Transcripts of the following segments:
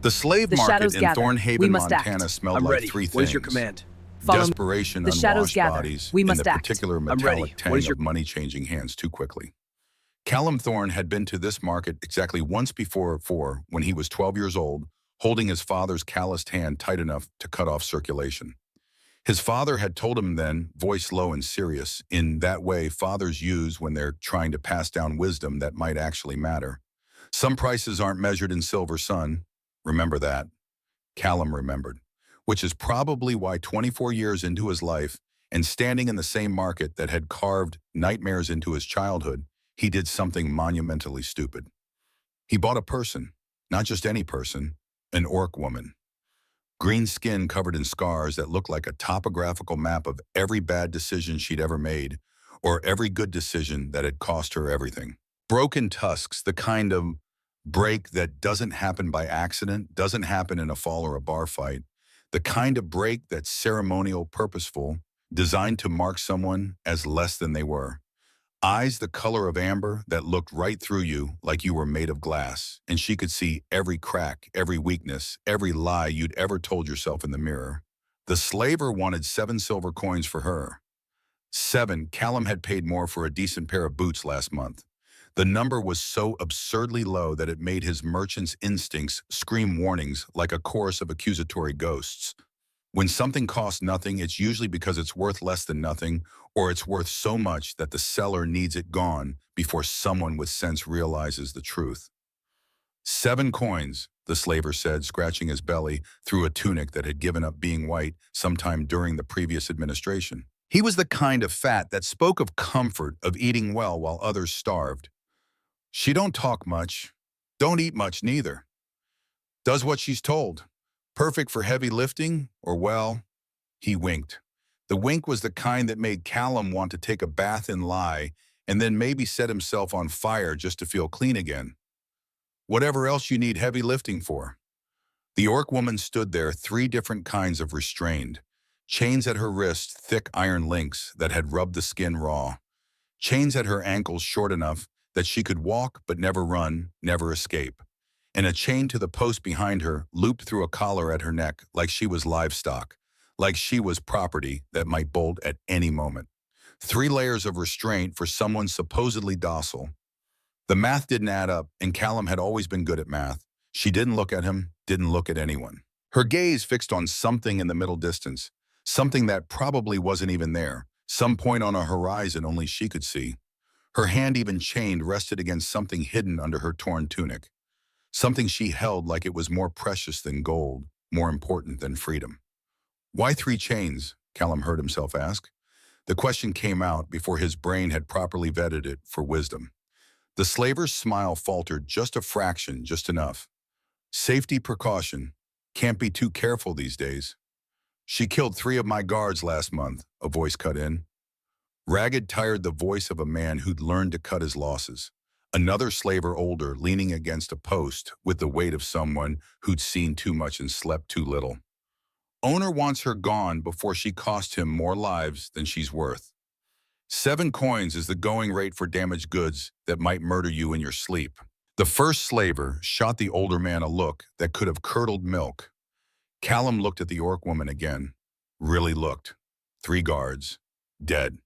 The slave The market shadows in gather. Thornhaven, We must Montana act. smelled I'm like ready. three What is your things. command? Follow me. Desperation, The shadows unwashed gather. bodies, We and must the act. particular I'm ready. metallic What tang is your... of money changing hands too quickly. Callum Thorne had been to this market exactly once before when he was 12 years old, holding his father's calloused hand tight enough to cut off circulation. His father had told him then, voice low and serious, in that way fathers use when they're trying to pass down wisdom that might actually matter. Some prices aren't measured in silver, son. Remember that. Callum remembered, which is probably why 24 years into his life and standing in the same market that had carved nightmares into his childhood, he did something monumentally stupid. He bought a person, not just any person, an orc woman. Green skin covered in scars that looked like a topographical map of every bad decision she'd ever made, or every good decision that had cost her everything. Broken tusks, the kind of break that doesn't happen by accident, doesn't happen in a fall or a bar fight, the kind of break that's ceremonial, purposeful, designed to mark someone as less than they were. Eyes the color of amber that looked right through you like you were made of glass, and she could see every crack, every weakness, every lie you'd ever told yourself in the mirror. The slaver wanted 7 silver coins for her. 7, Callum had paid more for a decent pair of boots last month. The number was so absurdly low that it made his merchant's instincts scream warnings like a chorus of accusatory ghosts. When something costs nothing, it's usually because it's worth less than nothing, or it's worth so much that the seller needs it gone before someone with sense realizes the truth. 7 coins, the slaver said, scratching his belly through a tunic that had given up being white sometime during the previous administration. He was the kind of fat that spoke of comfort of eating well while others starved. She don't talk much, don't eat much neither. Does what she's told. Perfect for heavy lifting, or well, he winked. The wink was the kind that made Callum want to take a bath in lye and then maybe set himself on fire just to feel clean again. Whatever else you need heavy lifting for. The orc woman stood there, 3 different kinds of restrained. Chains at her wrists, thick iron links that had rubbed the skin raw. Chains at her ankles short enough that she could walk but never run, never escape. And a chain to the post behind her looped through a collar at her neck like she was livestock, like she was property that might bolt at any moment. 3 layers of restraint for someone supposedly docile. The math didn't add up, and Callum had always been good at math. She didn't look at him, didn't look at anyone. Her gaze fixed on something in the middle distance, something that probably wasn't even there, some point on a horizon only she could see. Her hand, even chained, rested against something hidden under her torn tunic. Something she held like it was more precious than gold, more important than freedom. Why 3 chains? Callum heard himself ask. The question came out before his brain had properly vetted it for wisdom. The slaver's smile faltered just a fraction, just enough. Safety precaution. Can't be too careful these days. She killed 3 of my guards last month, a voice cut in. Ragged, tired, the voice of a man who'd learned to cut his losses. Another slaver, older, leaning against a post with the weight of someone who'd seen too much and slept too little. Owner wants her gone before she cost him more lives than she's worth. 7 coins is the going rate for damaged goods that might murder you in your sleep. The first slaver shot the older man a look that could have curdled milk. Callum looked at the orc woman again. Really looked. 3 guards. Dead.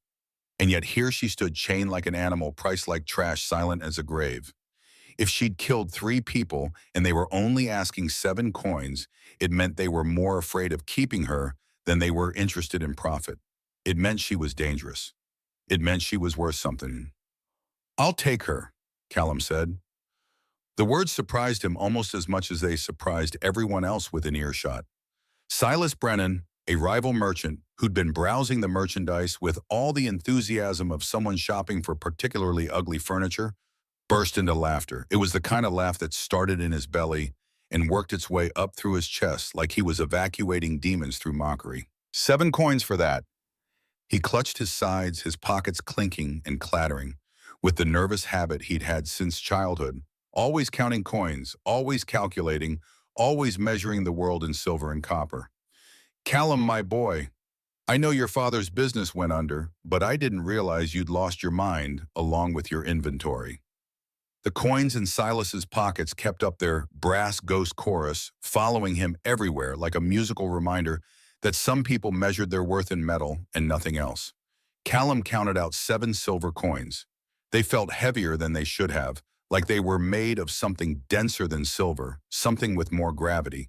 And yet here she stood, chained like an animal, priced like trash, silent as a grave. If she'd killed 3 people and they were only asking 7 coins, it meant they were more afraid of keeping her than they were interested in profit. It meant she was dangerous. It meant she was worth something. I'll take her, Callum said. The words surprised him almost as much as they surprised everyone else within earshot. Silas Brennan, a rival merchant who'd been browsing the merchandise with all the enthusiasm of someone shopping for particularly ugly furniture, burst into laughter. It was the kind of laugh that started in his belly and worked its way up through his chest like he was evacuating demons through mockery. 7 coins for that. He clutched his sides, his pockets clinking and clattering, with the nervous habit he'd had since childhood, always counting coins, always calculating, always measuring the world in silver and copper. Callum, my boy, I know your father's business went under, but I didn't realize you'd lost your mind along with your inventory. The coins in Silas's pockets kept up their brass ghost chorus, following him everywhere like a musical reminder that some people measured their worth in metal and nothing else. Callum counted out 7 silver coins. They felt heavier than they should have, like they were made of something denser than silver, something with more gravity.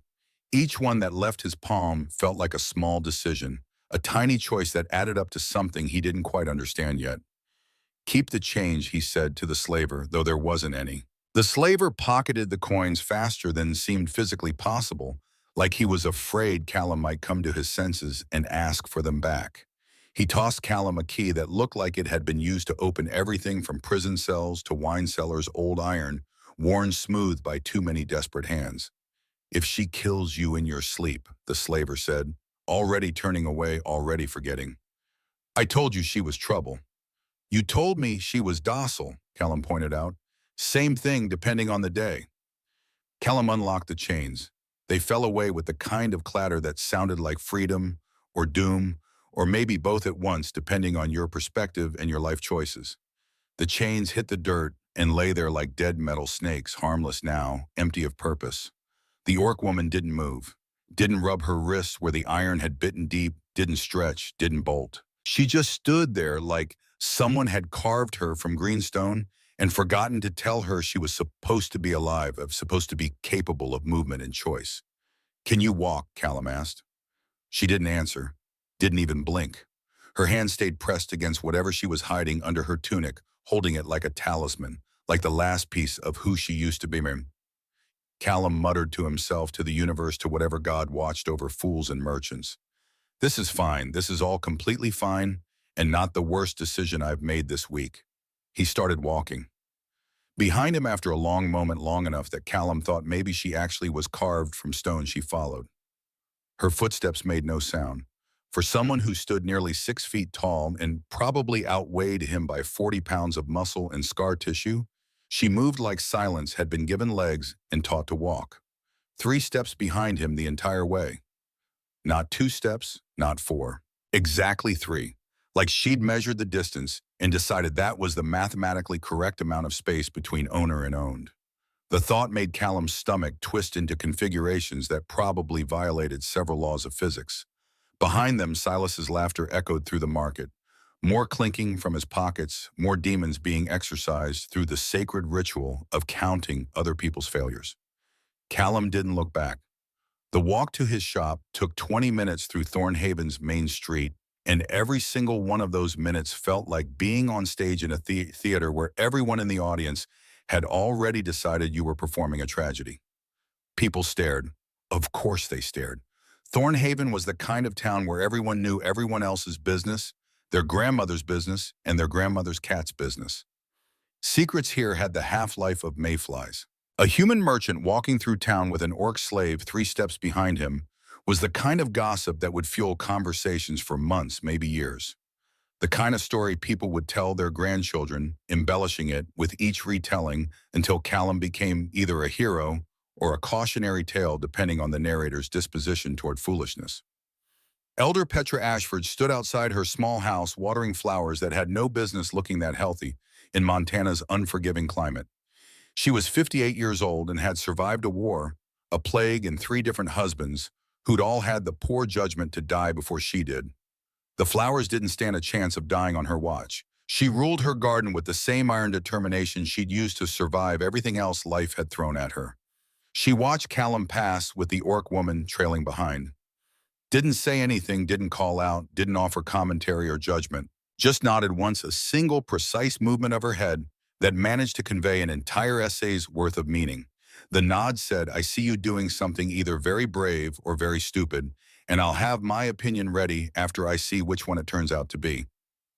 Each one that left his palm felt like a small decision, a tiny choice that added up to something he didn't quite understand yet. "Keep the change," he said to the slaver, though there wasn't any. The slaver pocketed the coins faster than seemed physically possible, like he was afraid Callum might come to his senses and ask for them back. He tossed Callum a key that looked like it had been used to open everything from prison cells to wine cellars' old iron, worn smooth by too many desperate hands. "If she kills you in your sleep," the slaver said, already turning away, already forgetting. "I told you she was trouble." "You told me she was docile," Callum pointed out. "Same thing depending on the day." Callum unlocked the chains. They fell away with the kind of clatter that sounded like freedom or doom, or maybe both at once depending on your perspective and your life choices. The chains hit the dirt and lay there like dead metal snakes, harmless now, empty of purpose. The orc woman didn't move, didn't rub her wrists where the iron had bitten deep, didn't stretch, didn't bolt. She just stood there like someone had carved her from green stone and forgotten to tell her she was supposed to be alive, supposed to be capable of movement and choice. "Can you walk?" Callum asked. She didn't answer, didn't even blink. Her hand stayed pressed against whatever she was hiding under her tunic, holding it like a talisman, like the last piece of who she used to be. Callum muttered to himself, to the universe, to whatever God watched over fools and merchants. "This is fine. This is all completely fine, and not the worst decision I've made this week." He started walking. Behind him, after a long moment, long enough that Callum thought maybe she actually was carved from stone, she followed. Her footsteps made no sound. For someone who stood nearly 6 feet tall and probably outweighed him by 40 pounds of muscle and scar tissue, she moved like silence had been given legs and taught to walk. 3 steps behind him the entire way. Not 2 steps, not 4. Exactly 3. Like she'd measured the distance and decided that was the mathematically correct amount of space between owner and owned. The thought made Callum's stomach twist into configurations that probably violated several laws of physics. Behind them, Silas's laughter echoed through the market. More clinking from his pockets, more demons being exercised through the sacred ritual of counting other people's failures. Callum didn't look back. The walk to his shop took 20 minutes through Thornhaven's main street, and every single one of those minutes felt like being on stage in a theater where everyone in the audience had already decided you were performing a tragedy. People stared. Of course they stared. Thornhaven was the kind of town where everyone knew everyone else's business, their grandmother's business, and their grandmother's cat's business. Secrets here had the half-life of mayflies. A human merchant walking through town with an orc slave 3 steps behind him was the kind of gossip that would fuel conversations for months, maybe years. The kind of story people would tell their grandchildren, embellishing it with each retelling until Callum became either a hero or a cautionary tale depending on the narrator's disposition toward foolishness. Elder Petra Ashford stood outside her small house watering flowers that had no business looking that healthy in Montana's unforgiving climate. She was 58 years old and had survived a war, a plague, and 3 different husbands who'd all had the poor judgment to die before she did. The flowers didn't stand a chance of dying on her watch. She ruled her garden with the same iron determination she'd used to survive everything else life had thrown at her. She watched Callum pass with the orc woman trailing behind. Didn't say anything, didn't call out, didn't offer commentary or judgment, just nodded once, a single precise movement of her head that managed to convey an entire essay's worth of meaning. The nod said, "I see you doing something either very brave or very stupid, and I'll have my opinion ready after I see which one it turns out to be.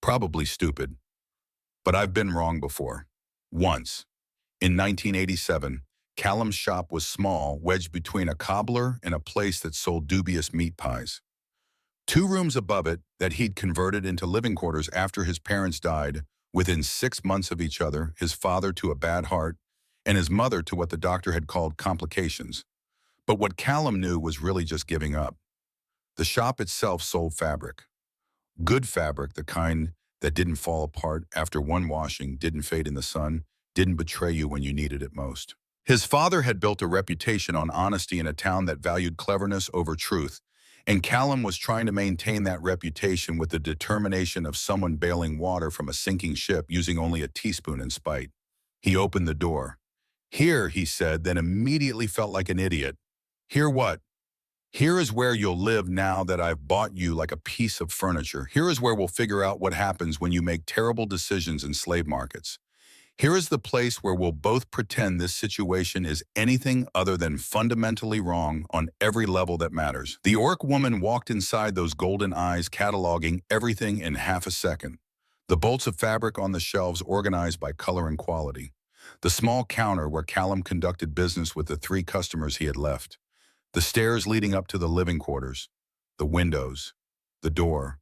Probably stupid. But I've been wrong before. Once. In 1987, Callum's shop was small, wedged between a cobbler and a place that sold dubious meat pies. 2 rooms above it that he'd converted into living quarters after his parents died, within 6 months of each other, his father to a bad heart, and his mother to what the doctor had called complications. But what Callum knew was really just giving up. The shop itself sold fabric. Good fabric, the kind that didn't fall apart after one washing, didn't fade in the sun, didn't betray you when you needed it most. His father had built a reputation on honesty in a town that valued cleverness over truth, and Callum was trying to maintain that reputation with the determination of someone bailing water from a sinking ship using only a teaspoon in spite. He opened the door. "Here," he said, then immediately felt like an idiot. "Here what?" "Here is where you'll live now that I've bought you like a piece of furniture. Here is where we'll figure out what happens when you make terrible decisions in slave markets. Here is the place where we'll both pretend this situation is anything other than fundamentally wrong on every level that matters." The orc woman walked inside those golden eyes, cataloging everything in half a second. The bolts of fabric on the shelves organized by color and quality. The small counter where Callum conducted business with the 3 customers he had left. The stairs leading up to the living quarters. The windows. The door.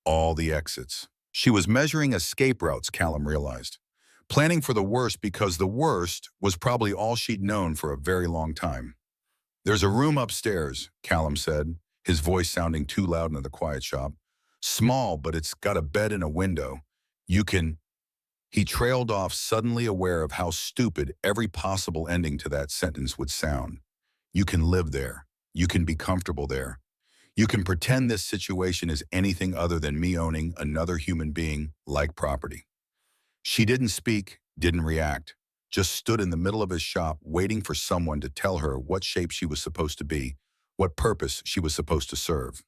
All the exits. She was measuring escape routes, Callum realized. Planning for the worst because the worst was probably all she'd known for a very long time. "There's a room upstairs," Callum said, his voice sounding too loud in the quiet shop. "Small, but it's got a bed and a window. You can—" He trailed off, suddenly aware of how stupid every possible ending to that sentence would sound. "You can live there. You can be comfortable there. You can pretend this situation is anything other than me owning another human being like property." She didn't speak, didn't react, just stood in the middle of his shop waiting for someone to tell her what shape she was supposed to be, what purpose she was supposed to serve.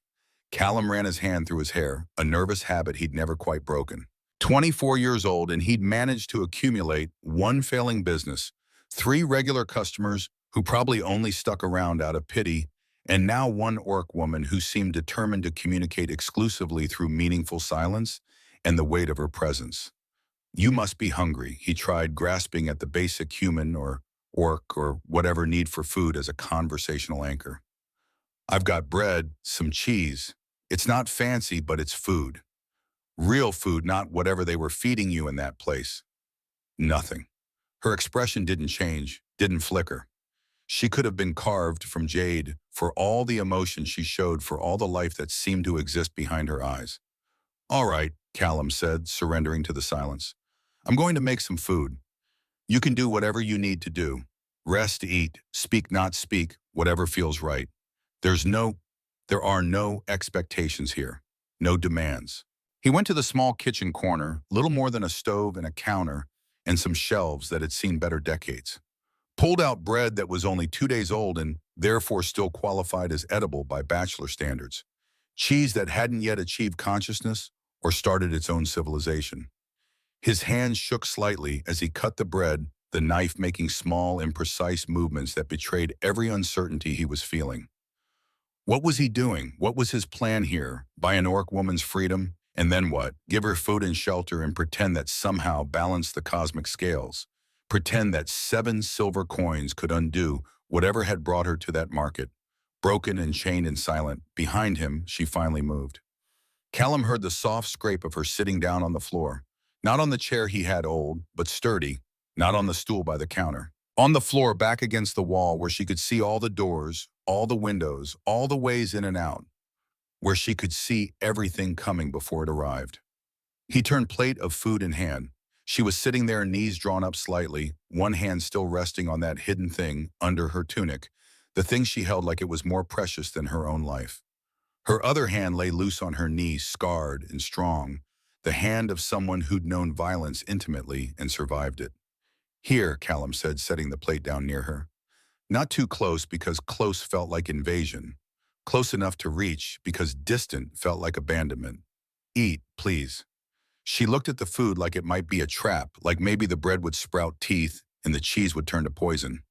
Callum ran his hand through his hair, a nervous habit he'd never quite broken. 24 years old, and he'd managed to accumulate 1 failing business, 3 regular customers who probably only stuck around out of pity, and now 1 orc woman who seemed determined to communicate exclusively through meaningful silence and the weight of her presence. "You must be hungry," he tried, grasping at the basic human or orc or whatever need for food as a conversational anchor. "I've got bread, some cheese. It's not fancy, but it's food. Real food, not whatever they were feeding you in that place." Nothing. Her expression didn't change, didn't flicker. She could have been carved from jade for all the emotion she showed, for all the life that seemed to exist behind her eyes. "All right," Callum said, surrendering to the silence. "I'm going to make some food. You can do whatever you need to do. Rest, eat, speak, not speak, whatever feels right. There are no expectations here, no demands." He went to the small kitchen corner, little more than a stove and a counter, and some shelves that had seen better decades. Pulled out bread that was only 2 days old and therefore still qualified as edible by bachelor standards. Cheese that hadn't yet achieved consciousness or started its own civilization. His hands shook slightly as he cut the bread, the knife making small, imprecise movements that betrayed every uncertainty he was feeling. What was he doing? What was his plan here? Buy an orc woman's freedom? And then what? Give her food and shelter and pretend that somehow balanced the cosmic scales? Pretend that 7 silver coins could undo whatever had brought her to that market? Broken and chained and silent, behind him, she finally moved. Callum heard the soft scrape of her sitting down on the floor. Not on the chair he had old, but sturdy. Not on the stool by the counter. On the floor, back against the wall, where she could see all the doors, all the windows, all the ways in and out. Where she could see everything coming before it arrived. He turned plate of food in hand. She was sitting there, knees drawn up slightly, one hand still resting on that hidden thing under her tunic, the thing she held like it was more precious than her own life. Her other hand lay loose on her knee, scarred and strong, the hand of someone who'd known violence intimately and survived it. "Here," Callum said, setting the plate down near her. Not too close because close felt like invasion. Close enough to reach because distant felt like abandonment. "Eat, please." She looked at the food like it might be a trap, like maybe the bread would sprout teeth and the cheese would turn to poison.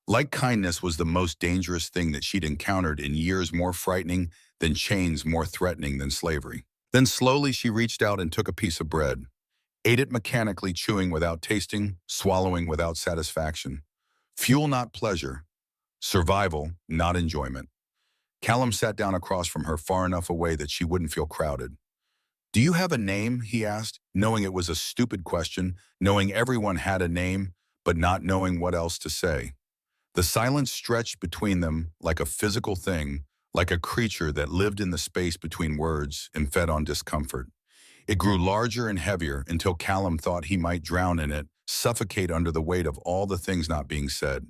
Like kindness was the most dangerous thing that she'd encountered in years, more frightening than chains, more threatening than slavery. Then slowly she reached out and took a piece of bread. Ate it mechanically, chewing without tasting, swallowing without satisfaction. Fuel, not pleasure. Survival, not enjoyment. Callum sat down across from her, far enough away that she wouldn't feel crowded. "Do you have a name?" he asked, knowing it was a stupid question, knowing everyone had a name, but not knowing what else to say. The silence stretched between them like a physical thing, like a creature that lived in the space between words and fed on discomfort. It grew larger and heavier until Callum thought he might drown in it, suffocate under the weight of all the things not being said.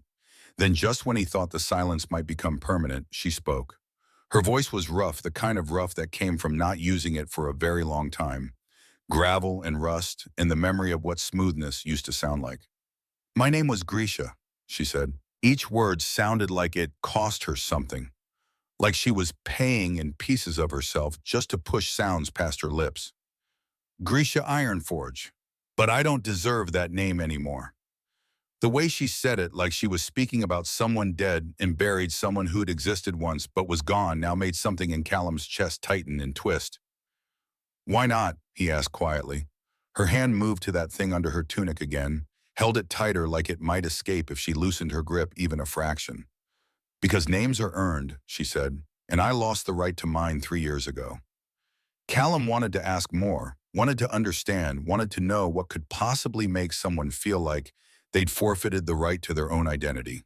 Then just when he thought the silence might become permanent, she spoke. Her voice was rough, the kind of rough that came from not using it for a very long time. Gravel and rust, and the memory of what smoothness used to sound like. "My name was Grisha," she said. Each word sounded like it cost her something, like she was paying in pieces of herself just to push sounds past her lips. "Grisha Ironforge. But I don't deserve that name anymore." The way she said it, like she was speaking about someone dead and buried, someone who'd existed once but was gone, now made something in Callum's chest tighten and twist. "Why not?" he asked quietly. Her hand moved to that thing under her tunic again, held it tighter like it might escape if she loosened her grip even a fraction. "Because names are earned," she said, "and I lost the right to mine 3 years ago." Callum wanted to ask more, wanted to understand, wanted to know what could possibly make someone feel like they'd forfeited the right to their own identity.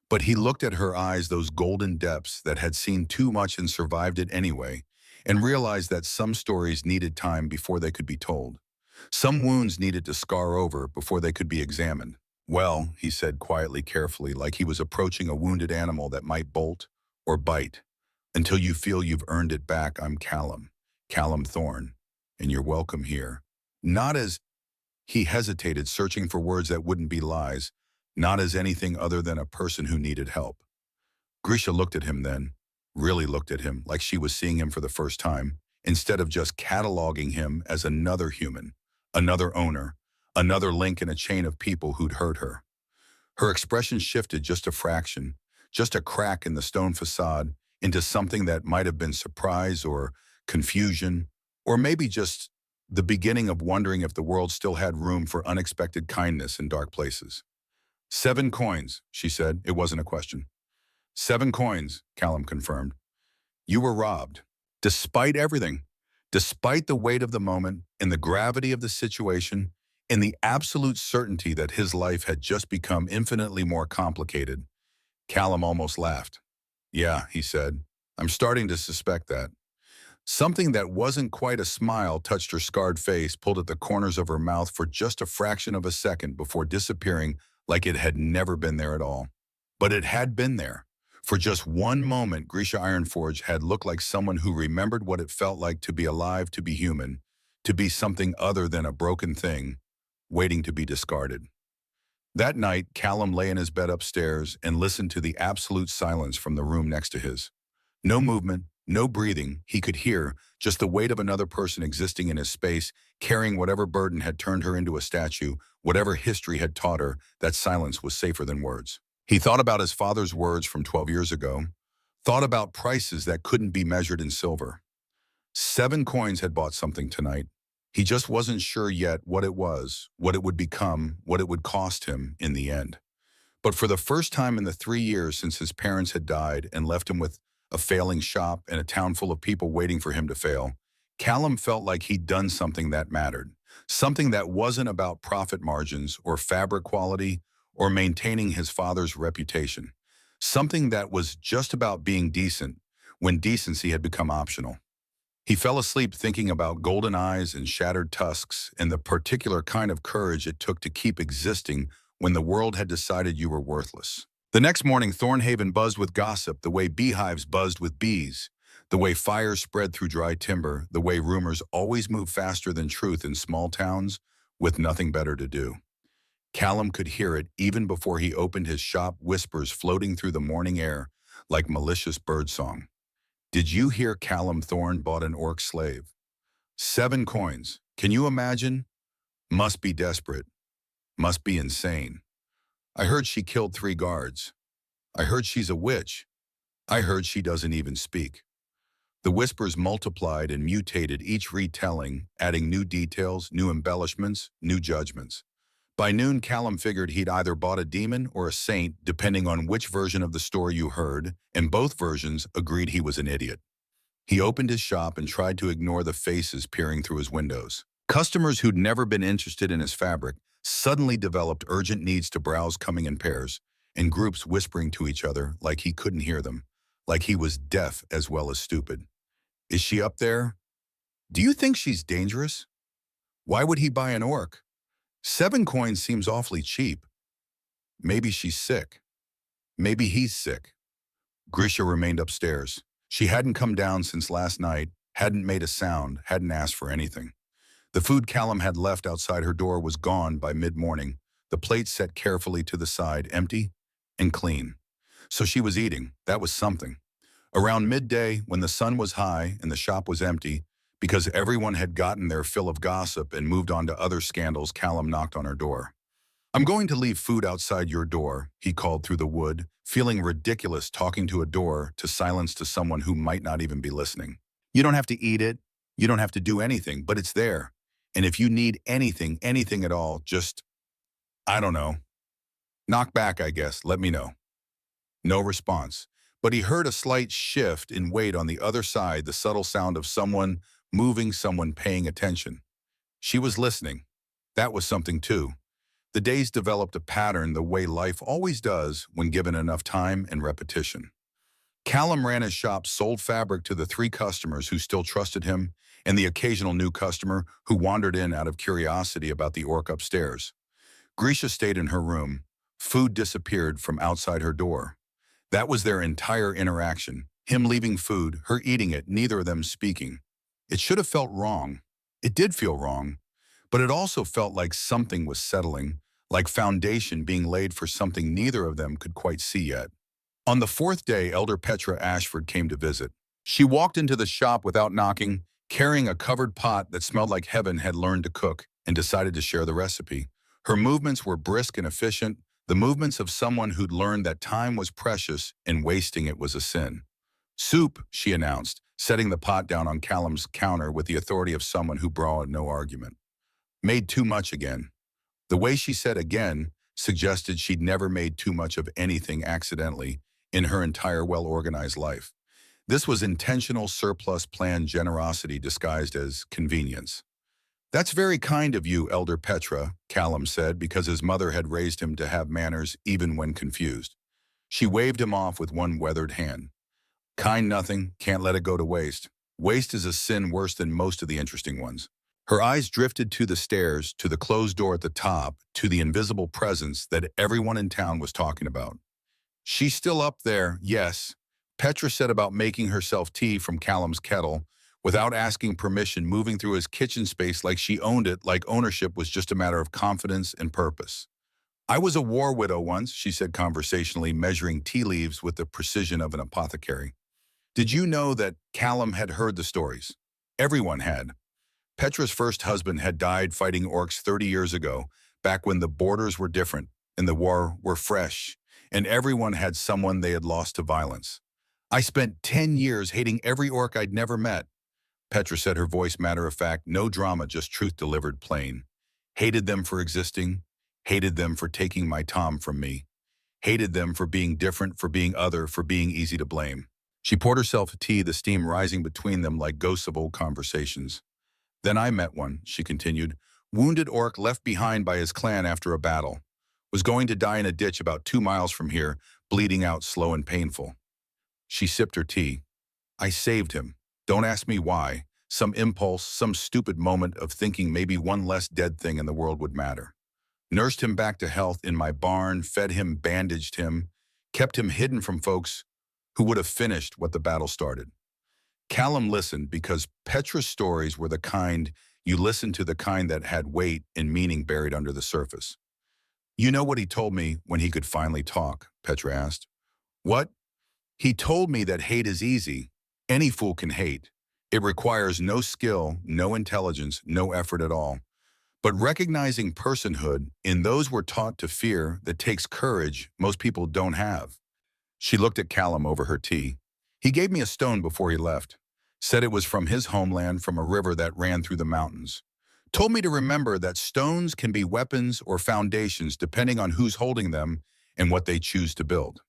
But he looked at her eyes, those golden depths that had seen too much and survived it anyway, and realized that some stories needed time before they could be told. Some wounds needed to scar over before they could be examined. "Well," he said quietly, carefully, like he was approaching a wounded animal that might bolt or bite. "Until you feel you've earned it back, I'm Callum. Callum Thorne, and you're welcome here." Not as he hesitated, searching for words that wouldn't be lies, not as anything other than a person who needed help. Grisha looked at him then, really looked at him like she was seeing him for the first time, instead of just cataloging him as another human, another owner, another link in a chain of people who'd hurt her. Her expression shifted just a fraction, just a crack in the stone facade, into something that might have been surprise or confusion, or maybe just the beginning of wondering if the world still had room for unexpected kindness in dark places. "7 coins, she said. It wasn't a question. "7 coins, Callum confirmed. "You were robbed. Despite everything, despite the weight of the moment and the gravity of the situation and the absolute certainty that his life had just become infinitely more complicated." Callum almost laughed. "Yeah," he said. "I'm starting to suspect that." Something that wasn't quite a smile touched her scarred face, pulled at the corners of her mouth for just a fraction of a second before disappearing like it had never been there at all. But it had been there. For just one moment, Grisha Ironforge had looked like someone who remembered what it felt like to be alive, to be human, to be something other than a broken thing, waiting to be discarded. That night, Callum lay in his bed upstairs and listened to the absolute silence from the room next to his. No movement, no breathing. He could hear just the weight of another person existing in his space, carrying whatever burden had turned her into a statue, whatever history had taught her that silence was safer than words. He thought about his father's words from 12 years ago, thought about prices that couldn't be measured in silver. 7 coins had bought something tonight. He just wasn't sure yet what it was, what it would become, what it would cost him in the end. But for the first time in the 3 years since his parents had died and left him with a failing shop and a town full of people waiting for him to fail, Callum felt like he'd done something that mattered, something that wasn't about profit margins or fabric quality or maintaining his father's reputation, something that was just about being decent when decency had become optional. He fell asleep thinking about golden eyes and shattered tusks and the particular kind of courage it took to keep existing when the world had decided you were worthless. The next morning, Thornhaven buzzed with gossip, the way beehives buzzed with bees, the way fires spread through dry timber, the way rumors always move faster than truth in small towns with nothing better to do. Callum could hear it even before he opened his shop, whispers floating through the morning air like malicious birdsong. Did you hear Callum Thorne bought an orc slave? 7 coins. Can you imagine? Must be desperate. Must be insane. I heard she killed 3 guards. I heard she's a witch. I heard she doesn't even speak. The whispers multiplied and mutated, each retelling, adding new details, new embellishments, new judgments. By noon, Callum figured he'd either bought a demon or a saint, depending on which version of the story you heard, and both versions agreed he was an idiot. He opened his shop and tried to ignore the faces peering through his windows. Customers who'd never been interested in his fabric suddenly developed urgent needs to browse, coming in pairs, and groups whispering to each other like he couldn't hear them, like he was deaf as well as stupid. Is she up there? Do you think she's dangerous? Why would he buy an orc? 7 coins seems awfully cheap. Maybe she's sick. Maybe he's sick. Grisha remained upstairs. She hadn't come down since last night, hadn't made a sound, hadn't asked for anything. The food Callum had left outside her door was gone by mid-morning, the plate set carefully to the side, empty and clean. So she was eating. That was something. Around midday, when the sun was high and the shop was empty, because everyone had gotten their fill of gossip and moved on to other scandals, Callum knocked on her door. "I'm going to leave food outside your door," he called through the wood, feeling ridiculous talking to a door to silence to someone who might not even be listening. "You don't have to eat it. You don't have to do anything, but it's there. And if you need anything, anything at all, just, I don't know. Knock back, I guess. Let me know." No response. But he heard a slight shift in weight on the other side, the subtle sound of someone moving, someone paying attention. She was listening. That was something too. The days developed a pattern the way life always does when given enough time and repetition. Callum ran his shop, sold fabric to the 3 customers who still trusted him and the occasional new customer who wandered in out of curiosity about the orc upstairs. Grisha stayed in her room. Food disappeared from outside her door. That was their entire interaction. Him leaving food, her eating it, neither of them speaking. It should have felt wrong. It did feel wrong. But it also felt like something was settling, like foundation being laid for something neither of them could quite see yet. On the 4th day, Elder Petra Ashford came to visit. She walked into the shop without knocking, carrying a covered pot that smelled like heaven had learned to cook, and decided to share the recipe. Her movements were brisk and efficient, the movements of someone who'd learned that time was precious and wasting it was a sin. "Soup," she announced, setting the pot down on Callum's counter with the authority of someone who brought no argument. "Made too much again." The way she said "again" suggested she'd never made too much of anything accidentally in her entire well-organized life. This was intentional surplus planned generosity disguised as convenience. "That's very kind of you, Elder Petra," Callum said, because his mother had raised him to have manners even when confused. She waved him off with one weathered hand. "Kind nothing, can't let it go to waste. Waste is a sin worse than most of the interesting ones." Her eyes drifted to the stairs, to the closed door at the top, to the invisible presence that everyone in town was talking about. "She's still up there, yes." Petra said about making herself tea from Callum's kettle, without asking permission, moving through his kitchen space like she owned it, like ownership was just a matter of confidence and purpose. "I was a war widow once," she said conversationally, measuring tea leaves with the precision of an apothecary. "Did you know that?" Callum had heard the stories. Everyone had. Petra's first husband had died fighting orcs 30 years ago, back when the borders were different and the war were fresh, and everyone had someone they had lost to violence. "I spent 10 years hating every orc I'd never met." Petra said, her voice matter-of-fact, no drama, just truth delivered plain. "Hated them for existing, hated them for taking my Tom from me, hated them for being different, for being other, for being easy to blame." She poured herself a tea, the steam rising between them like ghosts of old conversations. "Then I met one," she continued, "wounded orc left behind by his clan after a battle. Was going to die in a ditch about 2 miles from here, bleeding out slow and painful." She sipped her tea. "I saved him. Don't ask me why. Some impulse, some stupid moment of thinking maybe one less dead thing in the world would matter. Nursed him back to health in my barn, fed him, bandaged him, kept him hidden from folks who would have finished what the battle started." Callum listened because Petra's stories were the kind you listen to, the kind that had weight and meaning buried under the surface. "You know what he told me when he could finally talk?" Petra asked. "What?" "He told me that hate is easy. Any fool can hate. It requires no skill, no intelligence, no effort at all. But recognizing personhood in those we're taught to fear, that takes courage most people don't have." She looked at Callum over her tea. "He gave me a stone before he left. Said it was from his homeland, from a river that ran through the mountains. Told me to remember that stones can be weapons or foundations depending on who's holding them and what they choose to build."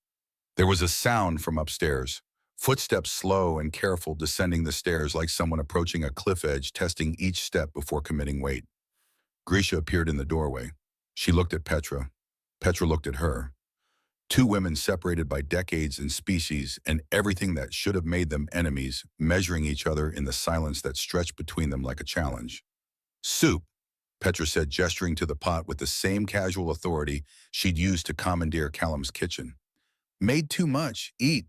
There was a sound from upstairs. Footsteps slow and careful descending the stairs like someone approaching a cliff edge, testing each step before committing weight. Grisha appeared in the doorway. She looked at Petra. Petra looked at her. 2 women separated by decades and species and everything that should have made them enemies, measuring each other in the silence that stretched between them like a challenge. "Soup," Petra said, gesturing to the pot with the same casual authority she'd used to commandeer Callum's kitchen. Made too much. Eat.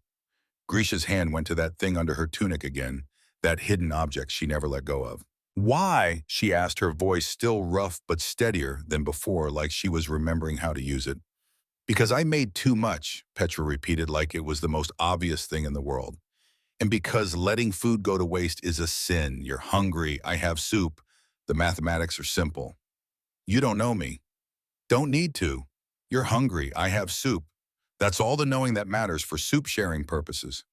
Grisha's hand went to that thing under her tunic again, that hidden object she never let go of. Why? She asked, her voice still rough but steadier than before, like she was remembering how to use it. Because I made too much, Petra repeated like it was the most obvious thing in the world. And because letting food go to waste is a sin. You're hungry, I have soup. The mathematics are simple. You don't know me. Don't need to. You're hungry, I have soup. That's all the knowing that matters for soup-sharing purposes.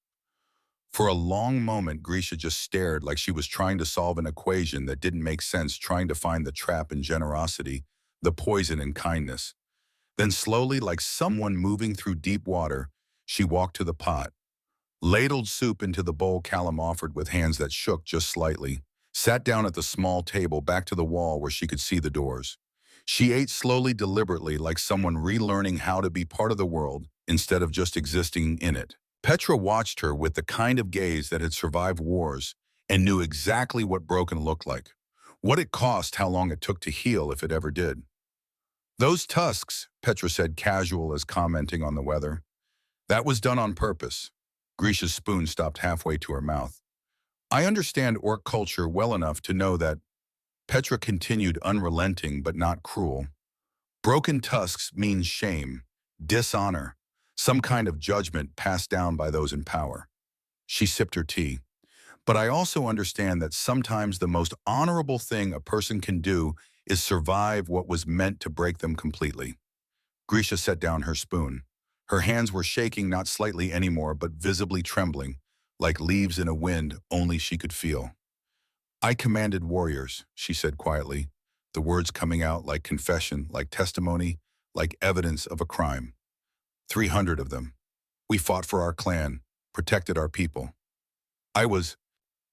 For a long moment, Grisha just stared like she was trying to solve an equation that didn't make sense, trying to find the trap in generosity, the poison in kindness. Then slowly, like someone moving through deep water, she walked to the pot, ladled soup into the bowl Callum offered with hands that shook just slightly, sat down at the small table back to the wall where she could see the doors. She ate slowly, deliberately, like someone relearning how to be part of the world instead of just existing in it. Petra watched her with the kind of gaze that had survived wars and knew exactly what broken looked like, what it cost, how long it took to heal if it ever did. Those tusks, Petra said, casual as commenting on the weather. That was done on purpose. Grisha's spoon stopped halfway to her mouth. I understand orc culture well enough to know that. Petra continued, unrelenting but not cruel. Broken tusks means shame, dishonor, some kind of judgment passed down by those in power. She sipped her tea. But I also understand that sometimes the most honorable thing a person can do is survive what was meant to break them completely. Grisha set down her spoon. Her hands were shaking, not slightly anymore, but visibly trembling, like leaves in a wind only she could feel. I commanded warriors, she said quietly, the words coming out like confession, like testimony, like evidence of a crime. 300 of them. We fought for our clan, protected our people.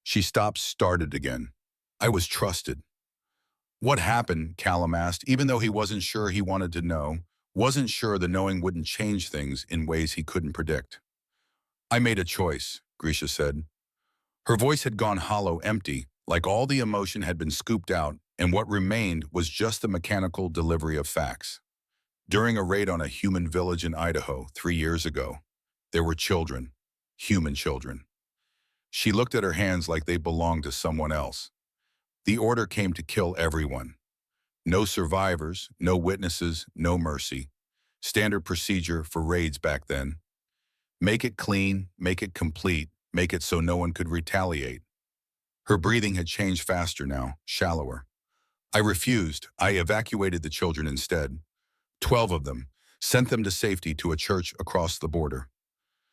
She stopped, started again. I was trusted. What happened, Callum asked, even though he wasn't sure he wanted to know, wasn't sure the knowing wouldn't change things in ways he couldn't predict. I made a choice, Grisha said. Her voice had gone hollow, empty, like all the emotion had been scooped out, and what remained was just the mechanical delivery of facts. During a raid on a human village in Idaho 3 years ago, there were children, human children. She looked at her hands like they belonged to someone else. The order came to kill everyone. No survivors, no witnesses, no mercy. Standard procedure for raids back then. Make it clean, make it complete, make it so no one could retaliate. Her breathing had changed faster now, shallower. I refused. I evacuated the children instead. 12 of them, sent them to safety to a church across the border.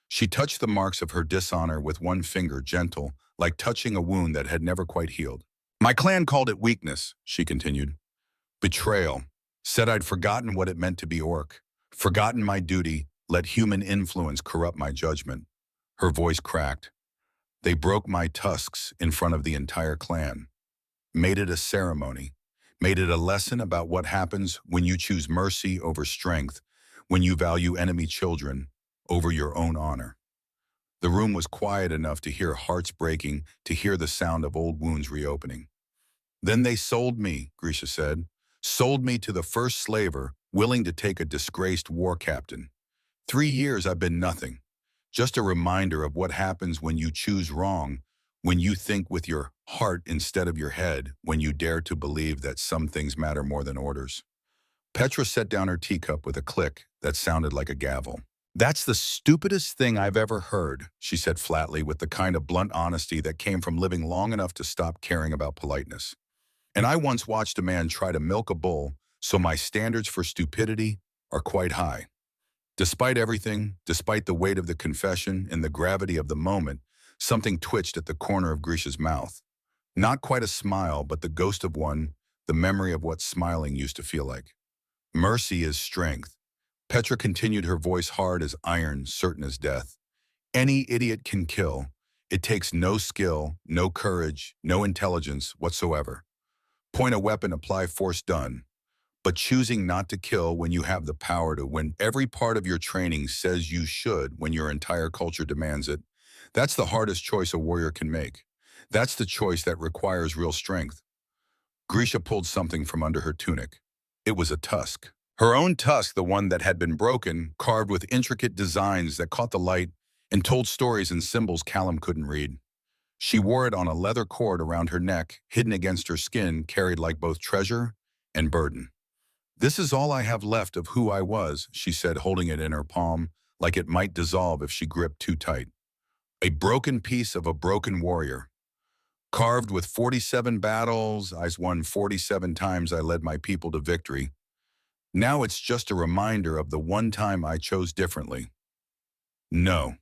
She touched the marks of her dishonor with one finger, gentle, like touching a wound that had never quite healed. My clan called it weakness, she continued. Betrayal. Said I'd forgotten what it meant to be orc. Forgotten my duty, let human influence corrupt my judgment. Her voice cracked. They broke my tusks in front of the entire clan. Made it a ceremony. Made it a lesson about what happens when you choose mercy over strength, when you value enemy children over your own honor. The room was quiet enough to hear hearts breaking, to hear the sound of old wounds reopening. Then they sold me, Grisha said. Sold me to the first slaver, willing to take a disgraced war captain. 3 years I've been nothing. Just a reminder of what happens when you choose wrong, when you think with your heart instead of your head, when you dare to believe that some things matter more than orders. Petra set down her teacup with a click that sounded like a gavel. That's the stupidest thing I've ever heard, she said flatly, with the kind of blunt honesty that came from living long enough to stop caring about politeness. And I once watched a man try to milk a bull, so my standards for stupidity are quite high. Despite everything, despite the weight of the confession and the gravity of the moment, something twitched at the corner of Grisha's mouth. Not quite a smile, but the ghost of one, the memory of what smiling used to feel like. Mercy is strength. Petra continued, her voice hard as iron, certain as death. Any idiot can kill. It takes no skill, no courage, no intelligence whatsoever. Point a weapon, apply force, done. But choosing not to kill when you have the power to, when every part of your training says you should, when your entire culture demands it, that's the hardest choice a warrior can make. That's the choice that requires real strength. Grisha pulled something from under her tunic. It was a tusk. Her own tusk, the one that had been broken, carved with intricate designs that caught the light and told stories and symbols Callum couldn't read. She wore it on a leather cord around her neck, hidden against her skin, carried like both treasure and burden. "This is all I have left of who I was," she said, holding it in her palm, like it might dissolve if she gripped too tight. "A broken piece of a broken warrior. Carved with 47 battles, I won 47 times I led my people to victory. Now it's just a reminder of the one time I chose differently." "No,"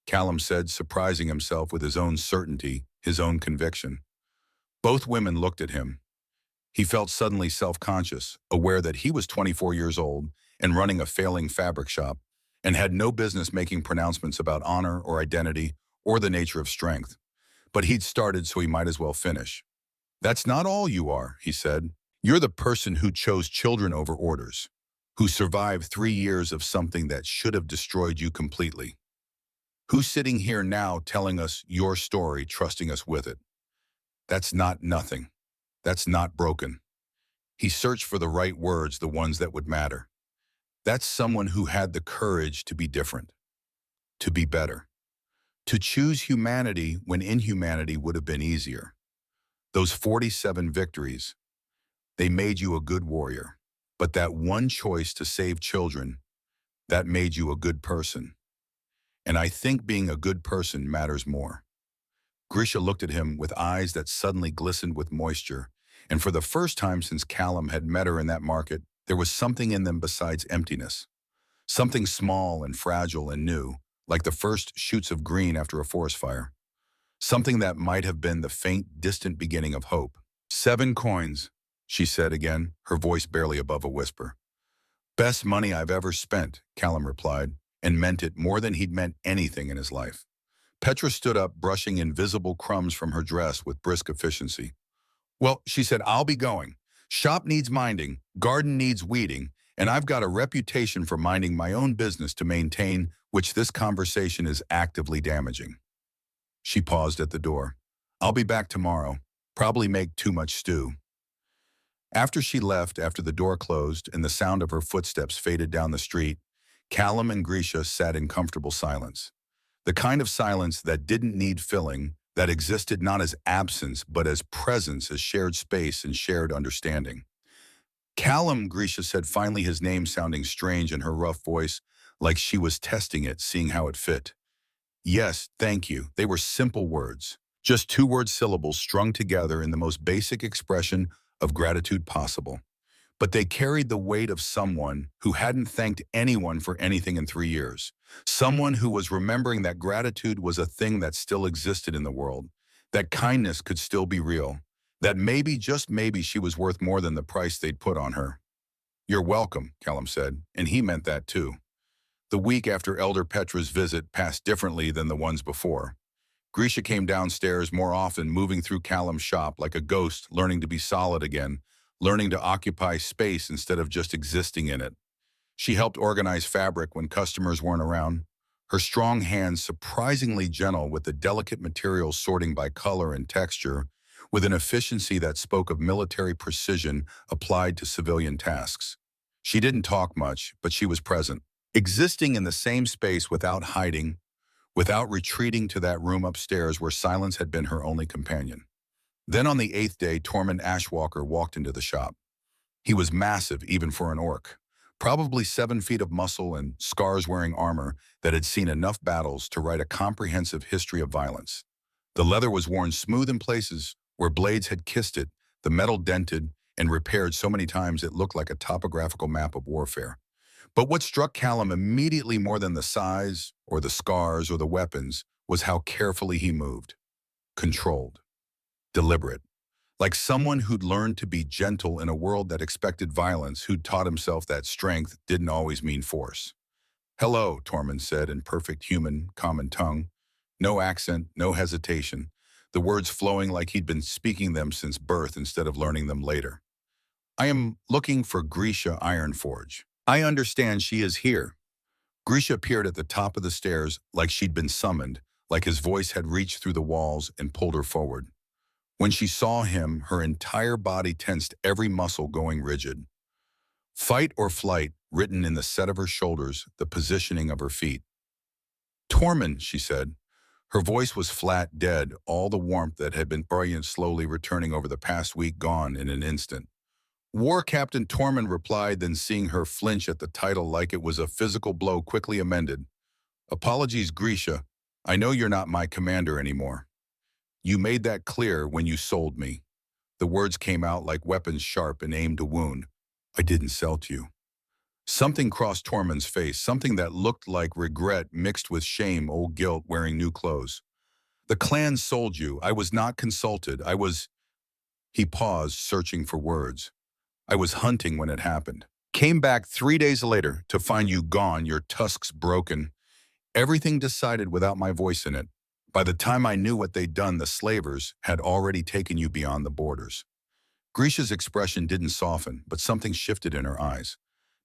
Callum said, surprising himself with his own certainty, his own conviction. Both women looked at him. He felt suddenly self-conscious, aware that he was 24 years old and running a failing fabric shop, and had no business making pronouncements about honor or identity or the nature of strength. But he'd started, so he might as well finish. "That's not all you are," he said. "You're the person who chose children over orders, who survived 3 years of something that should have destroyed you completely. Who's sitting here now telling us your story, trusting us with it. That's not nothing. That's not broken." He searched for the right words, the ones that would matter. "That's someone who had the courage to be different, to be better, to choose humanity when inhumanity would have been easier. Those 47 victories, they made you a good warrior. But that one choice to save children, that made you a good person. And I think being a good person matters more." Grisha looked at him with eyes that suddenly glistened with moisture, and for the first time since Callum had met her in that market, there was something in them besides emptiness. Something small and fragile and new, like the first shoots of green after a forest fire. Something that might have been the faint, distant beginning of hope. "7 coins, she said again, her voice barely above a whisper. "Best money I've ever spent," Callum replied, and meant it more than he'd meant anything in his life. Petra stood up, brushing invisible crumbs from her dress with brisk efficiency. "Well," she said, "I'll be going. Shop needs minding, garden needs weeding, and I've got a reputation for minding my own business to maintain, which this conversation is actively damaging." She paused at the door. "I'll be back tomorrow. Probably make too much stew." After she left, after the door closed and the sound of her footsteps faded down the street, Callum and Grisha sat in comfortable silence. The kind of silence that didn't need filling, that existed not as absence but as presence, as shared space and shared understanding. "Callum," Grisha said, finally, his name sounding strange in her rough voice, like she was testing it, seeing how it fit. "Yes, thank you." They were simple words, just 2-word syllables strung together in the most basic expression of gratitude possible. But they carried the weight of someone who hadn't thanked anyone for anything in 3 years. Someone who was remembering that gratitude was a thing that still existed in the world, that kindness could still be real, that maybe, just maybe, she was worth more than the price they'd put on her. "You're welcome," Callum said, and he meant that too. The week after Elder Petra's visit passed differently than the ones before. Grisha came downstairs more often, moving through Callum's shop like a ghost, learning to be solid again, learning to occupy space instead of just existing in it. She helped organize fabric when customers weren't around, her strong hands surprisingly gentle with the delicate materials sorting by color and texture, with an efficiency that spoke of military precision applied to civilian tasks. She didn't talk much, but she was present, existing in the same space without hiding, without retreating to that room upstairs where silence had been her only companion. Then on the 8th day, Tormund Ashwalker walked into the shop. He was massive even for an orc, probably 7 feet of muscle and scars-wearing armor that had seen enough battles to write a comprehensive history of violence. The leather was worn smooth in places where blades had kissed it, the metal dented and repaired so many times it looked like a topographical map of warfare. But what struck Callum immediately more than the size or the scars or the weapons was how carefully he moved. Controlled. Deliberate. Like someone who'd learned to be gentle in a world that expected violence, who'd taught himself that strength didn't always mean force. "Hello," Tormund said in perfect human, common tongue. No accent, no hesitation. The words flowing like he'd been speaking them since birth instead of learning them later. "I am looking for Grisha Ironforge. I understand she is here." Grisha appeared at the top of the stairs like she'd been summoned, like his voice had reached through the walls and pulled her forward. When she saw him, her entire body tensed, every muscle going rigid. Fight or flight, written in the set of her shoulders, the positioning of her feet. Tormund, she said. Her voice was flat, dead, all the warmth that had been brilliant slowly returning over the past week gone in an instant. War Captain Tormund replied, then seeing her flinch at the title like it was a physical blow, quickly amended. Apologies, Grisha. I know you're not my commander anymore. You made that clear when you sold me. The words came out like weapons sharp and aimed to wound. I didn't sell to you. Something crossed Tormund's face, something that looked like regret mixed with shame, old guilt, wearing new clothes. The clan sold you. I was not consulted. He paused, searching for words. I was hunting when it happened. Came back 3 days later to find you gone, your tusks broken. Everything decided without my voice in it. By the time I knew what they'd done, the slavers had already taken you beyond the borders. Grisha's expression didn't soften, but something shifted in her eyes.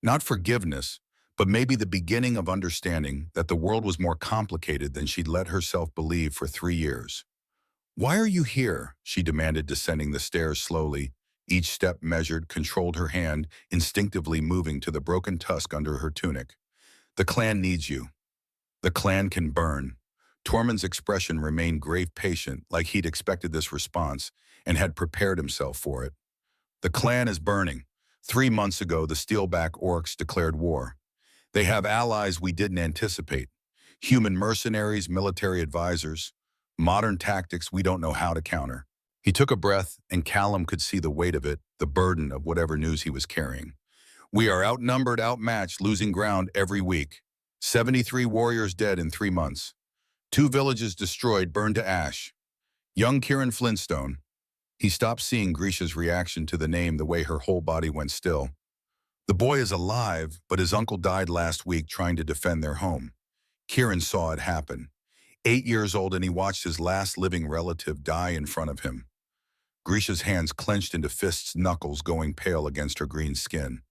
Not forgiveness, but maybe the beginning of understanding that the world was more complicated than she'd let herself believe for 3 years. Why are you here? She demanded, descending the stairs slowly. Each step measured, controlled her hand, instinctively moving to the broken tusk under her tunic. The clan needs you. The clan can burn. Tormund's expression remained grave, patient, like he'd expected this response and had prepared himself for it. The clan is burning. 3 months ago, the Steelback Orcs declared war. They have allies we didn't anticipate. Human mercenaries, military advisors, modern tactics we don't know how to counter. He took a breath, and Callum could see the weight of it, the burden of whatever news he was carrying. We are outnumbered, outmatched, losing ground every week. 73 warriors dead in 3 months. 2 villages destroyed, burned to ash. Young Kieran Flintstone. He stopped, seeing Grisha's reaction to the name, the way her whole body went still. The boy is alive, but his uncle died last week trying to defend their home. Kieran saw it happen. 8 years old, and he watched his last living relative die in front of him. Grisha's hands clenched into fists, knuckles going pale against her green skin.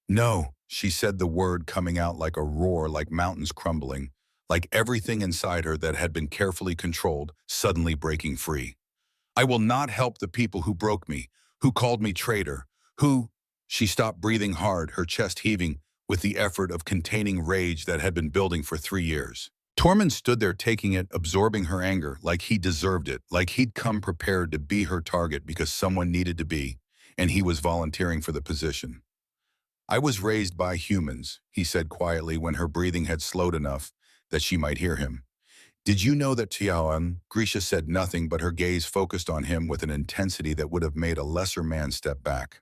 No, she said, the word coming out like a roar, like mountains crumbling, like everything inside her that had been carefully controlled, suddenly breaking free. I will not help the people who broke me, who called me traitor, who... She stopped, breathing hard, her chest heaving with the effort of containing rage that had been building for 3 years. Tormund stood there, taking it, absorbing her anger, like he deserved it, like he'd come prepared to be her target because someone needed to be, and he was volunteering for the position. I was raised by humans, he said quietly when her breathing had slowed enough that she might hear him. Did you know that Tiawan? Grisha said nothing, but her gaze focused on him with an intensity that would have made a lesser man step back.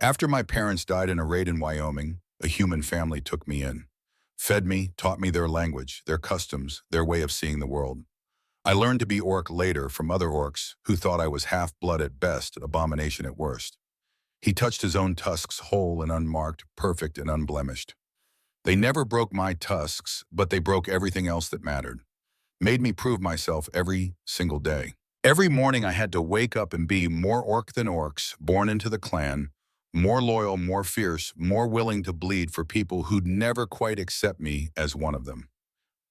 After my parents died in a raid in Wyoming, a human family took me in. Fed me, taught me their language, their customs, their way of seeing the world. I learned to be orc later from other orcs who thought I was half-blood at best, abomination at worst. He touched his own tusks, whole and unmarked, perfect and unblemished. They never broke my tusks, but they broke everything else that mattered. Made me prove myself every single day. Every morning I had to wake up and be more orc than orcs, born into the clan, more loyal, more fierce, more willing to bleed for people who'd never quite accept me as one of them.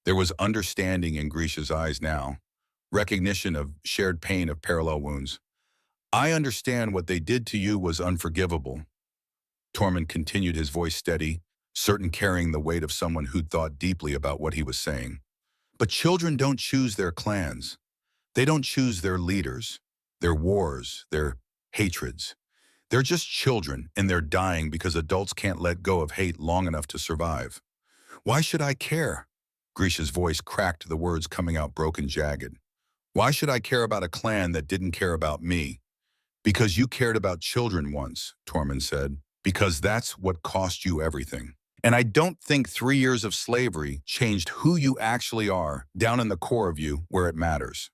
There was understanding in Grisha's eyes now, recognition of shared pain, of parallel wounds. I understand what they did to you was unforgivable. Tormund continued, his voice steady, certain carrying the weight of someone who'd thought deeply about what he was saying. But children don't choose their clans. They don't choose their leaders, their wars, their hatreds. They're just children, and they're dying because adults can't let go of hate long enough to survive. Why should I care? Grisha's voice cracked, the words coming out broken, jagged. Why should I care about a clan that didn't care about me? Because you cared about children once, Tormund said. Because that's what cost you everything. And I don't think 3 years of slavery changed who you actually are, down in the core of you, where it matters.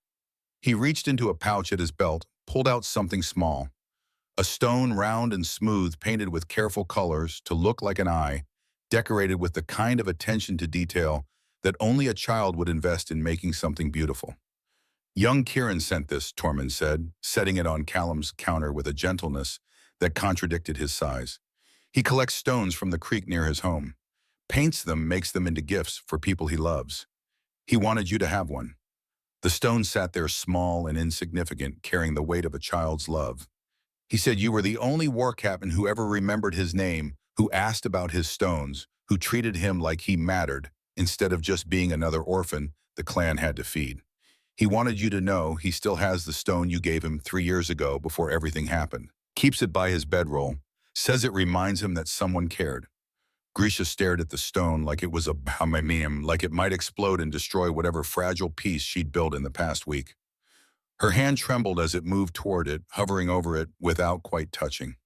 He reached into a pouch at his belt, pulled out something small. A stone, round and smooth, painted with careful colors to look like an eye, decorated with the kind of attention to detail that only a child would invest in making something beautiful. Young Kieran sent this, Tormund said, setting it on Callum's counter with a gentleness that contradicted his size. He collects stones from the creek near his home, paints them, makes them into gifts for people he loves. He wanted you to have one. The stone sat there small and insignificant, carrying the weight of a child's love. He said, "You were the only war captain who ever remembered his name, who asked about his stones, who treated him like he mattered, instead of just being another orphan the clan had to feed. He wanted you to know he still has the stone you gave him 3 years ago before everything happened. Keeps it by his bedroll. Says it reminds him that someone cared." Grisha stared at the stone like it was a meme, like it might explode and destroy whatever fragile piece she'd built in the past week. Her hand trembled as it moved toward it, hovering over it without quite touching.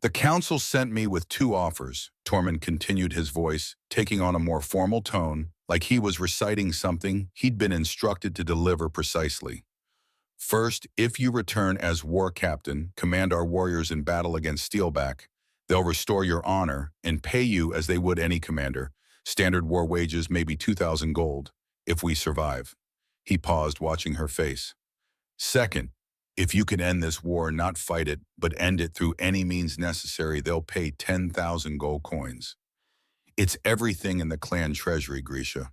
"The council sent me with 2 offers," Tormund continued, his voice taking on a more formal tone, like he was reciting something he'd been instructed to deliver precisely. "First, if you return as war captain, command our warriors in battle against Steelback, they'll restore your honor and pay you as they would any commander. Standard war wages may be 2,000 gold, if we survive." He paused, watching her face. "Second, if you can end this war, not fight it, but end it through any means necessary, they'll pay 10,000 gold coins. It's everything in the clan treasury, Grisha.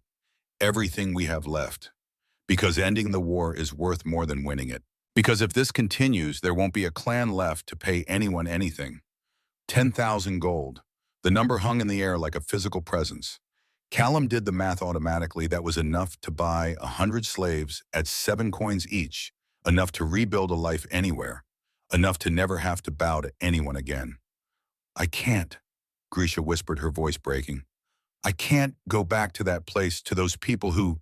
Everything we have left. Because ending the war is worth more than winning it. Because if this continues, there won't be a clan left to pay anyone anything. 10,000 gold. The number hung in the air like a physical presence. Callum did the math automatically. That was enough to buy 100 slaves at 7 coins each, enough to rebuild a life anywhere, enough to never have to bow to anyone again. "I can't," Grisha whispered, her voice breaking. "I can't go back to that place, to those people who—"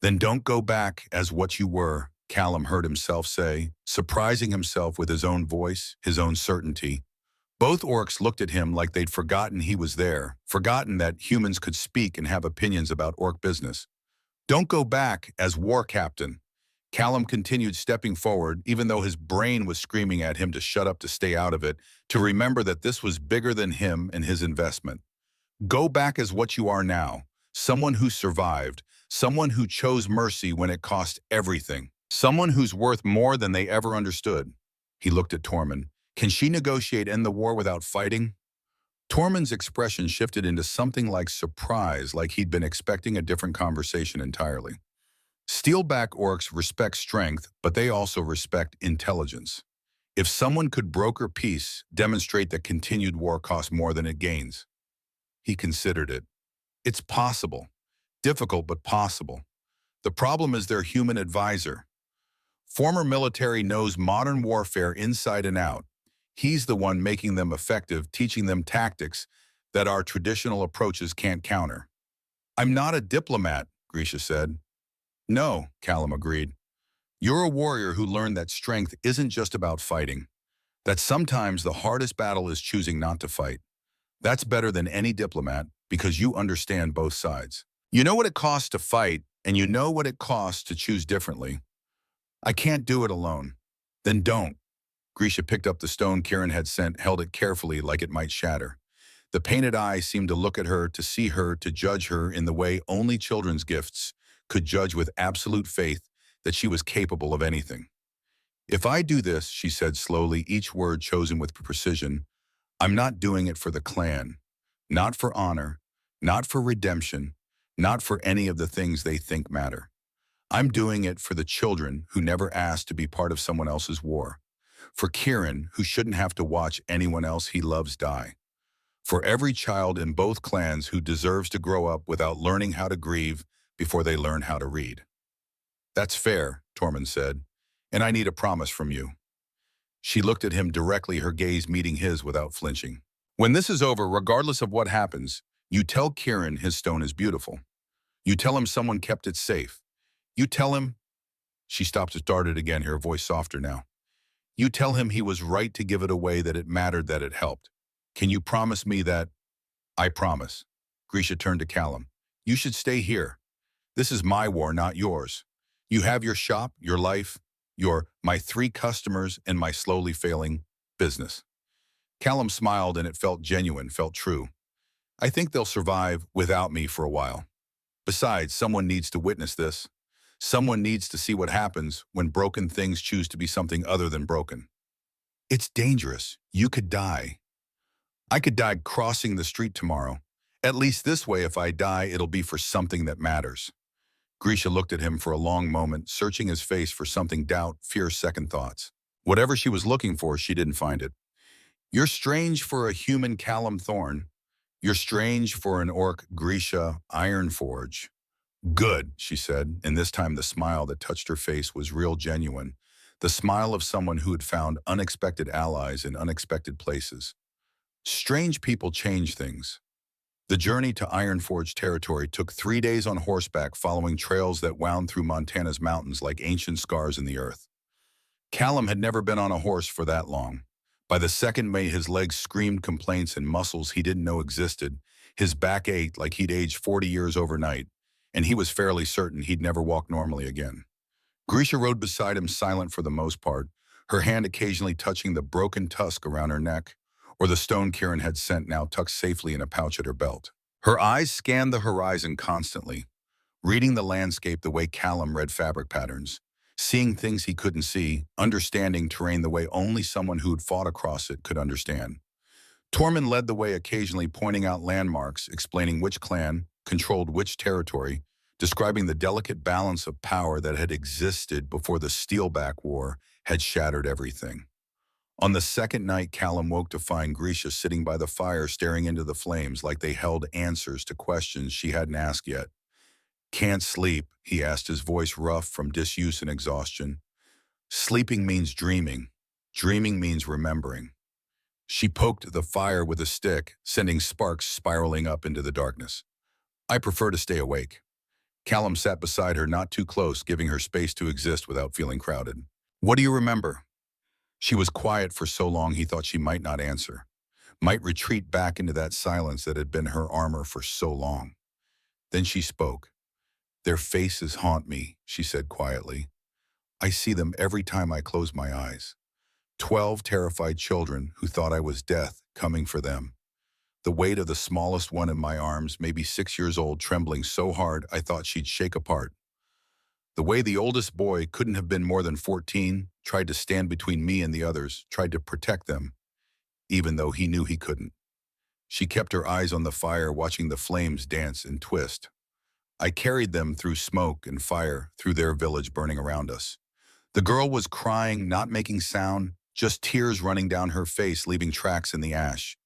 "Then don't go back as what you were," Callum heard himself say, surprising himself with his own voice, his own certainty. Both orcs looked at him like they'd forgotten he was there, forgotten that humans could speak and have opinions about orc business. "Don't go back as war captain." Callum continued, stepping forward, even though his brain was screaming at him to shut up, to stay out of it, to remember that this was bigger than him and his investment. "Go back as what you are now, someone who survived, someone who chose mercy when it cost everything, someone who's worth more than they ever understood." He looked at Tormund. "Can she negotiate end the war without fighting?" Tormund's expression shifted into something like surprise, like he'd been expecting a different conversation entirely. Steelback orcs respect strength, but they also respect intelligence. If someone could broker peace, demonstrate that continued war costs more than it gains. He considered it. It's possible. Difficult, but possible. The problem is their human advisor. Former military, knows modern warfare inside and out. He's the one making them effective, teaching them tactics that our traditional approaches can't counter. "I'm not a diplomat," Grisha said. "No," Callum agreed. "You're a warrior who learned that strength isn't just about fighting. That sometimes the hardest battle is choosing not to fight. That's better than any diplomat because you understand both sides. You know what it costs to fight, and you know what it costs to choose differently. I can't do it alone." "Then don't." Grisha picked up the stone Kieran had sent, held it carefully like it might shatter. The painted eyes seemed to look at her, to see her, to judge her in the way only children's gifts could judge, with absolute faith that she was capable of anything. "If I do this," she said slowly, each word chosen with precision, "I'm not doing it for the clan. Not for honor, not for redemption, not for any of the things they think matter. I'm doing it for the children who never asked to be part of someone else's war. For Kieran, who shouldn't have to watch anyone else he loves die. For every child in both clans who deserves to grow up without learning how to grieve before they learn how to read." "That's fair," Tormund said, "and I need a promise from you." She looked at him directly, her gaze meeting his without flinching. "When this is over, regardless of what happens, you tell Kieran his stone is beautiful. You tell him someone kept it safe. You tell him—" She stopped and started again, her voice softer now. "You tell him he was right to give it away, that it mattered, that it helped. Can you promise me that?" "I promise." Grisha turned to Callum. "You should stay here. This is my war, not yours. You have your shop, your life, my 3 customers, and my slowly failing business." Callum smiled, and it felt genuine, felt true. "I think they'll survive without me for a while. Besides, someone needs to witness this. Someone needs to see what happens when broken things choose to be something other than broken. It's dangerous. You could die. I could die crossing the street tomorrow. At least this way, if I die, it'll be for something that matters." Grisha looked at him for a long moment, searching his face for something doubt, fear, second thoughts. Whatever she was looking for, she didn't find it. You're strange for a human Callum Thorne. You're strange for an orc Grisha Ironforge. Good, she said, and this time the smile that touched her face was real genuine. The smile of someone who had found unexpected allies in unexpected places. Strange people change things. The journey to Ironforge territory took 3 days on horseback following trails that wound through Montana's mountains like ancient scars in the earth. Callum had never been on a horse for that long. By the second May, his legs screamed complaints and muscles he didn't know existed. His back ached like he'd aged 40 years overnight, and he was fairly certain he'd never walk normally again. Grisha rode beside him, silent for the most part, her hand occasionally touching the broken tusk around her neck, or the stone Kieran had sent now tucked safely in a pouch at her belt. Her eyes scanned the horizon constantly, reading the landscape the way Callum read fabric patterns, seeing things he couldn't see, understanding terrain the way only someone who'd fought across it could understand. Tormund led the way, occasionally pointing out landmarks, explaining which clan controlled which territory, describing the delicate balance of power that had existed before the Steelback War had shattered everything. On the second night, Callum woke to find Grisha sitting by the fire staring into the flames like they held answers to questions she hadn't asked yet. "Can't sleep?" he asked, his voice rough from disuse and exhaustion. "Sleeping means dreaming. Dreaming means remembering." She poked the fire with a stick, sending sparks spiraling up into the darkness. "I prefer to stay awake." Callum sat beside her, not too close, giving her space to exist without feeling crowded. "What do you remember?" She was quiet for so long he thought she might not answer, might retreat back into that silence that had been her armor for so long. Then she spoke. "Their faces haunt me," she said quietly. "I see them every time I close my eyes. 12 terrified children who thought I was death coming for them. The weight of the smallest one in my arms, maybe 6 years old, trembling so hard I thought she'd shake apart. The way the oldest boy, couldn't have been more than 14, tried to stand between me and the others, tried to protect them, even though he knew he couldn't." She kept her eyes on the fire, watching the flames dance and twist. "I carried them through smoke and fire, through their village burning around us." The girl was crying, not making sound, just tears running down her face, leaving tracks in the ash.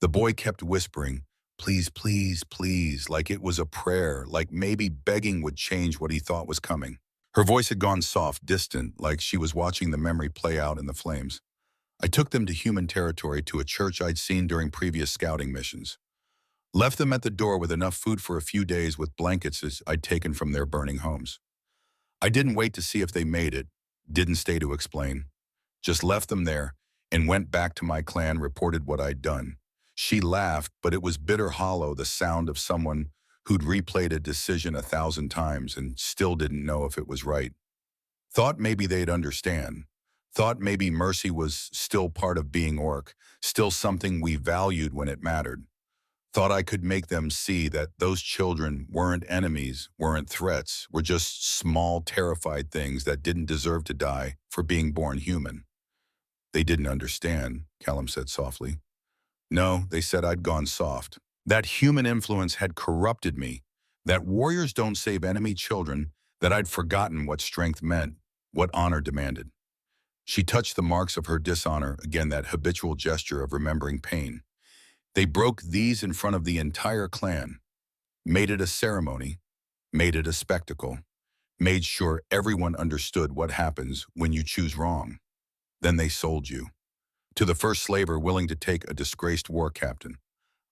The boy kept whispering, "Please, please, please," like it was a prayer, like maybe begging would change what he thought was coming. Her voice had gone soft, distant, like she was watching the memory play out in the flames. "I took them to human territory, to a church I'd seen during previous scouting missions. Left them at the door with enough food for a few days with blankets I'd taken from their burning homes. I didn't wait to see if they made it, didn't stay to explain. Just left them there and went back to my clan, reported what I'd done." She laughed, but it was bitter hollow, the sound of someone who'd replayed a decision 1,000 times and still didn't know if it was right. Thought maybe they'd understand. Thought maybe mercy was still part of being orc, still something we valued when it mattered. Thought I could make them see that those children weren't enemies, weren't threats, were just small, terrified things that didn't deserve to die for being born human. "They didn't understand," Callum said softly. "No, they said I'd gone soft. That human influence had corrupted me, that warriors don't save enemy children, that I'd forgotten what strength meant, what honor demanded." She touched the marks of her dishonor, again that habitual gesture of remembering pain. "They broke these in front of the entire clan, made it a ceremony, made it a spectacle, made sure everyone understood what happens when you choose wrong. Then they sold you to the first slaver willing to take a disgraced war captain.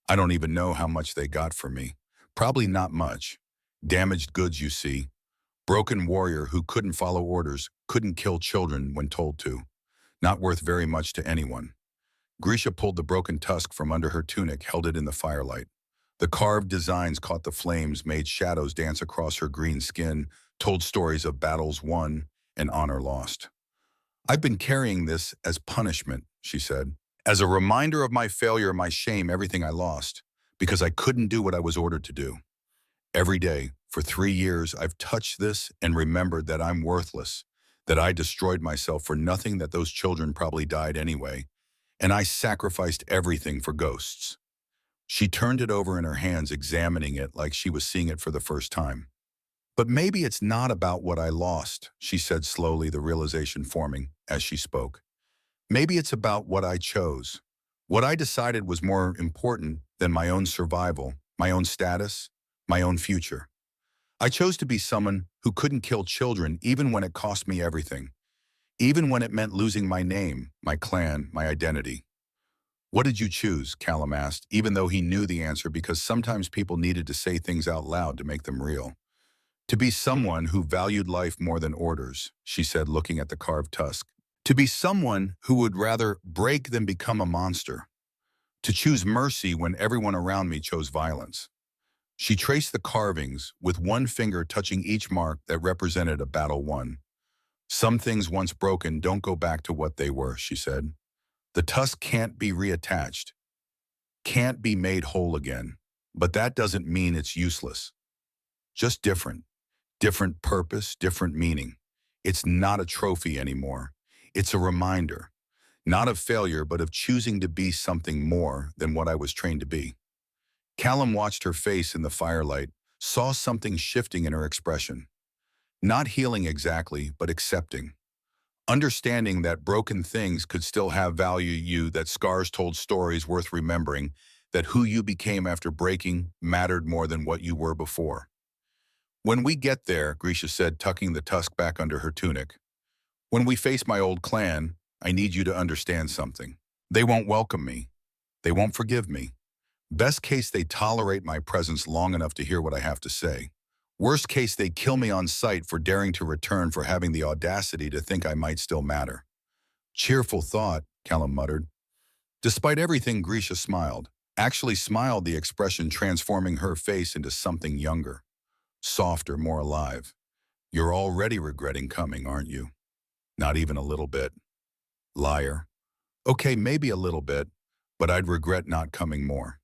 I don't even know how much they got for me. Probably not much. Damaged goods, you see. Broken warrior who couldn't follow orders, couldn't kill children when told to. Not worth very much to anyone." Grisha pulled the broken tusk from under her tunic, held it in the firelight. The carved designs caught the flames, made shadows dance across her green skin, told stories of battles won and honor lost. "I've been carrying this as punishment," she said, "as a reminder of my failure, my shame, everything I lost, because I couldn't do what I was ordered to do. Every day, for 3 years, I've touched this and remembered that I'm worthless, that I destroyed myself for nothing, that those children probably died anyway, and I sacrificed everything for ghosts." She turned it over in her hands, examining it like she was seeing it for the first time. But maybe it's not about what I lost, she said slowly, the realization forming as she spoke. Maybe it's about what I chose. What I decided was more important than my own survival, my own status, my own future. I chose to be someone who couldn't kill children even when it cost me everything, even when it meant losing my name, my clan, my identity. What did you choose? Callum asked, even though he knew the answer because sometimes people needed to say things out loud to make them real. To be someone who valued life more than orders, she said, looking at the carved tusk. To be someone who would rather break than become a monster. To choose mercy when everyone around me chose violence. She traced the carvings, with one finger touching each mark that represented a battle won. Some things once broken don't go back to what they were, she said. The tusk can't be reattached, can't be made whole again. But that doesn't mean it's useless. Just different. Different purpose, different meaning. It's not a trophy anymore. It's a reminder, not of failure, but of choosing to be something more than what I was trained to be. Callum watched her face in the firelight, saw something shifting in her expression. Not healing exactly, but accepting. Understanding that broken things could still have value, that scars told stories worth remembering, that who you became after breaking mattered more than what you were before. When we get there, Grisha said, tucking the tusk back under her tunic, when we face my old clan, I need you to understand something. They won't welcome me. They won't forgive me. Best case, they tolerate my presence long enough to hear what I have to say. Worst case, they kill me on sight for daring to return, for having the audacity to think I might still matter. Cheerful thought, Callum muttered. Despite everything, Grisha smiled. Actually smiled, the expression transforming her face into something younger. Softer, more alive. You're already regretting coming, aren't you? Not even a little bit. Liar. Okay, maybe a little bit, but I'd regret not coming more.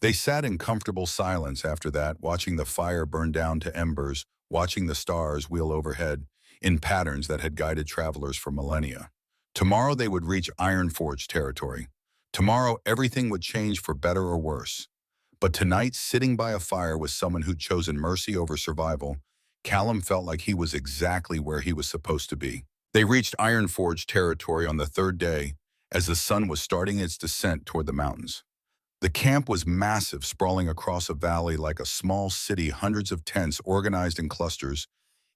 They sat in comfortable silence after that, watching the fire burn down to embers, watching the stars wheel overhead in patterns that had guided travelers for millennia. Tomorrow they would reach Ironforge territory. Tomorrow everything would change for better or worse. But tonight, sitting by a fire with someone who'd chosen mercy over survival, Callum felt like he was exactly where he was supposed to be. They reached Ironforge territory on the third day, as the sun was starting its descent toward the mountains. The camp was massive, sprawling across a valley like a small city, hundreds of tents organized in clusters,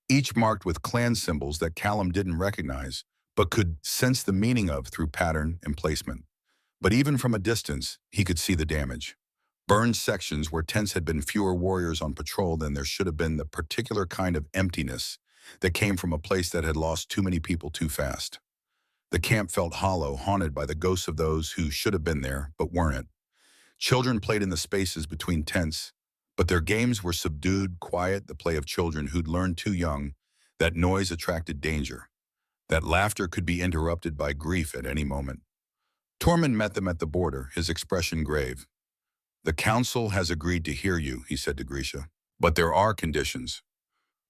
each marked with clan symbols that Callum didn't recognize, but could sense the meaning of through pattern and placement. But even from a distance, he could see the damage. Burned sections where tents had been fewer warriors on patrol than there should have been, the particular kind of emptiness that came from a place that had lost too many people too fast. The camp felt hollow, haunted by the ghosts of those who should have been there, but weren't. Children played in the spaces between tents, but their games were subdued, quiet, the play of children who'd learned too young that noise attracted danger, that laughter could be interrupted by grief at any moment. Tormund met them at the border, his expression grave. The council has agreed to hear you, he said to Grisha, but there are conditions.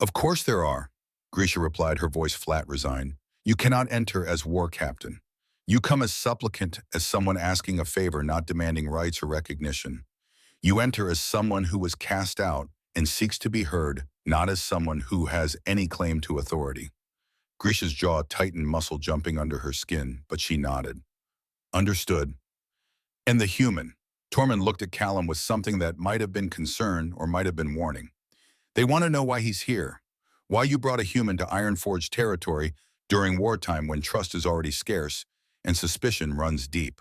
Of course there are, Grisha replied, her voice flat, resigned. You cannot enter as war captain. You come as supplicant, as someone asking a favor, not demanding rights or recognition. You enter as someone who was cast out and seeks to be heard, not as someone who has any claim to authority. Grisha's jaw tightened, muscle jumping under her skin, but she nodded. Understood. And the human. Tormund looked at Callum with something that might have been concern or might have been warning. They want to know why he's here. Why you brought a human to Ironforge territory during wartime when trust is already scarce and suspicion runs deep.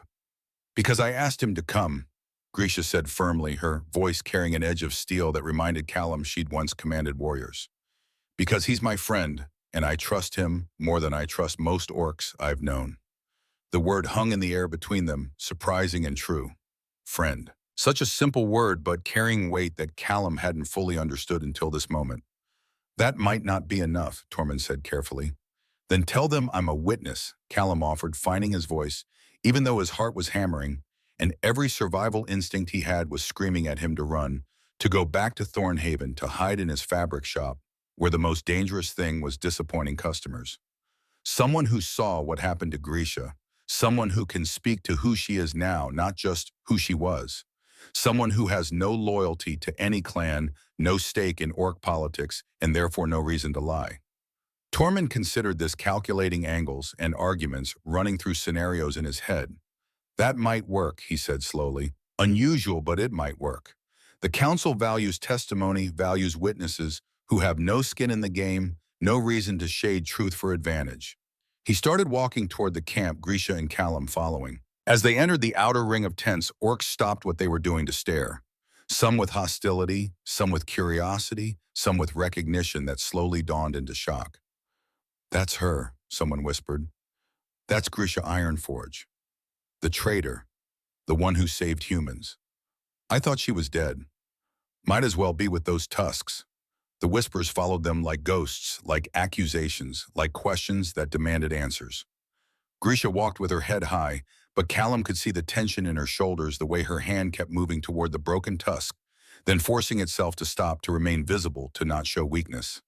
Because I asked him to come, Grisha said firmly, her voice carrying an edge of steel that reminded Callum she'd once commanded warriors. Because he's my friend, and I trust him more than I trust most orcs I've known. The word hung in the air between them, surprising and true. Friend. Such a simple word, but carrying weight that Callum hadn't fully understood until this moment. That might not be enough, Tormund said carefully. Then tell them I'm a witness, Callum offered, finding his voice, even though his heart was hammering, and every survival instinct he had was screaming at him to run, to go back to Thornhaven, to hide in his fabric shop, where the most dangerous thing was disappointing customers. Someone who saw what happened to Grisha, someone who can speak to who she is now, not just who she was. Someone who has no loyalty to any clan, no stake in orc politics, and therefore no reason to lie. Tormund considered this, calculating angles and arguments running through scenarios in his head. That might work, he said slowly. Unusual, but it might work. The council values testimony, values witnesses who have no skin in the game, no reason to shade truth for advantage. He started walking toward the camp, Grisha and Callum following. As they entered the outer ring of tents, orcs stopped what they were doing to stare. Some with hostility, some with curiosity, some with recognition that slowly dawned into shock. "That's her," someone whispered. "That's Grisha Ironforge. The traitor. The one who saved humans. I thought she was dead. Might as well be with those tusks." The whispers followed them like ghosts, like accusations, like questions that demanded answers. Grisha walked with her head high, but Callum could see the tension in her shoulders, the way her hand kept moving toward the broken tusk, then forcing itself to stop, to remain visible, to not show weakness.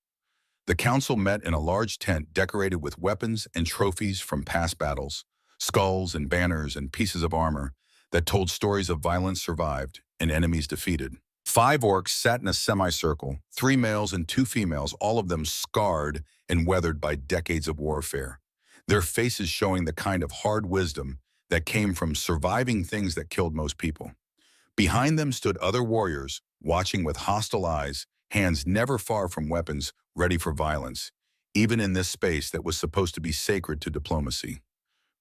The council met in a large tent decorated with weapons and trophies from past battles, skulls and banners and pieces of armor that told stories of violence survived and enemies defeated. 5 orcs sat in a semicircle, 3 males and 2 females, all of them scarred and weathered by decades of warfare, their faces showing the kind of hard wisdom that came from surviving things that killed most people. Behind them stood other warriors, watching with hostile eyes, hands never far from weapons, ready for violence, even in this space that was supposed to be sacred to diplomacy.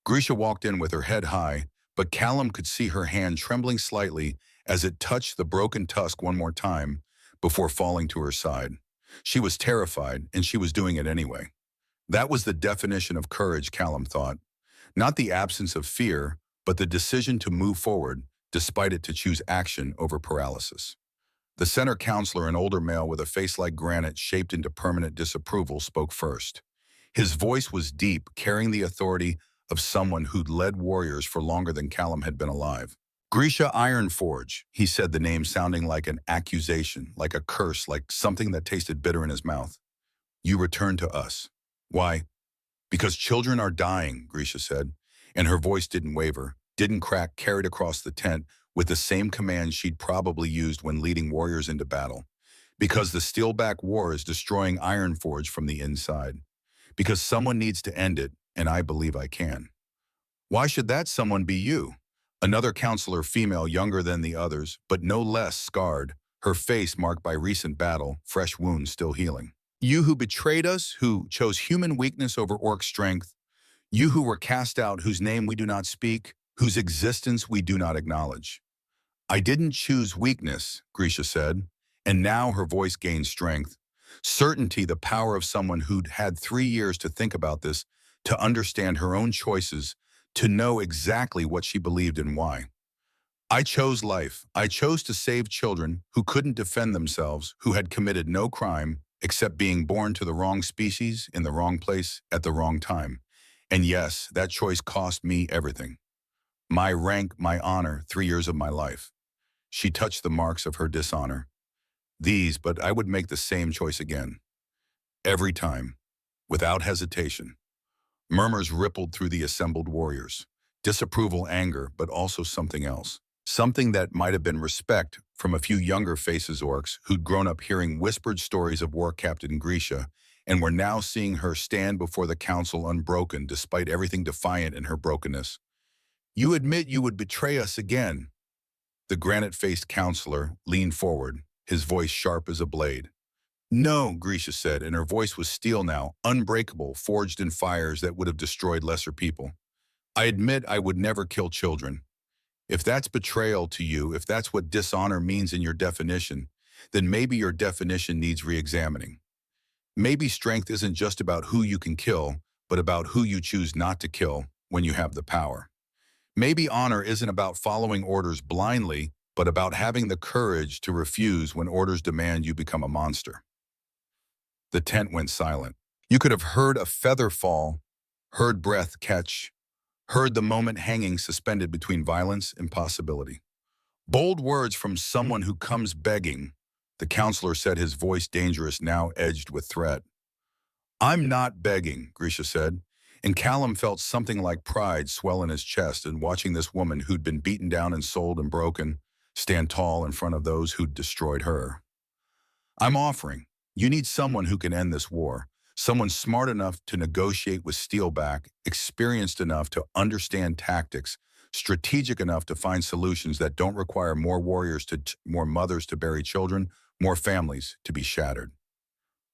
Grisha walked in with her head high, but Callum could see her hand trembling slightly as it touched the broken tusk one more time before falling to her side. She was terrified, and she was doing it anyway. That was the definition of courage, Callum thought. Not the absence of fear, but the decision to move forward, despite it, to choose action over paralysis. The center counselor, an older male with a face like granite shaped into permanent disapproval, spoke first. His voice was deep, carrying the authority of someone who'd led warriors for longer than Callum had been alive. "Grisha Ironforge," he said, the name sounding like an accusation, like a curse, like something that tasted bitter in his mouth. "You return to us." "Why?" "Because children are dying," Grisha said, and her voice didn't waver, didn't crack, carried across the tent with the same command she'd probably used when leading warriors into battle. "Because the Steelback War is destroying Ironforge from the inside. Because someone needs to end it, and I believe I can." "Why should that someone be you?" Another counselor, female, younger than the others, but no less scarred, her face marked by recent battle, fresh wounds still healing. "You who betrayed us, who chose human weakness over orc strength. You who were cast out, whose name we do not speak, whose existence we do not acknowledge." "I didn't choose weakness," Grisha said, and now her voice gained strength. Certainty, the power of someone who'd had 3 years to think about this, to understand her own choices, to know exactly what she believed and why. "I chose life. I chose to save children who couldn't defend themselves, who had committed no crime except being born to the wrong species, in the wrong place, at the wrong time. And yes, that choice cost me everything. My rank, my honor, 3 years of my life." She touched the marks of her dishonor. "These, but I would make the same choice again. Every time. Without hesitation." Murmurs rippled through the assembled warriors. Disapproval, anger, but also something else. Something that might have been respect from a few younger faces orcs who'd grown up hearing whispered stories of War Captain Grisha and were now seeing her stand before the council unbroken despite everything defiant in her brokenness. "You admit you would betray us again." The granite-faced counselor leaned forward, his voice sharp as a blade. "No," Grisha said, and her voice was steel now, unbreakable, forged in fires that would have destroyed lesser people. "I admit I would never kill children. If that's betrayal to you, if that's what dishonor means in your definition, then maybe your definition needs re-examining. Maybe strength isn't just about who you can kill, but about who you choose not to kill when you have the power. Maybe honor isn't about following orders blindly, but about having the courage to refuse when orders demand you become a monster." The tent went silent. You could have heard a feather fall, heard breath catch, heard the moment hanging suspended between violence and possibility. "Bold words from someone who comes begging," the counselor said, his voice dangerous, now edged with threat. "I'm not begging," Grisha said, and Callum felt something like pride swell in his chest in watching this woman who'd been beaten down and sold and broken stand tall in front of those who destroyed her. I'm offering. You need someone who can end this war, someone smart enough to negotiate with Steelback, experienced enough to understand tactics, strategic enough to find solutions that don't require more warriors more mothers to bury children, more families to be shattered.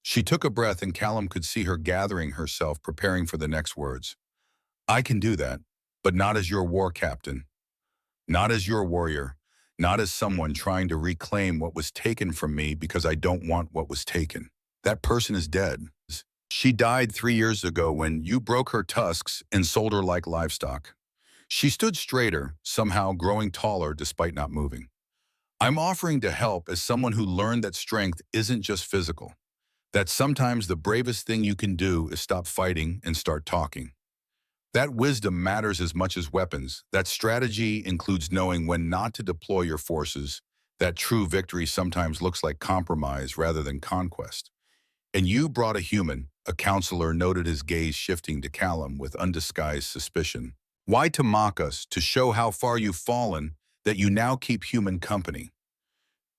She took a breath and Callum could see her gathering herself, preparing for the next words. I can do that, but not as your war captain, not as your warrior, not as someone trying to reclaim what was taken from me because I don't want what was taken. That person is dead. She died 3 years ago when you broke her tusks and sold her like livestock. She stood straighter, somehow growing taller despite not moving. I'm offering to help as someone who learned that strength isn't just physical, that sometimes the bravest thing you can do is stop fighting and start talking. That wisdom matters as much as weapons. That strategy includes knowing when not to deploy your forces. That true victory sometimes looks like compromise rather than conquest. And you brought a human, a counselor noted his gaze shifting to Callum with undisguised suspicion. Why to mock us, to show how far you've fallen, that you now keep human company?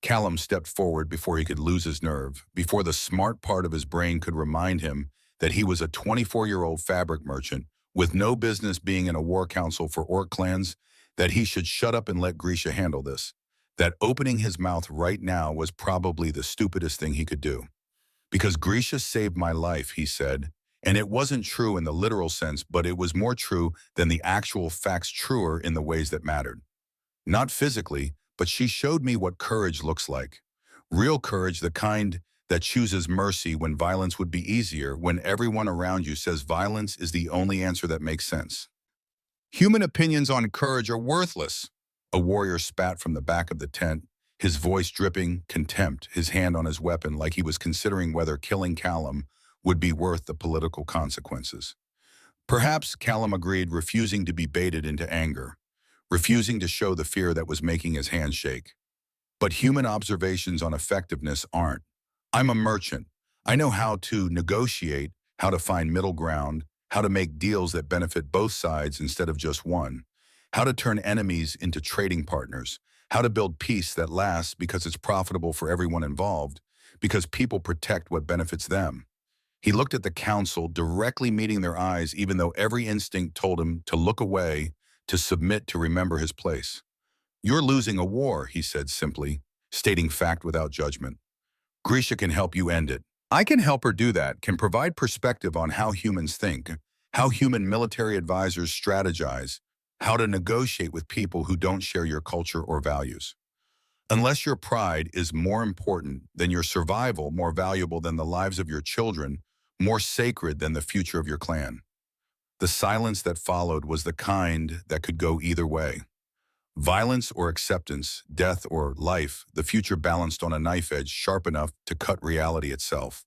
Callum stepped forward before he could lose his nerve, before the smart part of his brain could remind him that he was a 24-year-old fabric merchant with no business being in a war council for orc clans, that he should shut up and let Grisha handle this, that opening his mouth right now was probably the stupidest thing he could do. Because Grisha saved my life, he said, and it wasn't true in the literal sense, but it was more true than the actual facts, truer in the ways that mattered. Not physically, but she showed me what courage looks like. Real courage, the kind that chooses mercy when violence would be easier, when everyone around you says violence is the only answer that makes sense. Human opinions on courage are worthless. A warrior spat from the back of the tent, his voice dripping contempt, his hand on his weapon like he was considering whether killing Callum would be worth the political consequences. Perhaps, Callum agreed, refusing to be baited into anger, refusing to show the fear that was making his hands shake. But human observations on effectiveness aren't. I'm a merchant. I know how to negotiate, how to find middle ground, how to make deals that benefit both sides instead of just one, how to turn enemies into trading partners, how to build peace that lasts because it's profitable for everyone involved, because people protect what benefits them. He looked at the council, directly meeting their eyes, even though every instinct told him to look away, to submit, to remember his place. You're losing a war, he said simply, stating fact without judgment. Grisha can help you end it. I can help her do that, can provide perspective on how humans think, how human military advisors strategize, how to negotiate with people who don't share your culture or values. Unless your pride is more important than your survival, more valuable than the lives of your children, more sacred than the future of your clan. The silence that followed was the kind that could go either way. Violence or acceptance, death or life, the future balanced on a knife edge sharp enough to cut reality itself.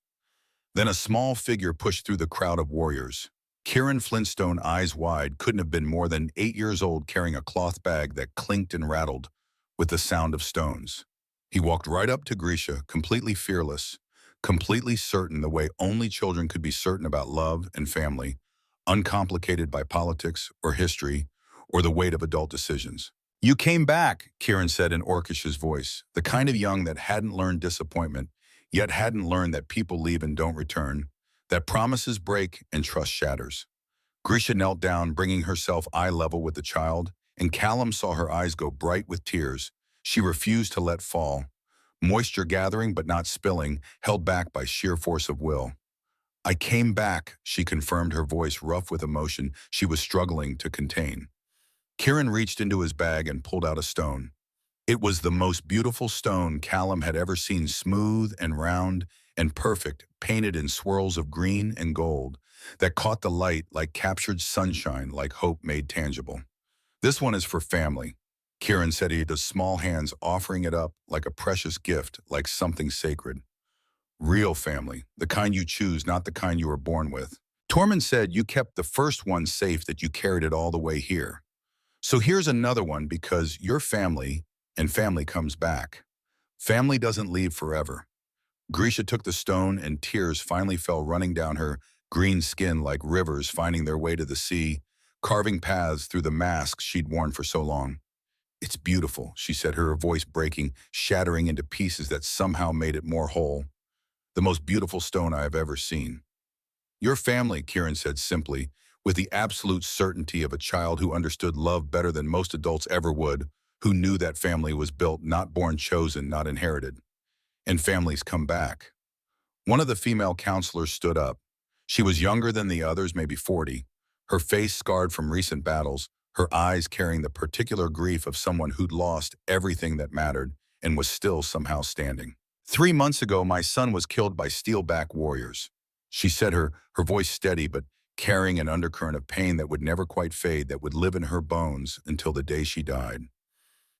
Then a small figure pushed through the crowd of warriors. Kieran Flintstone, eyes wide, couldn't have been more than 8 years old, carrying a cloth bag that clinked and rattled with the sound of stones. He walked right up to Grisha, completely fearless, completely certain the way only children could be certain about love and family, uncomplicated by politics or history or the weight of adult decisions. You came back, Kieran said in Orcish's voice, the kind of young that hadn't learned disappointment, yet hadn't learned that people leave and don't return, that promises break and trust shatters. Grisha knelt down, bringing herself eye level with the child, and Callum saw her eyes go bright with tears. She refused to let fall. Moisture gathering but not spilling, held back by sheer force of will. I came back, she confirmed, her voice rough with emotion she was struggling to contain. Kieran reached into his bag and pulled out a stone. It was the most beautiful stone Callum had ever seen, smooth and round and perfect, painted in swirls of green and gold that caught the light like captured sunshine, like hope made tangible. This one is for family, Kieran said, his small hands offering it up like a precious gift, like something sacred. Real family, the kind you choose, not the kind you were born with. Tormund said you kept the first one safe, that you carried it all the way here. So here's another one, because you're family, and family comes back. Family doesn't leave forever. Grisha took the stone, and tears finally fell running down her green skin like rivers finding their way to the sea, carving paths through the masks she'd worn for so long. It's beautiful, she said, her voice breaking, shattering into pieces that somehow made it more whole. The most beautiful stone I have ever seen. Your family, Kieran said simply, with the absolute certainty of a child who understood love better than most adults ever would, who knew that family was built, not born chosen, not inherited. And families come back. One of the female counselors stood up. She was younger than the others, maybe 40, her face scarred from recent battles, her eyes carrying the particular grief of someone who'd lost everything that mattered and was still somehow standing. 3 months ago, my son was killed by steelback warriors. She said, her voice steady but carrying an undercurrent of pain that would never quite fade, that would live in her bones until the day she died.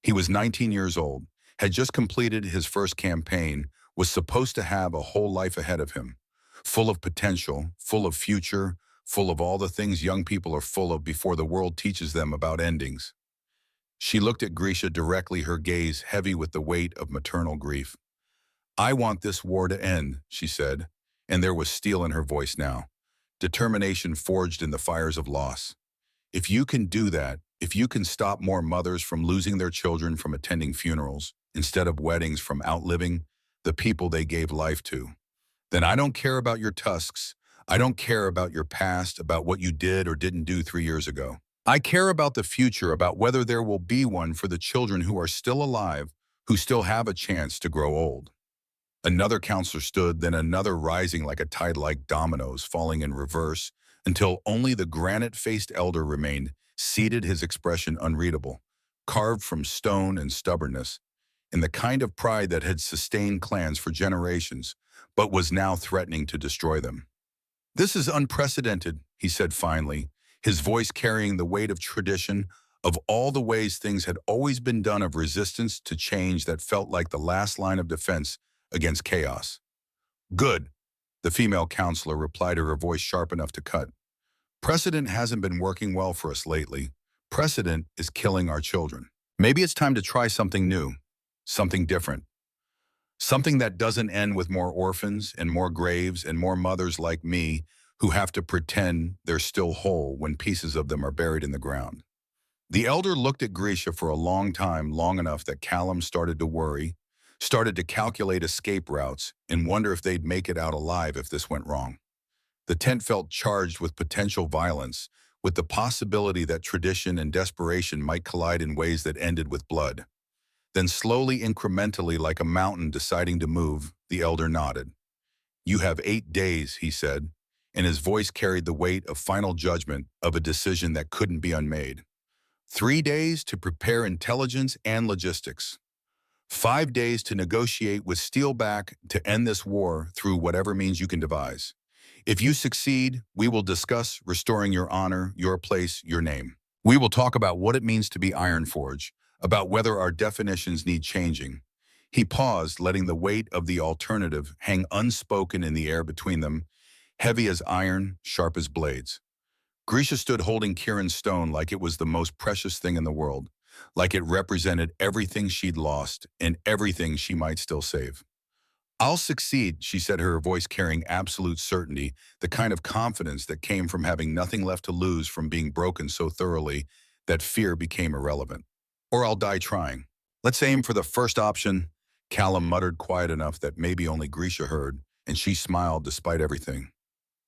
He was 19 years old, had just completed his first campaign, was supposed to have a whole life ahead of him, full of potential, full of future, full of all the things young people are full of before the world teaches them about endings. She looked at Grisha directly, her gaze heavy with the weight of maternal grief. I want this war to end, she said, and there was steel in her voice now, determination forged in the fires of loss. If you can do that, if you can stop more mothers from losing their children, from attending funerals, instead of weddings, from outliving the people they gave life to, then I don't care about your tusks. I don't care about your past, about what you did or didn't do 3 years ago. I care about the future, about whether there will be one for the children who are still alive, who still have a chance to grow old. Another counselor stood, then another, rising like a tide, like dominoes falling in reverse, until only the granite-faced elder remained, seated, his expression unreadable, carved from stone and stubbornness, in the kind of pride that had sustained clans for generations, but was now threatening to destroy them. This is unprecedented, he said finally, his voice carrying the weight of tradition, of all the ways things had always been done, of resistance to change that felt like the last line of defense against chaos. Good, the female counselor replied, her voice sharp enough to cut. Precedent hasn't been working well for us lately. Precedent is killing our children. Maybe it's time to try something new, something different. Something that doesn't end with more orphans and more graves and more mothers like me who have to pretend they're still whole when pieces of them are buried in the ground. The elder looked at Grisha for a long time, long enough that Callum started to worry, started to calculate escape routes and wonder if they'd make it out alive if this went wrong. The tent felt charged with potential violence, with the possibility that tradition and desperation might collide in ways that ended with blood. Then slowly, incrementally, like a mountain deciding to move, the elder nodded. You have 8 days, he said, and his voice carried the weight of final judgment, of a decision that couldn't be unmade. 3 days to prepare intelligence and logistics. 5 days to negotiate with Steelback to end this war through whatever means you can devise. If you succeed, we will discuss restoring your honor, your place, your name. We will talk about what it means to be Ironforge, about whether our definitions need changing. He paused, letting the weight of the alternative hang unspoken in the air between them, heavy as iron, sharp as blades. Grisha stood holding Kieran's stone like it was the most precious thing in the world, like it represented everything she'd lost and everything she might still save. I'll succeed, she said, her voice carrying absolute certainty, the kind of confidence that came from having nothing left to lose, from being broken so thoroughly that fear became irrelevant. Or I'll die trying. Let's aim for the first option, Callum muttered, quiet enough that maybe only Grisha heard, and she smiled despite everything.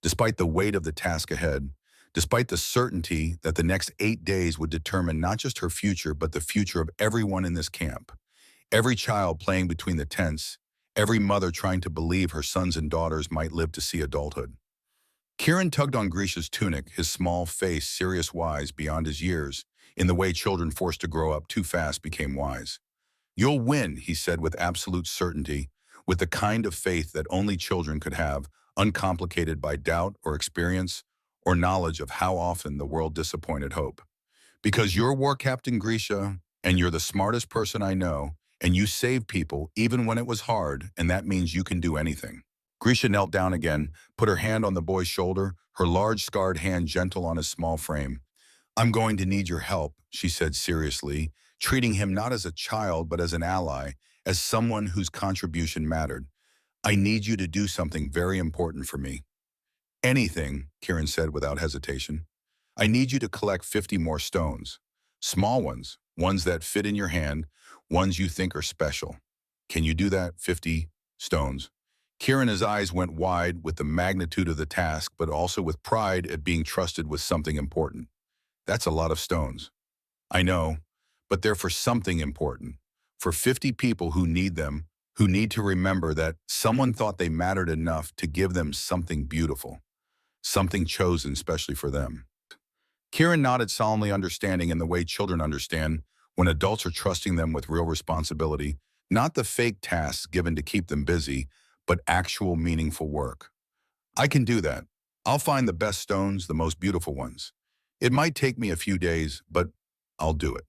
Despite the weight of the task ahead, despite the certainty that the next 8 days would determine not just her future, but the future of everyone in this camp. Every child playing between the tents, every mother trying to believe her sons and daughters might live to see adulthood. Kieran tugged on Grisha's tunic, his small face serious, wise beyond his years, in the way children forced to grow up too fast became wise. You'll win, he said with absolute certainty, with the kind of faith that only children could have, uncomplicated by doubt or experience or knowledge of how often the world disappointed hope. Because you're War Captain Grisha, and you're the smartest person I know, and you saved people even when it was hard, and that means you can do anything. Grisha knelt down again, put her hand on the boy's shoulder, her large scarred hand gentle on his small frame. I'm going to need your help, she said seriously, treating him not as a child but as an ally, as someone whose contribution mattered. I need you to do something very important for me. Anything, Kieran said without hesitation. I need you to collect 50 more stones. Small ones that fit in your hand, ones you think are special. Can you do that? 50 stones. Kieran's eyes went wide with the magnitude of the task, but also with pride at being trusted with something important. That's a lot of stones. I know, but they're for something important. For 50 people who need them, who need to remember that someone thought they mattered enough to give them something beautiful, something chosen specially for them. Kieran nodded solemnly, understanding in the way children understand when adults are trusting them with real responsibility, not the fake tasks given to keep them busy, but actual meaningful work. I can do that. I'll find the best stones, the most beautiful ones. It might take me a few days, but I'll do it.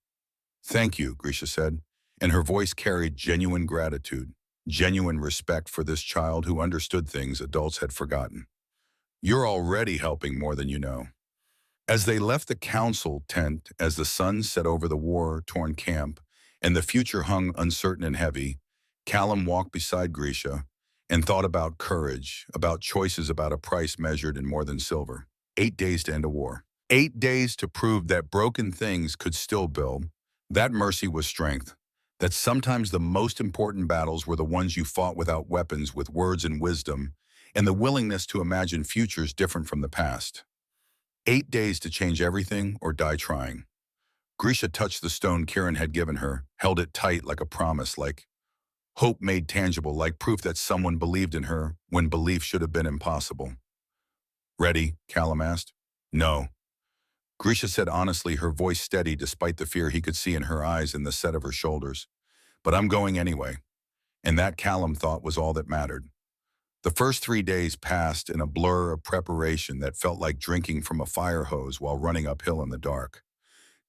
Thank you, Grisha said, and her voice carried genuine gratitude, genuine respect for this child who understood things adults had forgotten. You're already helping more than you know. As they left the council tent, as the sun set over the war-torn camp and the future hung uncertain and heavy, Callum walked beside Grisha and thought about courage, about choices, about a price measured in more than silver. 8 days to end a war. 8 days to prove that broken things could still build. That mercy was strength. That sometimes the most important battles were the ones you fought without weapons, with words and wisdom, and the willingness to imagine futures different from the past. 8 days to change everything or die trying. Grisha touched the stone Kieran had given her, held it tight like a promise, like hope made tangible, like proof that someone believed in her when belief should have been impossible. Ready? Callum asked. No. Grisha said honestly, her voice steady despite the fear he could see in her eyes and the set of her shoulders. But I'm going anyway. And that, Callum thought, was all that mattered. The first 3 days passed in a blur of preparation that felt like drinking from a fire hose while running uphill in the dark.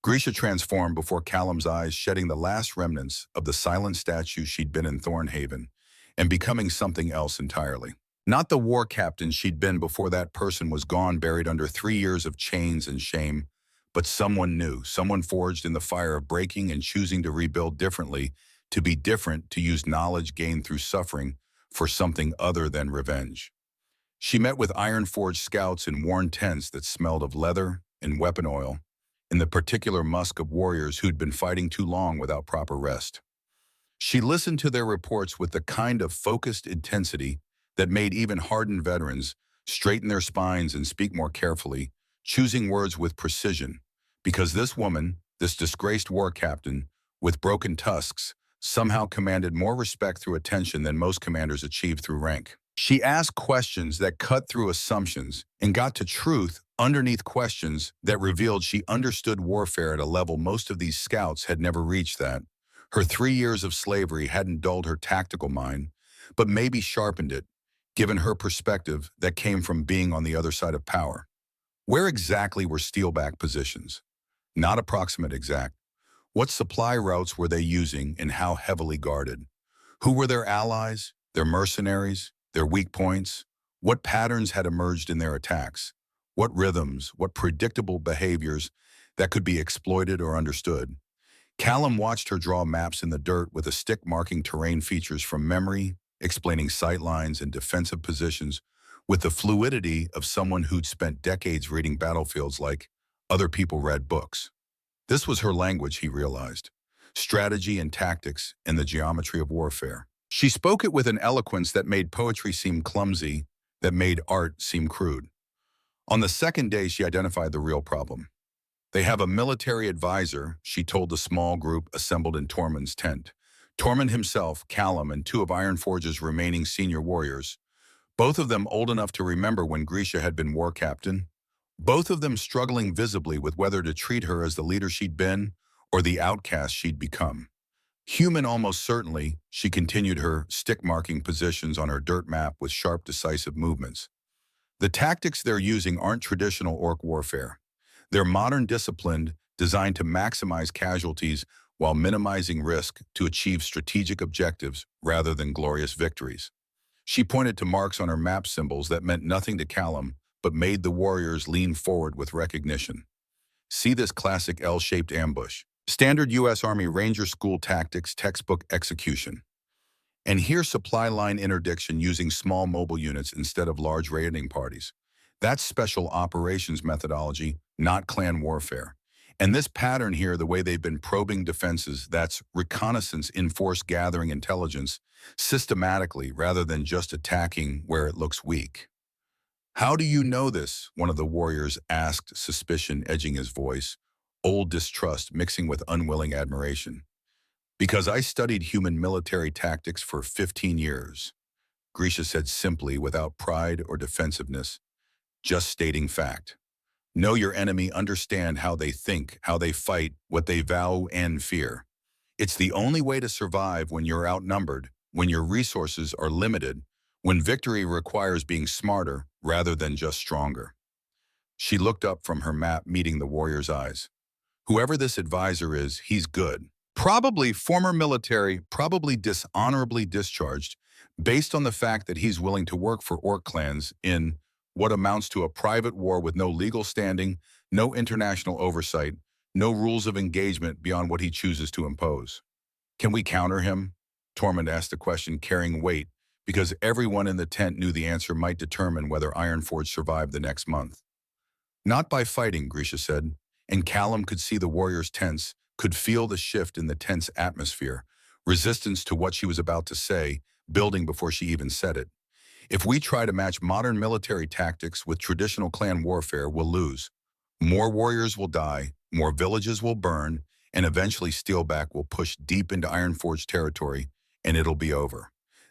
Grisha transformed before Callum's eyes, shedding the last remnants of the silent statue she'd been in Thornhaven and becoming something else entirely. Not the war captain she'd been before that person was gone, buried under 3 years of chains and shame, but someone new, someone forged in the fire of breaking and choosing to rebuild differently, to be different, to use knowledge gained through suffering for something other than revenge. She met with iron-forged scouts in worn tents that smelled of leather and weapon oil, in the particular musk of warriors who'd been fighting too long without proper rest. She listened to their reports with the kind of focused intensity that made even hardened veterans straighten their spines and speak more carefully, choosing words with precision, because this woman, this disgraced war captain with broken tusks, somehow commanded more respect through attention than most commanders achieved through rank. She asked questions that cut through assumptions and got to truth underneath questions that revealed she understood warfare at a level most of these scouts had never reached. That her 3 years of slavery hadn't dulled her tactical mind, but maybe sharpened it, given her perspective that came from being on the other side of power. Where exactly were steelback positions? Not approximate, exact. What supply routes were they using and how heavily guarded? Who were their allies, their mercenaries, their weak points? What patterns had emerged in their attacks? What rhythms, what predictable behaviors that could be exploited or understood? Callum watched her draw maps in the dirt with a stick marking terrain features from memory, explaining sight lines and defensive positions with the fluidity of someone who'd spent decades reading battlefields like other people read books. This was her language, he realized. Strategy and tactics and the geometry of warfare. She spoke it with an eloquence that made poetry seem clumsy, that made art seem crude. On the second day, she identified the real problem. They have a military advisor, she told the small group assembled in Tormund's tent. Tormund himself, Callum, and 2 of Ironforge's remaining senior warriors, both of them old enough to remember when Grisha had been war captain, both of them struggling visibly with whether to treat her as the leader she'd been or the outcast she'd become. Human almost certainly, she continued her stick-marking positions on her dirt map with sharp, decisive movements. The tactics they're using aren't traditional orc warfare. They're modern, disciplined, designed to maximize casualties while minimizing risk to achieve strategic objectives rather than glorious victories. She pointed to marks on her map symbols that meant nothing to Callum, but made the warriors lean forward with recognition. See this classic L-shaped ambush. Standard U.S. Army Ranger School tactics, textbook execution. And here supply line interdiction using small mobile units instead of large raiding parties. That's special operations methodology, not clan warfare. And this pattern here, the way they've been probing defenses, that's reconnaissance, in-force gathering intelligence, systematically rather than just attacking where it looks weak. How do you know this? One of the warriors asked, suspicion edging his voice, old distrust mixing with unwilling admiration. Because I studied human military tactics for 15 years, Grisha said simply without pride or defensiveness, just stating fact. Know your enemy, understand how they think, how they fight, what they vow and fear. It's the only way to survive when you're outnumbered, when your resources are limited, when victory requires being smarter rather than just stronger. She looked up from her map, meeting the warrior's eyes. Whoever this advisor is, he's good. Probably former military, probably dishonorably discharged, based on the fact that he's willing to work for orc clans in what amounts to a private war with no legal standing, no international oversight, no rules of engagement beyond what he chooses to impose. Can we counter him? Tormund asked the question, carrying weight, because everyone in the tent knew the answer might determine whether Ironforge survived the next month. Not by fighting, Grisha said, and Callum could see the warriors tense, could feel the shift in the tense atmosphere, resistance to what she was about to say, building before she even said it. If we try to match modern military tactics with traditional clan warfare, we'll lose. More warriors will die, more villages will burn, and eventually Steelback will push deep into Ironforge territory, and it'll be over.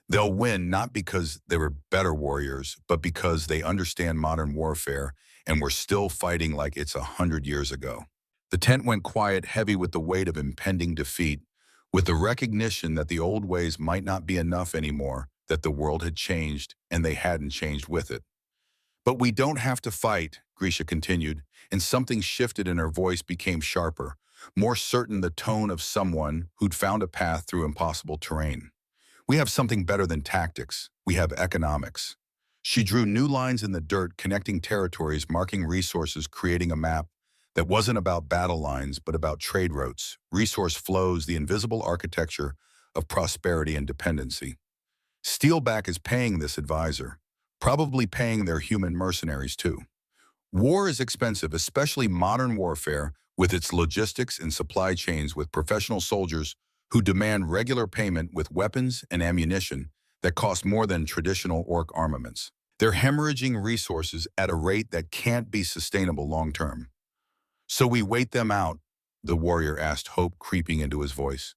They'll win not because they were better warriors, but because they understand modern warfare, and we're still fighting like it's 100 years ago. The tent went quiet, heavy with the weight of impending defeat, with the recognition that the old ways might not be enough anymore, that the world had changed and they hadn't changed with it. But we don't have to fight, Grisha continued, and something shifted and her voice became sharper, more certain, the tone of someone who'd found a path through impossible terrain. We have something better than tactics. We have economics. She drew new lines in the dirt, connecting territories, marking resources, creating a map that wasn't about battle lines, but about trade routes, resource flows, the invisible architecture of prosperity and dependency. Steelback is paying this advisor, probably paying their human mercenaries too. War is expensive, especially modern warfare, with its logistics and supply chains, with professional soldiers who demand regular payment with weapons and ammunition that cost more than traditional orc armaments. They're hemorrhaging resources at a rate that can't be sustainable long-term. So we wait them out, the warrior asked, hope creeping into his voice.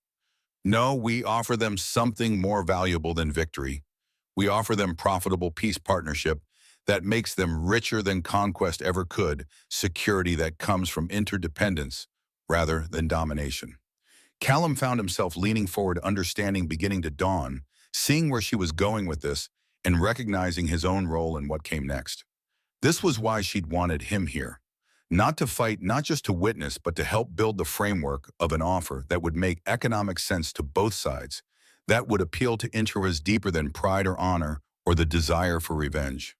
No, we offer them something more valuable than victory. We offer them profitable peace partnership that makes them richer than conquest ever could, security that comes from interdependence rather than domination. Callum found himself leaning forward, understanding beginning to dawn, seeing where she was going with this, and recognizing his own role in what came next. This was why she'd wanted him here. Not to fight, not just to witness, but to help build the framework of an offer that would make economic sense to both sides, that would appeal to interests deeper than pride or honor or the desire for revenge.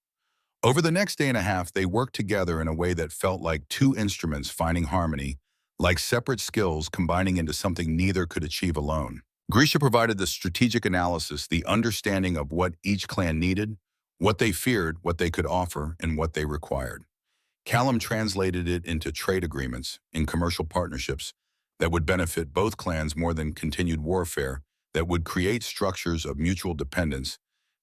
Over the next day and a half, they worked together in a way that felt like two instruments finding harmony, like separate skills combining into something neither could achieve alone. Grisha provided the strategic analysis, the understanding of what each clan needed, what they feared, what they could offer, and what they required. Callum translated it into trade agreements, in commercial partnerships that would benefit both clans more than continued warfare, that would create structures of mutual dependence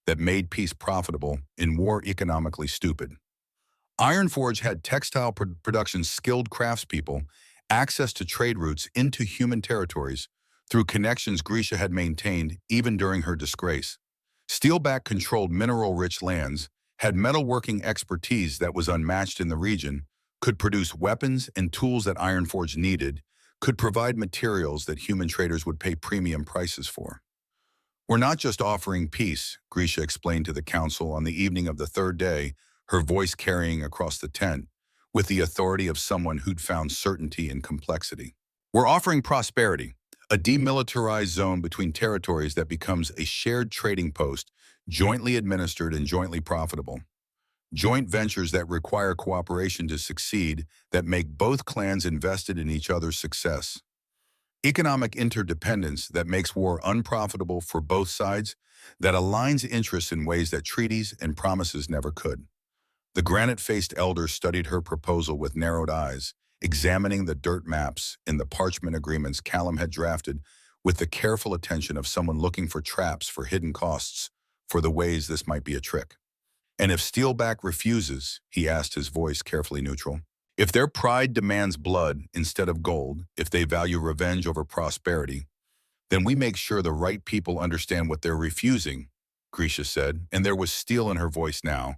that made peace profitable and war economically stupid. Ironforge had textile production skilled craftspeople, access to trade routes into human territories through connections Grisha had maintained even during her disgrace. Steelback controlled mineral-rich lands, had metalworking expertise that was unmatched in the region, could produce weapons and tools that Ironforge needed, could provide materials that human traders would pay premium prices for. We're not just offering peace, Grisha explained to the council on the evening of the third day, her voice carrying across the tent, with the authority of someone who'd found certainty in complexity. We're offering prosperity, a demilitarized zone between territories that becomes a shared trading post, jointly administered and jointly profitable. Joint ventures that require cooperation to succeed, that make both clans invested in each other's success. Economic interdependence that makes war unprofitable for both sides, that aligns interests in ways that treaties and promises never could. The granite-faced elder studied her proposal with narrowed eyes, examining the dirt maps and the parchment agreements Callum had drafted with the careful attention of someone looking for traps for hidden costs for the ways this might be a trick. And if Steelback refuses, he asked, his voice carefully neutral, if their pride demands blood instead of gold, if they value revenge over prosperity, then we make sure the right people understand what they're refusing, Grisha said, and there was steel in her voice now,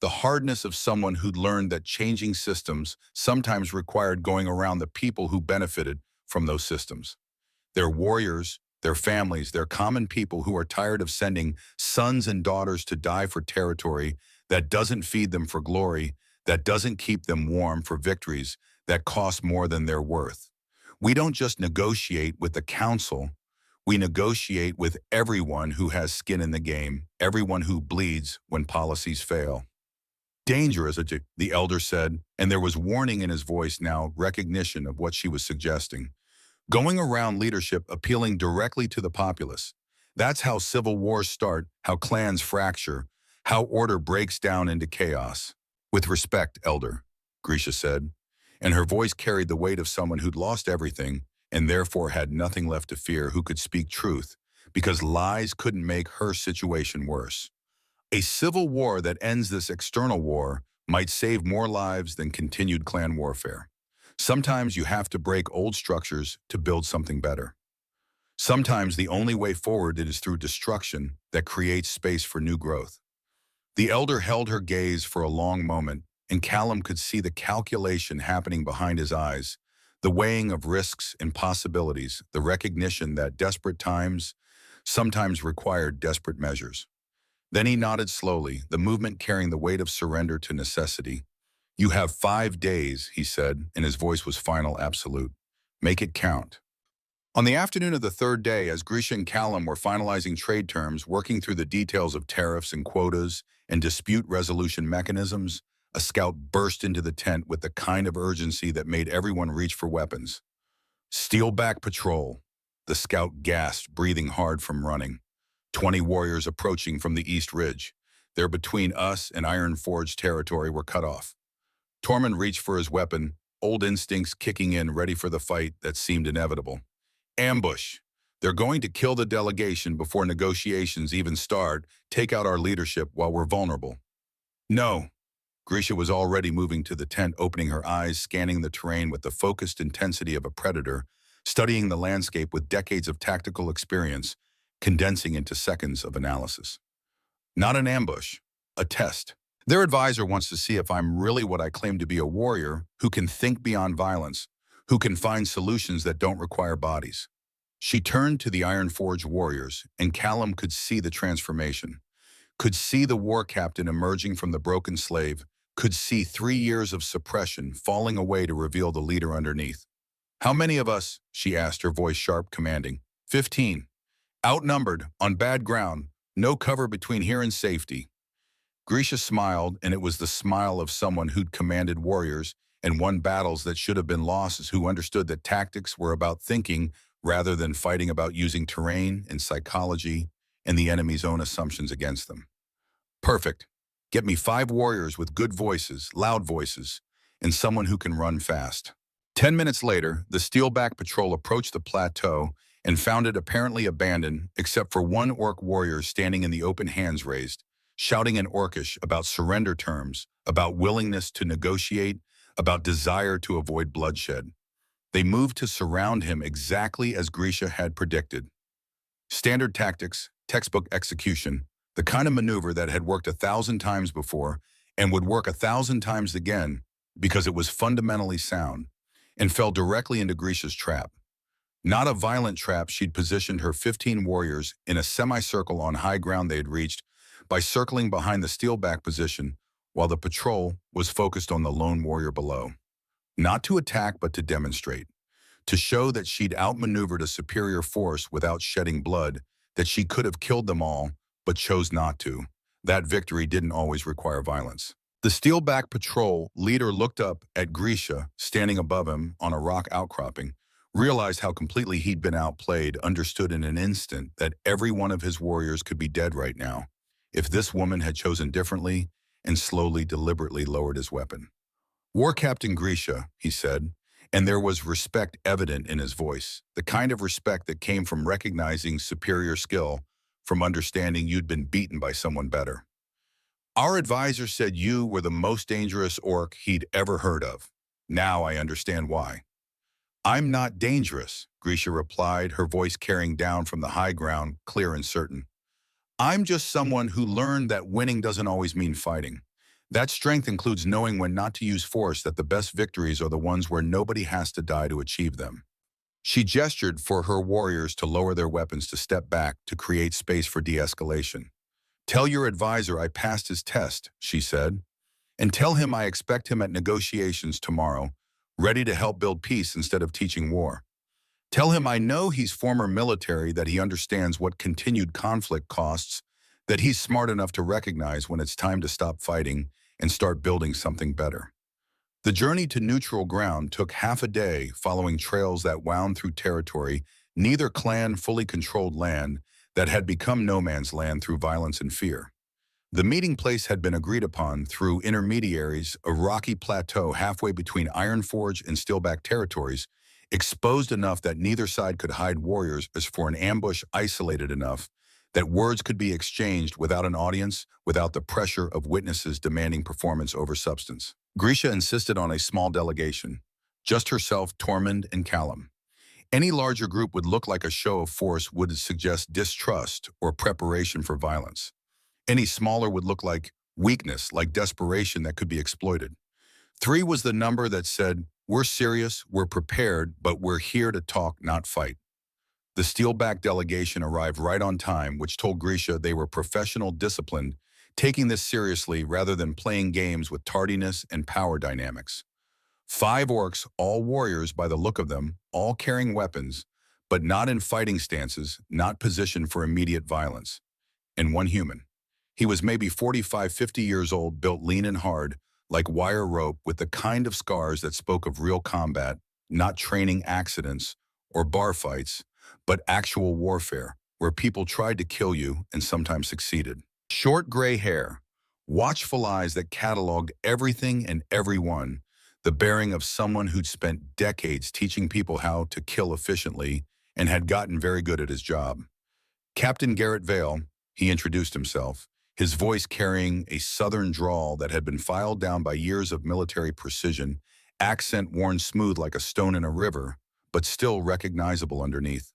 the hardness of someone who'd learned that changing systems sometimes required going around the people who benefited from those systems. Their warriors, their families, their common people who are tired of sending sons and daughters to die for territory that doesn't feed them for glory, that doesn't keep them warm for victories that cost more than they're worth. We don't just negotiate with the council, we negotiate with everyone who has skin in the game, everyone who bleeds when policies fail. Dangerous, the elder said, and there was warning in his voice now, recognition of what she was suggesting. Going around leadership appealing directly to the populace. That's how civil wars start, how clans fracture, how order breaks down into chaos. With respect, elder, Grisha said, and her voice carried the weight of someone who'd lost everything and therefore had nothing left to fear, who could speak truth, because lies couldn't make her situation worse. A civil war that ends this external war might save more lives than continued clan warfare. Sometimes you have to break old structures to build something better. Sometimes the only way forward is through destruction that creates space for new growth. The elder held her gaze for a long moment, and Callum could see the calculation happening behind his eyes, the weighing of risks and possibilities, the recognition that desperate times sometimes required desperate measures. Then he nodded slowly, the movement carrying the weight of surrender to necessity. You have 5 days, he said, and his voice was final, absolute. Make it count. On the afternoon of the third day, as Grisha and Callum were finalizing trade terms, working through the details of tariffs and quotas and dispute resolution mechanisms, a scout burst into the tent with the kind of urgency that made everyone reach for weapons. Steelback patrol. The scout gasped, breathing hard from running. 20 warriors approaching from the East Ridge. They're between us and Iron Forge territory were cut off. Tormund reached for his weapon, old instincts kicking in, ready for the fight that seemed inevitable. Ambush. They're going to kill the delegation before negotiations even start, take out our leadership while we're vulnerable. No. Grisha was already moving to the tent, opening her eyes, scanning the terrain with the focused intensity of a predator, studying the landscape with decades of tactical experience, condensing into seconds of analysis. Not an ambush, a test. Their advisor wants to see if I'm really what I claim to be, a warrior who can think beyond violence, who can find solutions that don't require bodies. She turned to the Iron Forge warriors, and Callum could see the transformation, could see the war captain emerging from the broken slave, could see 3 years of suppression falling away to reveal the leader underneath. How many of us, she asked, her voice sharp, commanding. 15. Outnumbered, on bad ground, no cover between here and safety. Grisha smiled, and it was the smile of someone who'd commanded warriors and won battles that should have been losses, who understood that tactics were about thinking rather than fighting, about using terrain and psychology and the enemy's own assumptions against them. Perfect. Get me 5 warriors with good voices, loud voices, and someone who can run fast. 10 minutes later, the Steelback patrol approached the plateau and found it apparently abandoned, except for one orc warrior standing in the open, hands raised, shouting in Orcish about surrender terms, about willingness to negotiate, about desire to avoid bloodshed. They moved to surround him exactly as Grisha had predicted. Standard tactics, textbook execution, the kind of maneuver that had worked 1,000 times before and would work 1,000 times again because it was fundamentally sound, and fell directly into Grisha's trap. Not a violent trap, she'd positioned her 15 warriors in a semicircle on high ground they had reached by circling behind the Steelback position while the patrol was focused on the lone warrior below. Not to attack, but to demonstrate. To show that she'd outmaneuvered a superior force without shedding blood, that she could have killed them all, but chose not to. That victory didn't always require violence. The Steelback patrol leader looked up at Grisha, standing above him on a rock outcropping, realized how completely he'd been outplayed, understood in an instant that every one of his warriors could be dead right now if this woman had chosen differently, and slowly, deliberately lowered his weapon. War Captain Grisha, he said, and there was respect evident in his voice, the kind of respect that came from recognizing superior skill, from understanding you'd been beaten by someone better. Our advisor said you were the most dangerous orc he'd ever heard of. Now I understand why. I'm not dangerous, Grisha replied, her voice carrying down from the high ground, clear and certain. I'm just someone who learned that winning doesn't always mean fighting. That strength includes knowing when not to use force, that the best victories are the ones where nobody has to die to achieve them. She gestured for her warriors to lower their weapons, to step back, to create space for de-escalation. Tell your advisor I passed his test, she said, and tell him I expect him at negotiations tomorrow, ready to help build peace instead of teaching war. Tell him I know he's former military, that he understands what continued conflict costs, that he's smart enough to recognize when it's time to stop fighting and start building something better. The journey to neutral ground took half a day, following trails that wound through territory neither clan fully controlled land that had become no man's land through violence and fear. The meeting place had been agreed upon through intermediaries, a rocky plateau halfway between Ironforge and Steelback territories, exposed enough that neither side could hide warriors, as for an ambush isolated enough that words could be exchanged without an audience, without the pressure of witnesses demanding performance over substance. Grisha insisted on a small delegation, just herself, Tormund, and Callum. Any larger group would look like a show of force, would suggest distrust or preparation for violence. Any smaller would look like weakness, like desperation that could be exploited. 3 was the number that said, we're serious, we're prepared, but we're here to talk, not fight. The Steelback delegation arrived right on time, which told Grisha they were professional, disciplined, taking this seriously rather than playing games with tardiness and power dynamics. 5 orcs, all warriors by the look of them, all carrying weapons, but not in fighting stances, not positioned for immediate violence. And 1 human. He was maybe 45, 50 years old, built lean and hard, like wire rope, with the kind of scars that spoke of real combat, not training accidents or bar fights, but actual warfare, where people tried to kill you and sometimes succeeded. Short gray hair, watchful eyes that cataloged everything and everyone, the bearing of someone who'd spent decades teaching people how to kill efficiently and had gotten very good at his job. Captain Garrett Vale, he introduced himself, his voice carrying a southern drawl that had been filed down by years of military precision, accent worn smooth like a stone in a river, but still recognizable underneath.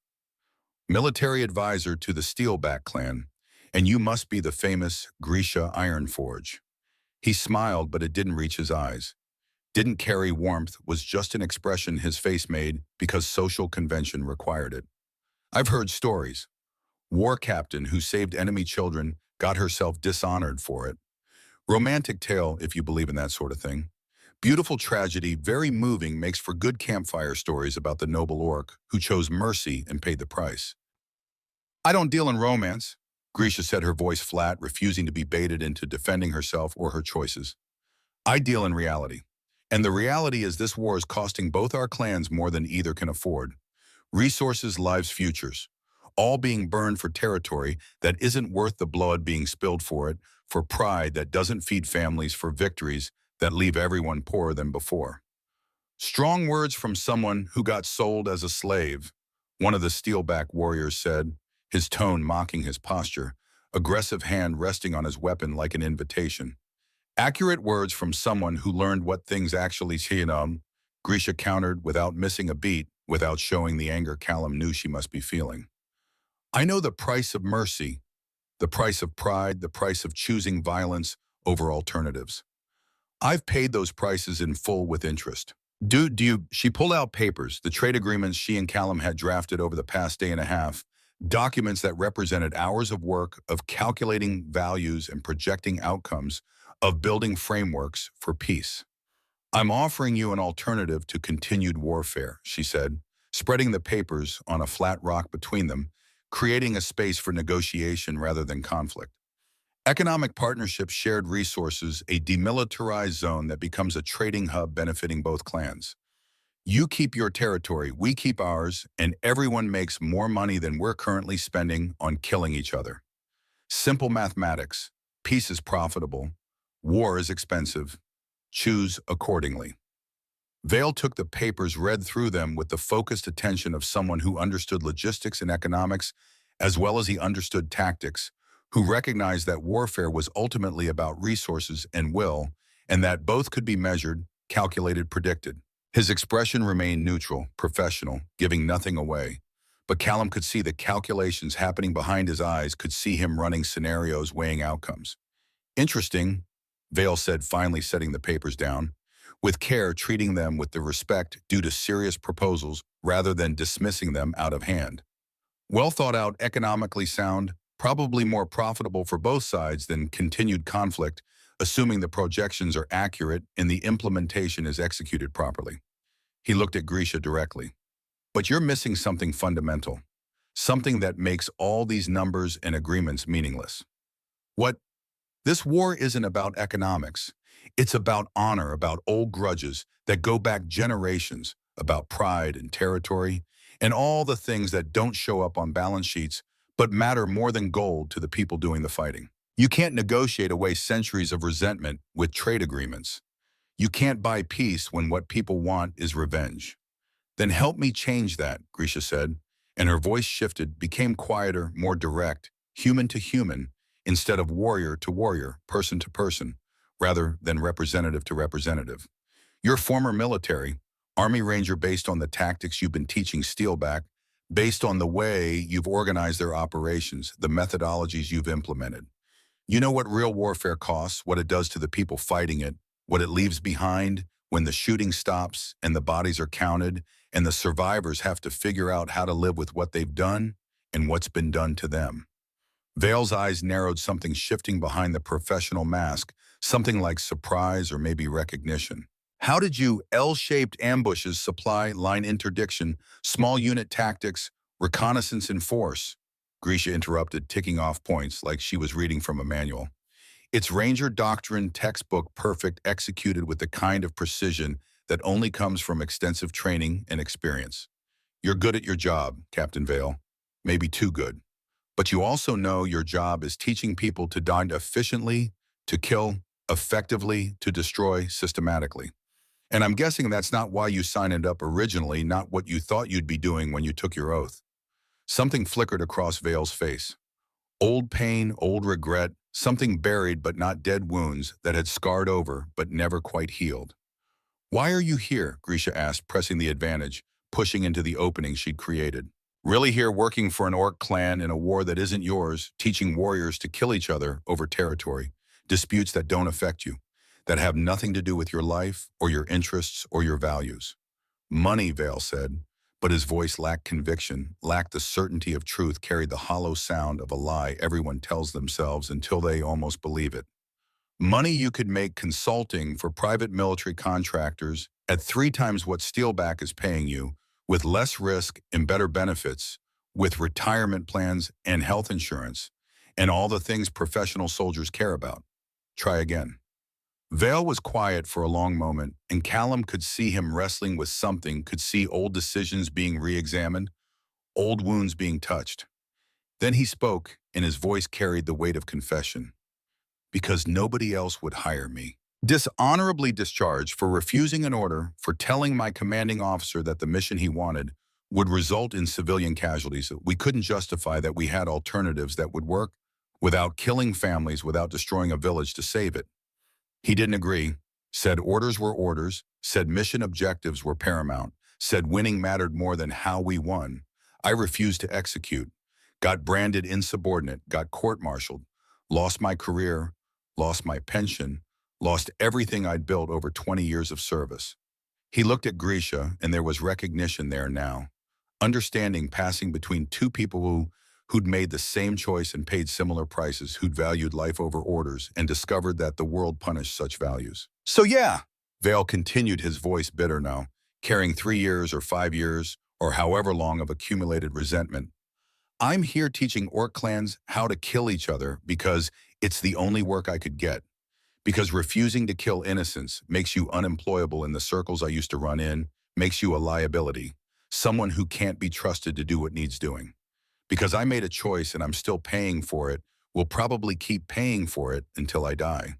Military advisor to the Steelback clan, and you must be the famous Grisha Ironforge. He smiled, but it didn't reach his eyes. Didn't carry warmth, was just an expression his face made because social convention required it. I've heard stories. War captain who saved enemy children got herself dishonored for it. Romantic tale, if you believe in that sort of thing. Beautiful tragedy, very moving, makes for good campfire stories about the noble orc who chose mercy and paid the price. I don't deal in romance, Grisha said, her voice flat, refusing to be baited into defending herself or her choices. I deal in reality. And the reality is this war is costing both our clans more than either can afford. Resources, lives, futures, all being burned for territory that isn't worth the blood being spilled for it, for pride that doesn't feed families, for victories that leave everyone poorer than before. Strong words from someone who got sold as a slave, one of the Steelback warriors said, his tone mocking his posture, aggressive hand resting on his weapon like an invitation. Accurate words from someone who learned what things actually Grisha countered without missing a beat, without showing the anger Callum knew she must be feeling. I know the price of mercy, the price of pride, the price of choosing violence over alternatives. I've paid those prices in full with interest. She pulled out papers, the trade agreements she and Callum had drafted over the past day and a half, documents that represented hours of work, of calculating values and projecting outcomes, of building frameworks for peace. I'm offering you an alternative to continued warfare, she said, spreading the papers on a flat rock between them, creating a space for negotiation rather than conflict. Economic partnership, shared resources, a demilitarized zone that becomes a trading hub benefiting both clans. You keep your territory, we keep ours, and everyone makes more money than we're currently spending on killing each other. Simple mathematics. Peace is profitable. War is expensive. Choose accordingly. Vale took the papers, read through them with the focused attention of someone who understood logistics and economics as well as he understood tactics, who recognized that warfare was ultimately about resources and will, and that both could be measured, calculated, predicted. His expression remained neutral, professional, giving nothing away. But Callum could see the calculations happening behind his eyes, could see him running scenarios, weighing outcomes. Interesting, Vale said, finally setting the papers down, with care, treating them with the respect due to serious proposals rather than dismissing them out of hand. Well thought out, economically sound, probably more profitable for both sides than continued conflict, assuming the projections are accurate and the implementation is executed properly. He looked at Grisha directly. But you're missing something fundamental, something that makes all these numbers and agreements meaningless. What? This war isn't about economics. It's about honor, about old grudges that go back generations, about pride and territory, and all the things that don't show up on balance sheets but matter more than gold to the people doing the fighting. You can't negotiate away centuries of resentment with trade agreements. You can't buy peace when what people want is revenge. Then help me change that, Grisha said, and her voice shifted, became quieter, more direct, human to human, instead of warrior to warrior, person to person, rather than representative to representative. You're former military, Army Ranger based on the tactics you've been teaching Steelback, based on the way you've organized their operations, the methodologies you've implemented. You know what real warfare costs, what it does to the people fighting it, what it leaves behind when the shooting stops and the bodies are counted and the survivors have to figure out how to live with what they've done and what's been done to them. Vale's eyes narrowed, something shifting behind the professional mask, something like surprise or maybe recognition. How did you L-shaped ambushes, supply, line interdiction, small unit tactics, reconnaissance in force? Grisha interrupted, ticking off points like she was reading from a manual. It's Ranger doctrine, textbook perfect, executed with the kind of precision that only comes from extensive training and experience. You're good at your job, Captain Vale. Maybe too good. But you also know your job is teaching people to die efficiently, to kill effectively, to destroy systematically. And I'm guessing that's not why you signed up originally, not what you thought you'd be doing when you took your oath. Something flickered across Vale's face. Old pain, old regret, something buried but not dead wounds that had scarred over but never quite healed. Why are you here? Grisha asked, pressing the advantage, pushing into the opening she'd created. Really here working for an orc clan in a war that isn't yours, teaching warriors to kill each other over territory, disputes that don't affect you, that have nothing to do with your life or your interests or your values. Money, Vale said, but his voice lacked conviction, lacked the certainty of truth, carried the hollow sound of a lie everyone tells themselves until they almost believe it. Money you could make consulting for private military contractors at 3 times what Steelback is paying you, with less risk and better benefits, with retirement plans and health insurance, and all the things professional soldiers care about. Try again. Vale was quiet for a long moment, and Callum could see him wrestling with something, could see old decisions being re-examined, old wounds being touched. Then he spoke, and his voice carried the weight of confession. Because nobody else would hire me. Dishonorably discharged for refusing an order, for telling my commanding officer that the mission he wanted would result in civilian casualties. We couldn't justify that we had alternatives that would work without killing families, without destroying a village to save it. He didn't agree, said orders were orders, said mission objectives were paramount, said winning mattered more than how we won. I refused to execute, got branded insubordinate, got court-martialed, lost my career, lost my pension, lost everything I'd built over 20 years of service. He looked at Grisha, and there was recognition there now. Understanding passing between two people who'd made the same choice and paid similar prices, who'd valued life over orders, and discovered that the world punished such values. So yeah, Vale continued, his voice bitter now, carrying 3 years or 5 years, or however long of accumulated resentment. I'm here teaching orc clans how to kill each other because it's the only work I could get. Because refusing to kill innocents makes you unemployable in the circles I used to run in, makes you a liability, someone who can't be trusted to do what needs doing. Because I made a choice and I'm still paying for it, will probably keep paying for it until I die.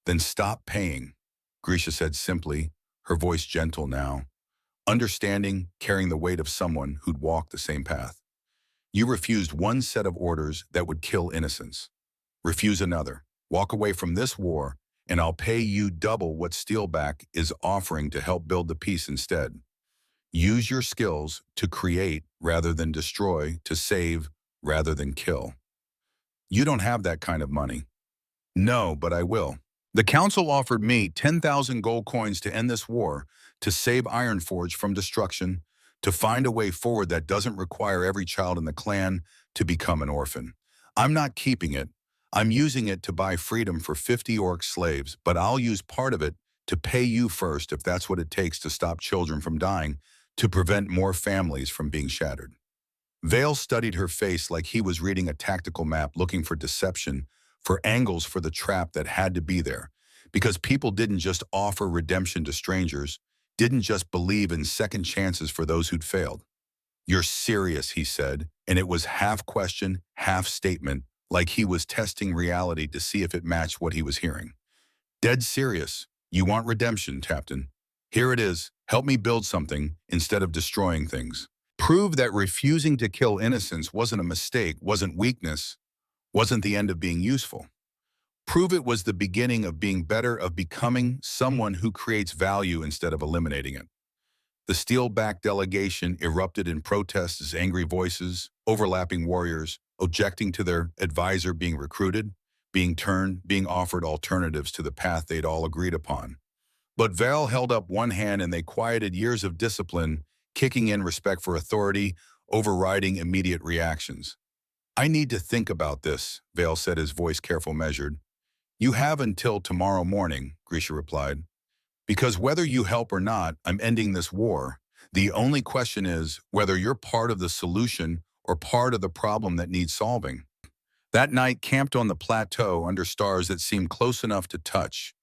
Then stop paying. Grisha said simply, her voice gentle now. Understanding, carrying the weight of someone who'd walked the same path. You refused one set of orders that would kill innocence. Refuse another. Walk away from this war, and I'll pay you double what Steelback is offering to help build the peace instead. Use your skills to create rather than destroy, to save rather than kill. You don't have that kind of money. No, but I will. The council offered me 10,000 gold coins to end this war, to save Ironforge from destruction, to find a way forward that doesn't require every child in the clan to become an orphan. I'm not keeping it. I'm using it to buy freedom for 50 orc slaves, but I'll use part of it to pay you first if that's what it takes to stop children from dying, to prevent more families from being shattered. Vale studied her face like he was reading a tactical map looking for deception, for angles for the trap that had to be there. Because people didn't just offer redemption to strangers, didn't just believe in second chances for those who'd failed. You're serious, he said, and it was half question, half statement, like he was testing reality to see if it matched what he was hearing. Dead serious. You want redemption, Captain. Here it is. Help me build something instead of destroying things. Prove that refusing to kill innocents wasn't a mistake, wasn't weakness, wasn't the end of being useful. Prove it was the beginning of being better, of becoming someone who creates value instead of eliminating it. The Steelback delegation erupted in protest as angry voices, overlapping warriors, objecting to their advisor being recruited, being turned, being offered alternatives to the path they'd all agreed upon. But Val held up one hand and they quieted years of discipline, kicking in respect for authority, overriding immediate reactions. I need to think about this, Vale said, his voice careful measured. You have until tomorrow morning, Grisha replied. Because whether you help or not, I'm ending this war. The only question is whether you're part of the solution or part of the problem that needs solving. That night, camped on the plateau under stars that seemed close enough to touch,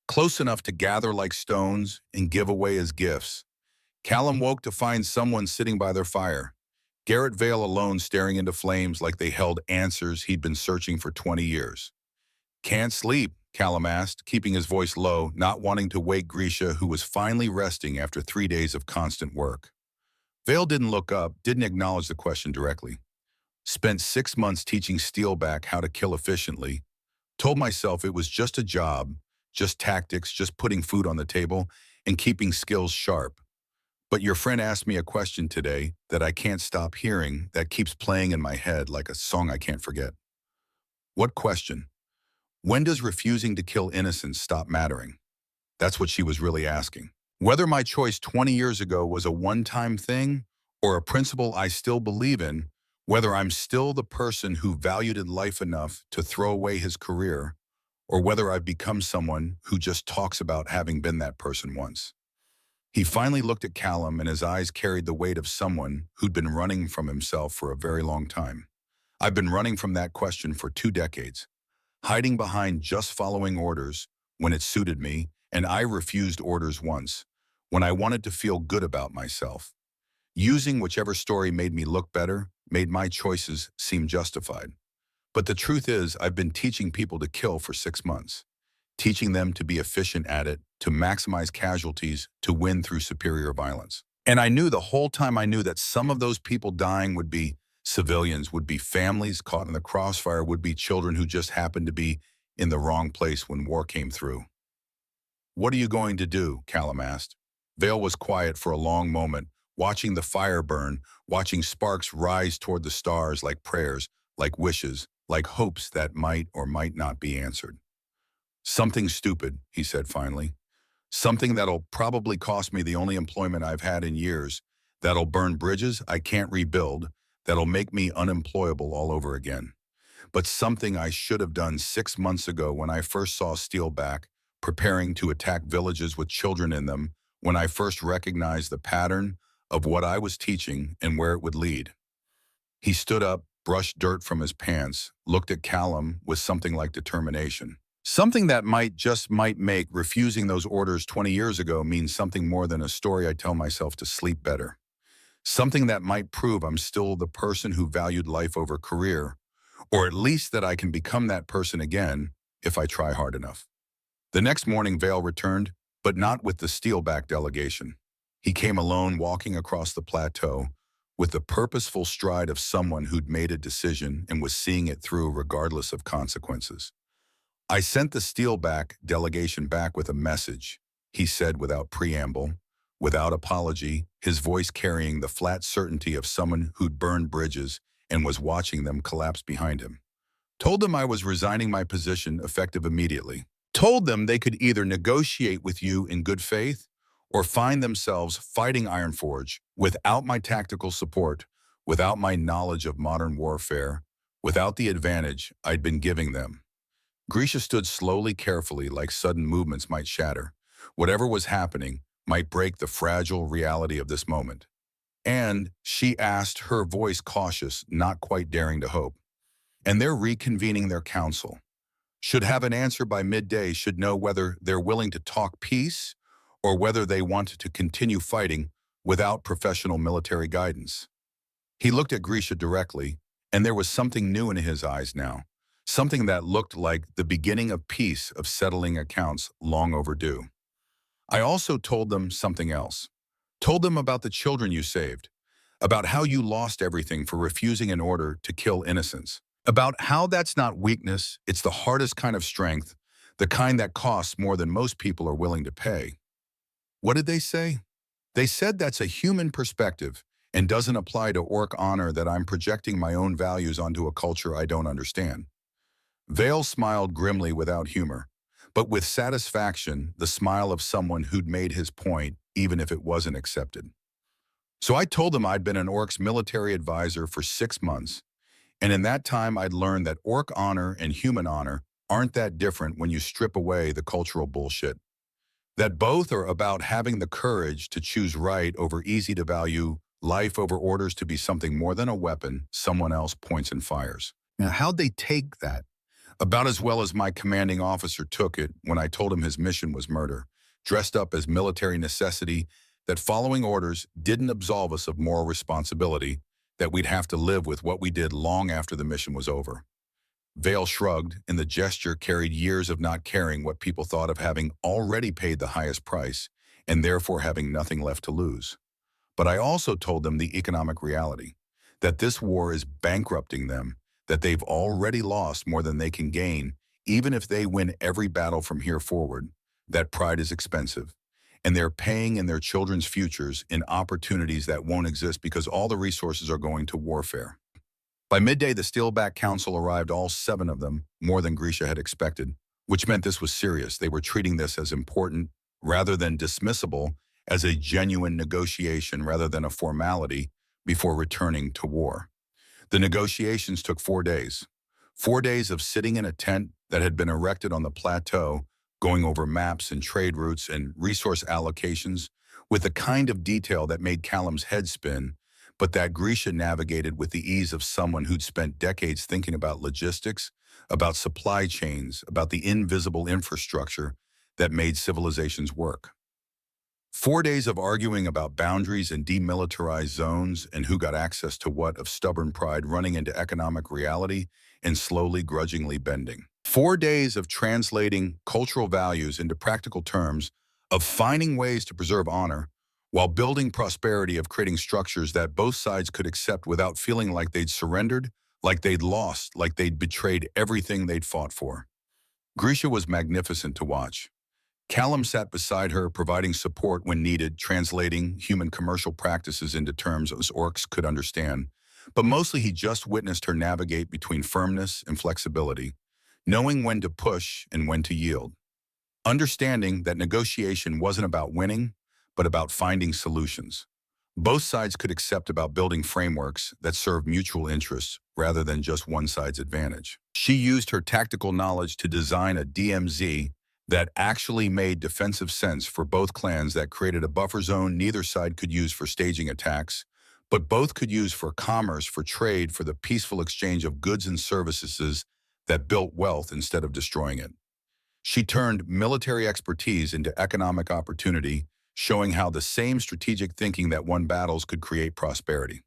close enough to gather like stones and give away as gifts, Callum woke to find someone sitting by their fire. Garrett Vale alone, staring into flames like they held answers he'd been searching for 20 years. Can't sleep, Callum asked, keeping his voice low, not wanting to wake Grisha, who was finally resting after 3 days of constant work. Vale didn't look up, didn't acknowledge the question directly. Spent 6 months teaching Steelback how to kill efficiently. Told myself it was just a job, just tactics, just putting food on the table and keeping skills sharp. But your friend asked me a question today that I can't stop hearing, that keeps playing in my head like a song I can't forget. What question? When does refusing to kill innocents stop mattering? That's what she was really asking. Whether my choice 20 years ago was a one-time thing or a principle I still believe in, whether I'm still the person who valued life enough to throw away his career, or whether I've become someone who just talks about having been that person once. He finally looked at Callum and his eyes carried the weight of someone who'd been running from himself for a very long time. I've been running from that question for 2 decades, hiding behind just following orders when it suited me, and I refused orders once, when I wanted to feel good about myself. Using whichever story made me look better, made my choices seem justified. But the truth is, I've been teaching people to kill for 6 months. Teaching them to be efficient at it, to maximize casualties, to win through superior violence. And I knew the whole time I knew that some of those people dying would be civilians, would be families caught in the crossfire, would be children who just happened to be in the wrong place when war came through. What are you going to do? Callum asked. Vale was quiet for a long moment, watching the fire burn, watching sparks rise toward the stars like prayers, like wishes, like hopes that might or might not be answered. Something stupid, he said finally. Something that'll probably cost me the only employment I've had in years, that'll burn bridges I can't rebuild, that'll make me unemployable all over again. But something I should have done 6 months ago when I first saw Steelback preparing to attack villages with children in them, when I first recognized the pattern of what I was teaching and where it would lead. He stood up, brushed dirt from his pants, looked at Callum with something like determination. Something that might make refusing those orders 20 years ago mean something more than a story I tell myself to sleep better. Something that might prove I'm still the person who valued life over career, or at least that I can become that person again if I try hard enough. The next morning, Vale returned, but not with the Steelback delegation. He came alone, walking across the plateau with the purposeful stride of someone who'd made a decision and was seeing it through regardless of consequences. "I sent the Steelback delegation back with a message," he said without preamble, without apology, his voice carrying the flat certainty of someone who'd burned bridges and was watching them collapse behind him. "Told them I was resigning my position effective immediately. Told them they could either negotiate with you in good faith or find themselves fighting Ironforge without my tactical support, without my knowledge of modern warfare, without the advantage I'd been giving them." Grisha stood slowly, carefully, like sudden movements might shatter. Whatever was happening might break the fragile reality of this moment. "And," she asked, her voice cautious, not quite daring to hope, "and they're reconvening their council. Should have an answer by midday, should know whether they're willing to talk peace or whether they want to continue fighting without professional military guidance." He looked at Grisha directly, and there was something new in his eyes now, something that looked like the beginning of peace, of settling accounts long overdue. "I also told them something else. Told them about the children you saved, about how you lost everything for refusing an order to kill innocents, about how that's not weakness, it's the hardest kind of strength, the kind that costs more than most people are willing to pay." What did they say? They said that's a human perspective and doesn't apply to orc honor, that I'm projecting my own values onto a culture I don't understand. Vale smiled grimly, without humor, but with satisfaction, the smile of someone who'd made his point, even if it wasn't accepted. "So I told them I'd been an orc's military advisor for 6 months, and in that time I'd learned that orc honor and human honor aren't that different when you strip away the cultural bullshit. That both are about having the courage to choose right over easy, to value life over orders, to be something more than a weapon someone else points and fires." Now, how'd they take that? About as well as my commanding officer took it when I told him his mission was murder, dressed up as military necessity, that following orders didn't absolve us of moral responsibility, that we'd have to live with what we did long after the mission was over. Vale shrugged, and the gesture carried years of not caring what people thought, of having already paid the highest price, and therefore having nothing left to lose. "But I also told them the economic reality, that this war is bankrupting them, that they've already lost more than they can gain, even if they win every battle from here forward, that pride is expensive, and they're paying in their children's futures in opportunities that won't exist because all the resources are going to warfare." By midday, the Steelback Council arrived, all 7 of them, more than Grisha had expected, which meant this was serious. They were treating this as important rather than dismissible, as a genuine negotiation rather than a formality, before returning to war. The negotiations took 4 days. 4 days of sitting in a tent that had been erected on the plateau, going over maps and trade routes and resource allocations with the kind of detail that made Callum's head spin, but that Grisha navigated with the ease of someone who'd spent decades thinking about logistics, about supply chains, about the invisible infrastructure that made civilizations work. 4 days of arguing about boundaries and demilitarized zones and who got access to what, of stubborn pride running into economic reality and slowly, grudgingly bending. 4 days of translating cultural values into practical terms, of finding ways to preserve honor while building prosperity, of creating structures that both sides could accept without feeling like they'd surrendered, like they'd lost, like they'd betrayed everything they'd fought for. Grisha was magnificent to watch. Callum sat beside her, providing support when needed, translating human commercial practices into terms us orcs could understand. But mostly he just witnessed her navigate between firmness and flexibility, knowing when to push and when to yield. Understanding that negotiation wasn't about winning, but about finding solutions. Both sides could accept, about building frameworks that serve mutual interests rather than just one side's advantage. She used her tactical knowledge to design a DMZ that actually made defensive sense for both clans, that created a buffer zone neither side could use for staging attacks, but both could use for commerce, for trade, for the peaceful exchange of goods and services that built wealth instead of destroying it. She turned military expertise into economic opportunity, showing how the same strategic thinking that won battles could create prosperity.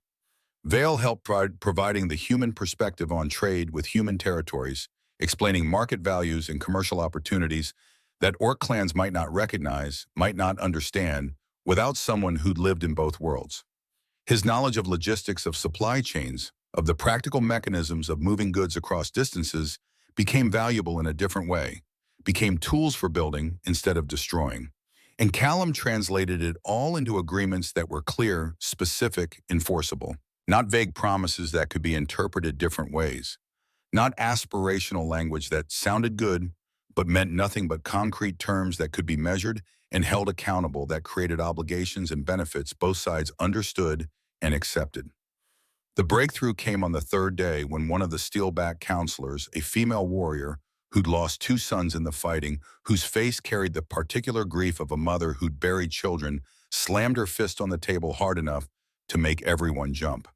Vale helped providing the human perspective on trade with human territories, explaining market values and commercial opportunities that orc clans might not recognize, might not understand, without someone who'd lived in both worlds. His knowledge of logistics of supply chains, of the practical mechanisms of moving goods across distances, became valuable in a different way, became tools for building instead of destroying. And Callum translated it all into agreements that were clear, specific, enforceable, not vague promises that could be interpreted different ways, not aspirational language that sounded good, but meant nothing but concrete terms that could be measured and held accountable that created obligations and benefits both sides understood and accepted. The breakthrough came on the third day when one of the Steelback counselors, a female warrior who'd lost two sons in the fighting, whose face carried the particular grief of a mother who'd buried children, slammed her fist on the table hard enough to make everyone jump.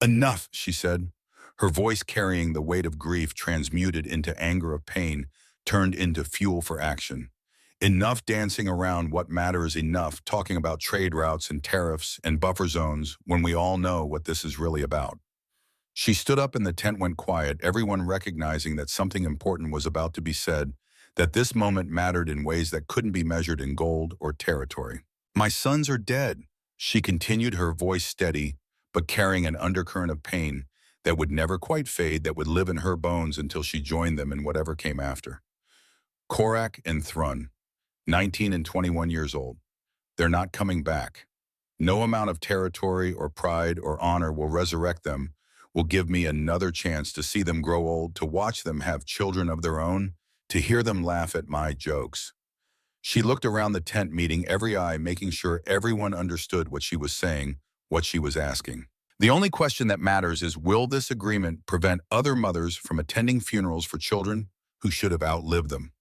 "Enough," she said, her voice carrying the weight of grief transmuted into anger of pain, turned into fuel for action. Enough dancing around what matters, enough talking about trade routes and tariffs and buffer zones when we all know what this is really about. She stood up and the tent went quiet, everyone recognizing that something important was about to be said, that this moment mattered in ways that couldn't be measured in gold or territory. "My sons are dead," she continued, her voice steady, but carrying an undercurrent of pain that would never quite fade, that would live in her bones until she joined them in whatever came after. Korak and Thrun, 19 and 21 years old. They're not coming back. No amount of territory or pride or honor will resurrect them, will give me another chance to see them grow old, to watch them have children of their own, to hear them laugh at my jokes. She looked around the tent meeting, every eye making sure everyone understood what she was saying, what she was asking. The only question that matters is, will this agreement prevent other mothers from attending funerals for children who should have outlived them?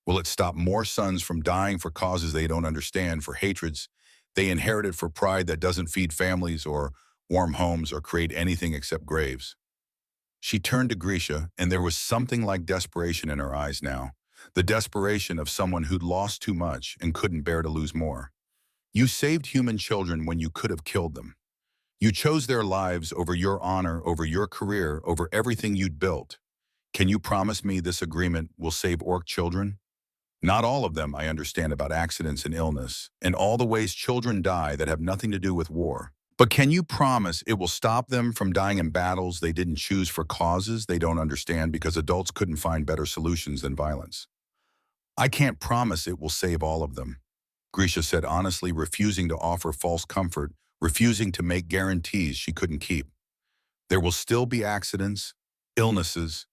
Will it stop more sons from dying for causes they don't understand, for hatreds they inherited, for pride that doesn't feed families or warm homes or create anything except graves? She turned to Grisha, and there was something like desperation in her eyes now, the desperation of someone who'd lost too much and couldn't bear to lose more. "You saved human children when you could have killed them. You chose their lives over your honor, over your career, over everything you'd built. Can you promise me this agreement will save orc children? Not all of them, I understand, about accidents and illness, and all the ways children die that have nothing to do with war. But can you promise it will stop them from dying in battles they didn't choose, for causes they don't understand, because adults couldn't find better solutions than violence?" "I can't promise it will save all of them," Grisha said honestly, refusing to offer false comfort, refusing to make guarantees she couldn't keep. "There will still be accidents, illnesses,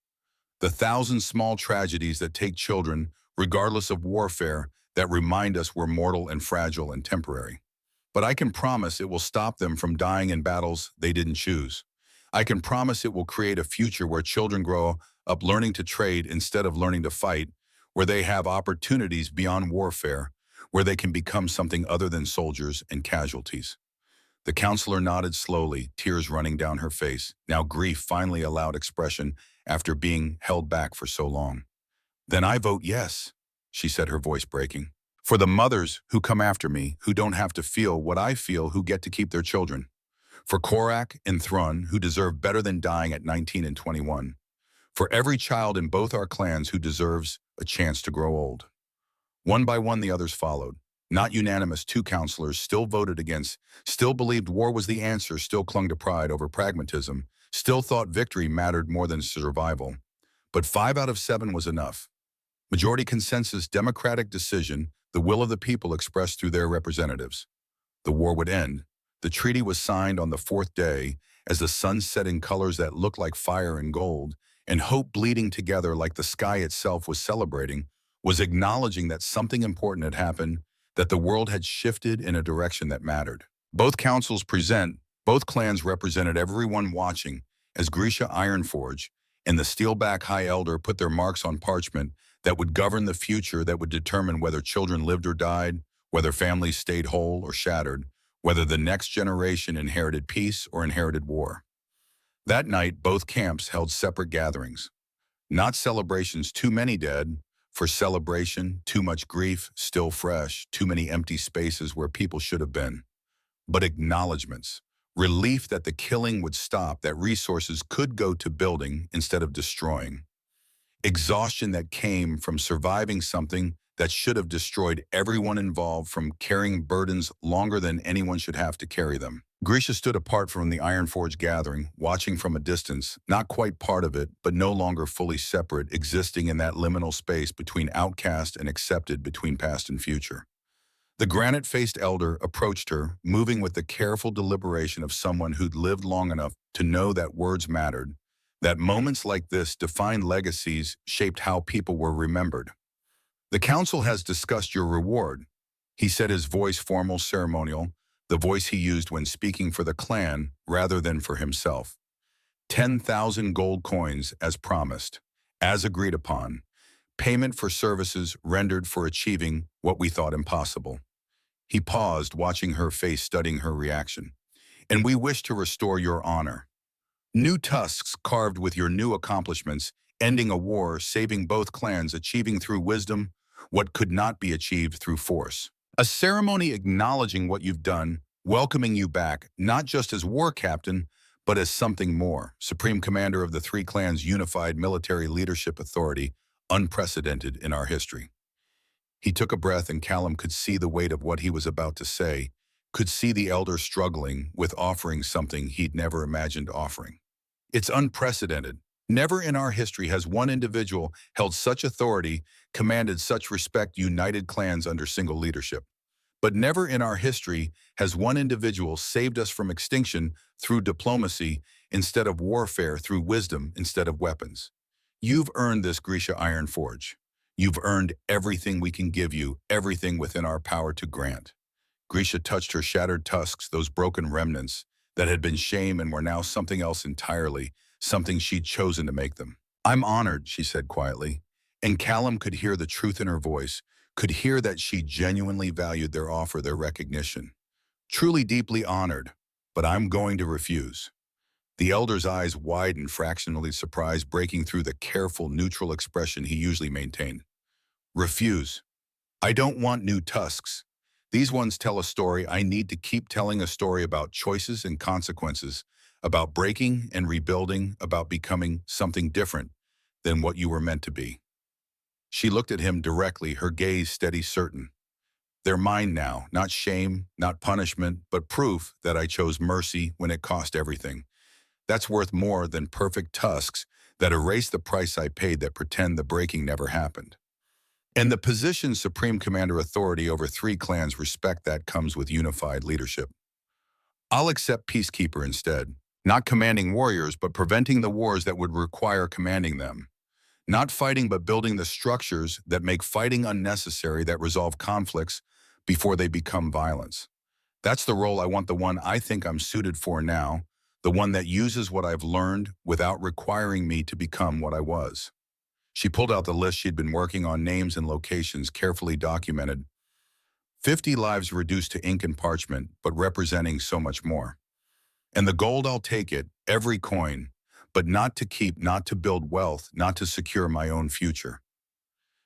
the thousand small tragedies that take children, regardless of warfare, that remind us we're mortal and fragile and temporary. But I can promise it will stop them from dying in battles they didn't choose. I can promise it will create a future where children grow up learning to trade instead of learning to fight, where they have opportunities beyond warfare, where they can become something other than soldiers and casualties." The counselor nodded slowly, tears running down her face. Now grief finally allowed expression after being held back for so long. "Then I vote yes," she said, her voice breaking. "For the mothers who come after me, who don't have to feel what I feel, who get to keep their children. For Korak and Thrun, who deserve better than dying at 19 and 21. For every child in both our clans who deserves a chance to grow old." One by one, the others followed. Not unanimous, two counselors still voted against, still believed war was the answer, still clung to pride over pragmatism, still thought victory mattered more than survival. But 5 out of 7 was enough. Majority consensus, democratic decision, the will of the people expressed through their representatives. The war would end. The treaty was signed on the 4th day, as the sun set in colors that looked like fire and gold, and hope bleeding together like the sky itself was celebrating, was acknowledging that something important had happened, that the world had shifted in a direction that mattered. Both both clans represented everyone watching, as Grisha Ironforge and the Steelback High Elder put their marks on parchment that would govern the future, that would determine whether children lived or died, whether families stayed whole or shattered, whether the next generation inherited peace or inherited war. That night, both camps held separate gatherings. Not celebrations, too many dead. For celebration, too much grief, still fresh, too many empty spaces where people should have been. But acknowledgments, relief that the killing would stop, that resources could go to building instead of destroying. Exhaustion that came from surviving something that should have destroyed everyone involved from carrying burdens longer than anyone should have to carry them. Grisha stood apart from the Iron Forge gathering, watching from a distance, not quite part of it, but no longer fully separate, existing in that liminal space between outcast and accepted, between past and future. The granite-faced elder approached her, moving with the careful deliberation of someone who'd lived long enough to know that words mattered, that moments like this defined legacies, shaped how people were remembered. "The council has discussed your reward," he said, his voice formal, ceremonial, the voice he used when speaking for the clan rather than for himself. 10,000 gold coins as promised, as agreed upon, payment for services rendered for achieving what we thought impossible. He paused, watching her face, studying her reaction. "And we wish to restore your honor. New tusks carved with your new accomplishments, ending a war, saving both clans, achieving through wisdom what could not be achieved through force. A ceremony acknowledging what you've done, welcoming you back, not just as war captain, but as something more, supreme commander of the three clans' unified military leadership authority, unprecedented in our history." He took a breath, and Callum could see the weight of what he was about to say, could see the elder struggling with offering something he'd never imagined offering. "It's unprecedented. Never in our history has one individual held such authority, commanded such respect, united clans under single leadership. But never in our history has one individual saved us from extinction through diplomacy instead of warfare, through wisdom instead of weapons. You've earned this, Grisha Ironforge. You've earned everything we can give you, everything within our power to grant." Grisha touched her shattered tusks, those broken remnants that had been shame and were now something else entirely, something she'd chosen to make them. "I'm honored," she said quietly, and Callum could hear the truth in her voice, could hear that she genuinely valued their offer, their recognition. "Truly deeply honored, but I'm going to refuse." The elder's eyes widened, fractionally surprised, breaking through the careful, neutral expression he usually maintained. "Refuse. I don't want new tusks. These ones tell a story. I need to keep telling a story about choices and consequences, about breaking and rebuilding, about becoming something different than what you were meant to be." She looked at him directly, her gaze steady, certain. "They're mine now, not shame, not punishment, but proof that I chose mercy when it cost everything. That's worth more than perfect tusks that erase the price I paid, that pretend the breaking never happened. And the position Supreme Commander authority over three clans, respect that comes with unified leadership. I'll accept Peacekeeper instead, not commanding warriors, but preventing the wars that would require commanding them. Not fighting, but building the structures that make fighting unnecessary, that resolve conflicts before they become violence. That's the role I want, the one I think I'm suited for now, the one that uses what I've learned without requiring me to become what I was." She pulled out the list she'd been working on, names and locations carefully documented. 50 lives reduced to ink and parchment, but representing so much more. "And the gold, I'll take it, every coin, but not to keep, not to build wealth, not to secure my own future."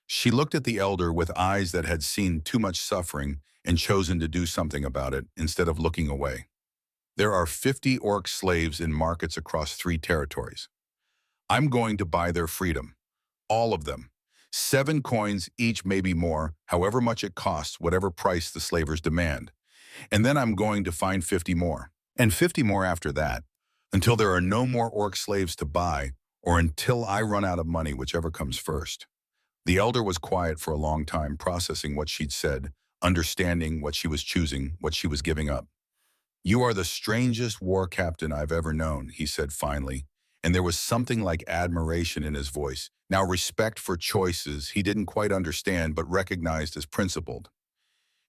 She looked at the elder with eyes that had seen too much suffering and chosen to do something about it instead of looking away. "There are 50 orc slaves in markets across 3 territories. I'm going to buy their freedom. All of them. 7 coins each, maybe more, however much it costs, whatever price the slavers demand. And then I'm going to find 50 more. And 50 more after that, until there are no more orc slaves to buy, or until I run out of money, whichever comes first." The elder was quiet for a long time, processing what she'd said, understanding what she was choosing, what she was giving up. "You are the strangest war captain I've ever known," he said finally, and there was something like admiration in his voice, now respect for choices he didn't quite understand but recognized as principled.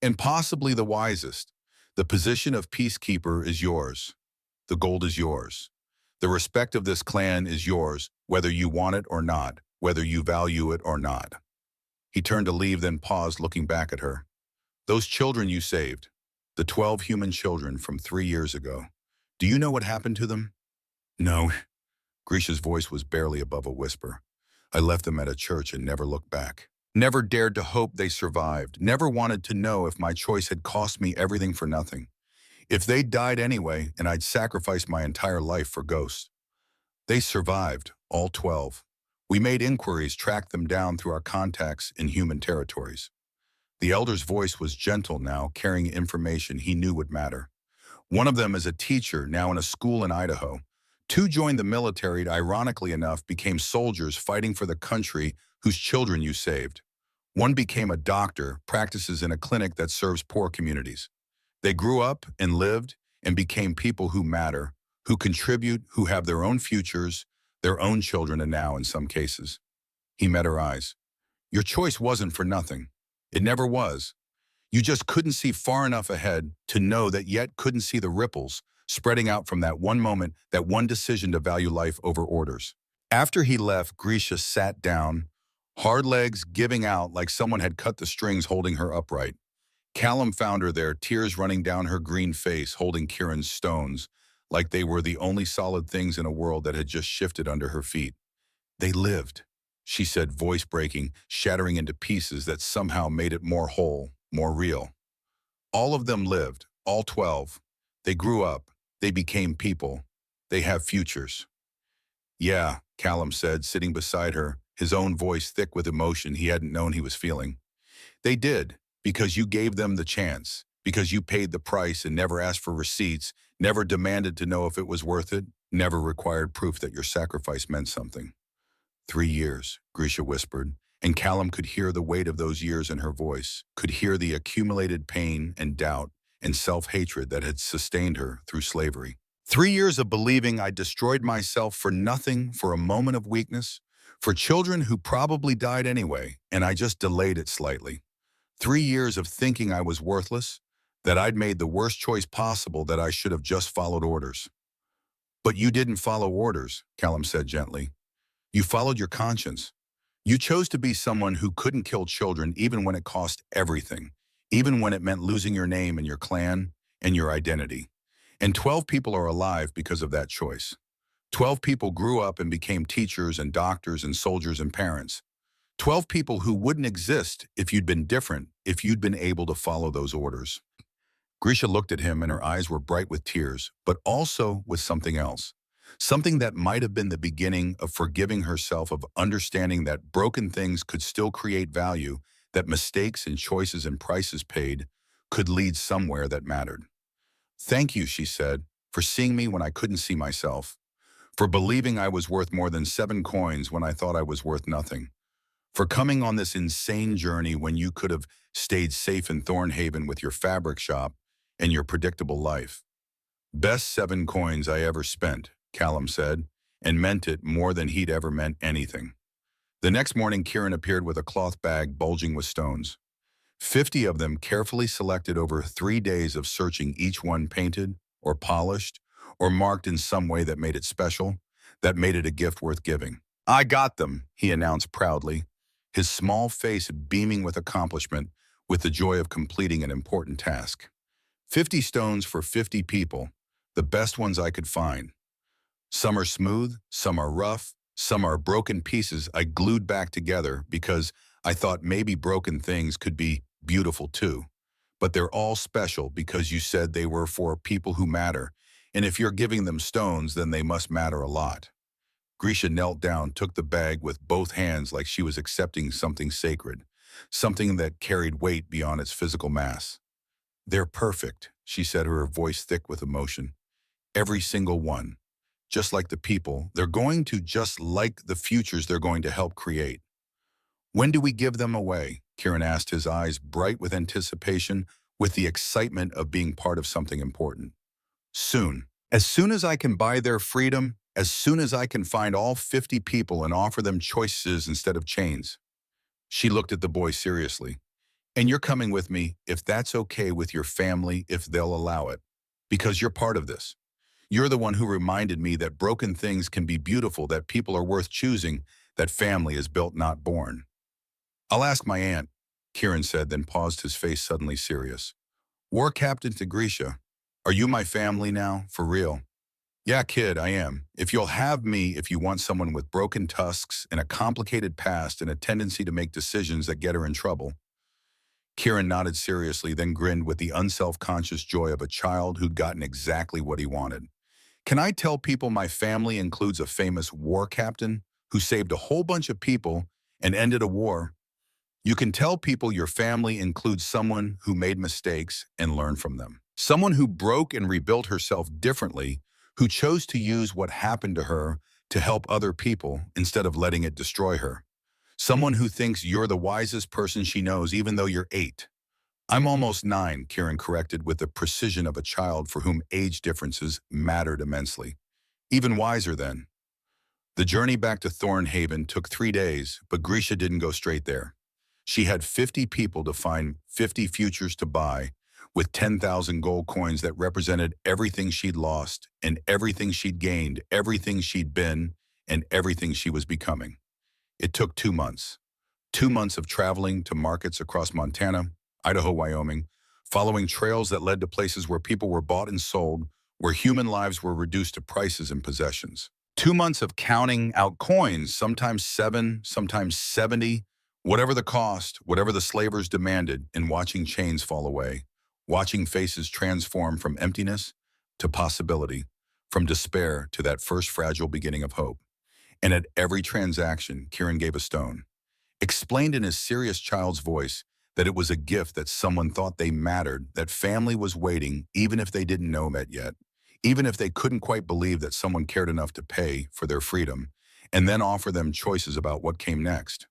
"And possibly the wisest. The position of Peacekeeper is yours. The gold is yours. The respect of this clan is yours, whether you want it or not, whether you value it or not." He turned to leave, then paused, looking back at her. "Those children you saved, the 12 human children from 3 years ago, do you know what happened to them?" "No." Grisha's voice was barely above a whisper. "I left them at a church and never looked back. Never dared to hope they survived. Never wanted to know if my choice had cost me everything for nothing. If they died anyway, and I'd sacrificed my entire life for ghosts. They survived, all 12. We made inquiries, tracked them down through our contacts in human territories. The elder's voice was gentle now, carrying information he knew would matter. One of them is a teacher now in a school in Idaho. Two joined the military and, ironically enough, became soldiers fighting for the country whose children you saved. One became a doctor, practices in a clinic that serves poor communities. They grew up and lived and became people who matter, who contribute, who have their own futures, their own children, and now, in some cases. He met her eyes. Your choice wasn't for nothing. It never was. You just couldn't see far enough ahead to know that, yet couldn't see the ripples spreading out from that one moment, that one decision to value life over orders. After he left, Grisha sat down, hard legs giving out like someone had cut the strings holding her upright. Callum found her there, tears running down her green face, holding Kieran's stones, like they were the only solid things in a world that had just shifted under her feet. They lived, she said, voice breaking, shattering into pieces that somehow made it more whole, more real. All of them lived, all 12. They grew up. They became people. They have futures. Yeah, Callum said, sitting beside her, his own voice thick with emotion he hadn't known he was feeling. They did, because you gave them the chance, because you paid the price and never asked for receipts, never demanded to know if it was worth it, never required proof that your sacrifice meant something. 3 years, Grisha whispered, and Callum could hear the weight of those years in her voice, could hear the accumulated pain and doubt and self-hatred that had sustained her through slavery. 3 years of believing I destroyed myself for nothing, for a moment of weakness, for children who probably died anyway, and I just delayed it slightly. 3 years of thinking I was worthless, that I'd made the worst choice possible, that I should have just followed orders. But you didn't follow orders, Callum said gently. You followed your conscience. You chose to be someone who couldn't kill children even when it cost everything, even when it meant losing your name and your clan and your identity. And 12 people are alive because of that choice. 12 people grew up and became teachers and doctors and soldiers and parents. 12 people who wouldn't exist if you'd been different, if you'd been able to follow those orders. Grisha looked at him and her eyes were bright with tears, but also with something else. Something that might have been the beginning of forgiving herself, of understanding that broken things could still create value, that mistakes and choices and prices paid could lead somewhere that mattered. Thank you, she said, for seeing me when I couldn't see myself, for believing I was worth more than 7 coins when I thought I was worth nothing, for coming on this insane journey when you could have stayed safe in Thornhaven with your fabric shop and your predictable life. Best 7 coins I ever spent, Callum said, and meant it more than he'd ever meant anything. The next morning, Kieran appeared with a cloth bag bulging with stones. 50 of them carefully selected over 3 days of searching, each one painted or polished or marked in some way that made it special, that made it a gift worth giving. I got them, he announced proudly, his small face beaming with accomplishment, with the joy of completing an important task. 50 stones for 50 people, the best ones I could find. Some are smooth, some are rough, some are broken pieces I glued back together because I thought maybe broken things could be beautiful too. But they're all special because you said they were for people who matter, and if you're giving them stones, then they must matter a lot. Grisha knelt down, took the bag with both hands like she was accepting something sacred, something that carried weight beyond its physical mass. They're perfect, she said, her voice thick with emotion. Every single one. Just like the people, they're going to, just like the futures they're going to help create. When do we give them away? Kieran asked, his eyes bright with anticipation, with the excitement of being part of something important. Soon. As soon as I can buy their freedom, as soon as I can find all 50 people and offer them choices instead of chains. She looked at the boy seriously. And you're coming with me, if that's okay with your family, if they'll allow it. Because you're part of this. You're the one who reminded me that broken things can be beautiful, that people are worth choosing, that family is built, not born. I'll ask my aunt, Kieran said, then paused, his face suddenly serious. War Captain to Grisha, are you my family now, for real? Yeah, kid, I am. If you'll have me, if you want someone with broken tusks and a complicated past and a tendency to make decisions that get her in trouble. Kieran nodded seriously, then grinned with the unself-conscious joy of a child who'd gotten exactly what he wanted. Can I tell people my family includes a famous war captain who saved a whole bunch of people and ended a war? You can tell people your family includes someone who made mistakes and learned from them. Someone who broke and rebuilt herself differently, who chose to use what happened to her to help other people instead of letting it destroy her. Someone who thinks you're the wisest person she knows even though you're 8. I'm almost 9, Kieran corrected with the precision of a child for whom age differences mattered immensely. Even wiser then. The journey back to Thornhaven took 3 days, but Grisha didn't go straight there. She had 50 people to find 50 futures to buy, with 10,000 gold coins that represented everything she'd lost and everything she'd gained, everything she'd been, and everything she was becoming. It took 2 months. 2 months of traveling to markets across Montana, Idaho, Wyoming, following trails that led to places where people were bought and sold, where human lives were reduced to prices and possessions. 2 months of counting out coins, sometimes 7, sometimes 70, whatever the cost, whatever the slavers demanded, and watching chains fall away, watching faces transform from emptiness to possibility, from despair to that first fragile beginning of hope. And at every transaction, Kieran gave a stone, explained in his serious child's voice that it was a gift, that someone thought they mattered, that family was waiting even if they didn't know it yet, even if they couldn't quite believe that someone cared enough to pay for their freedom, and then offer them choices about what came next.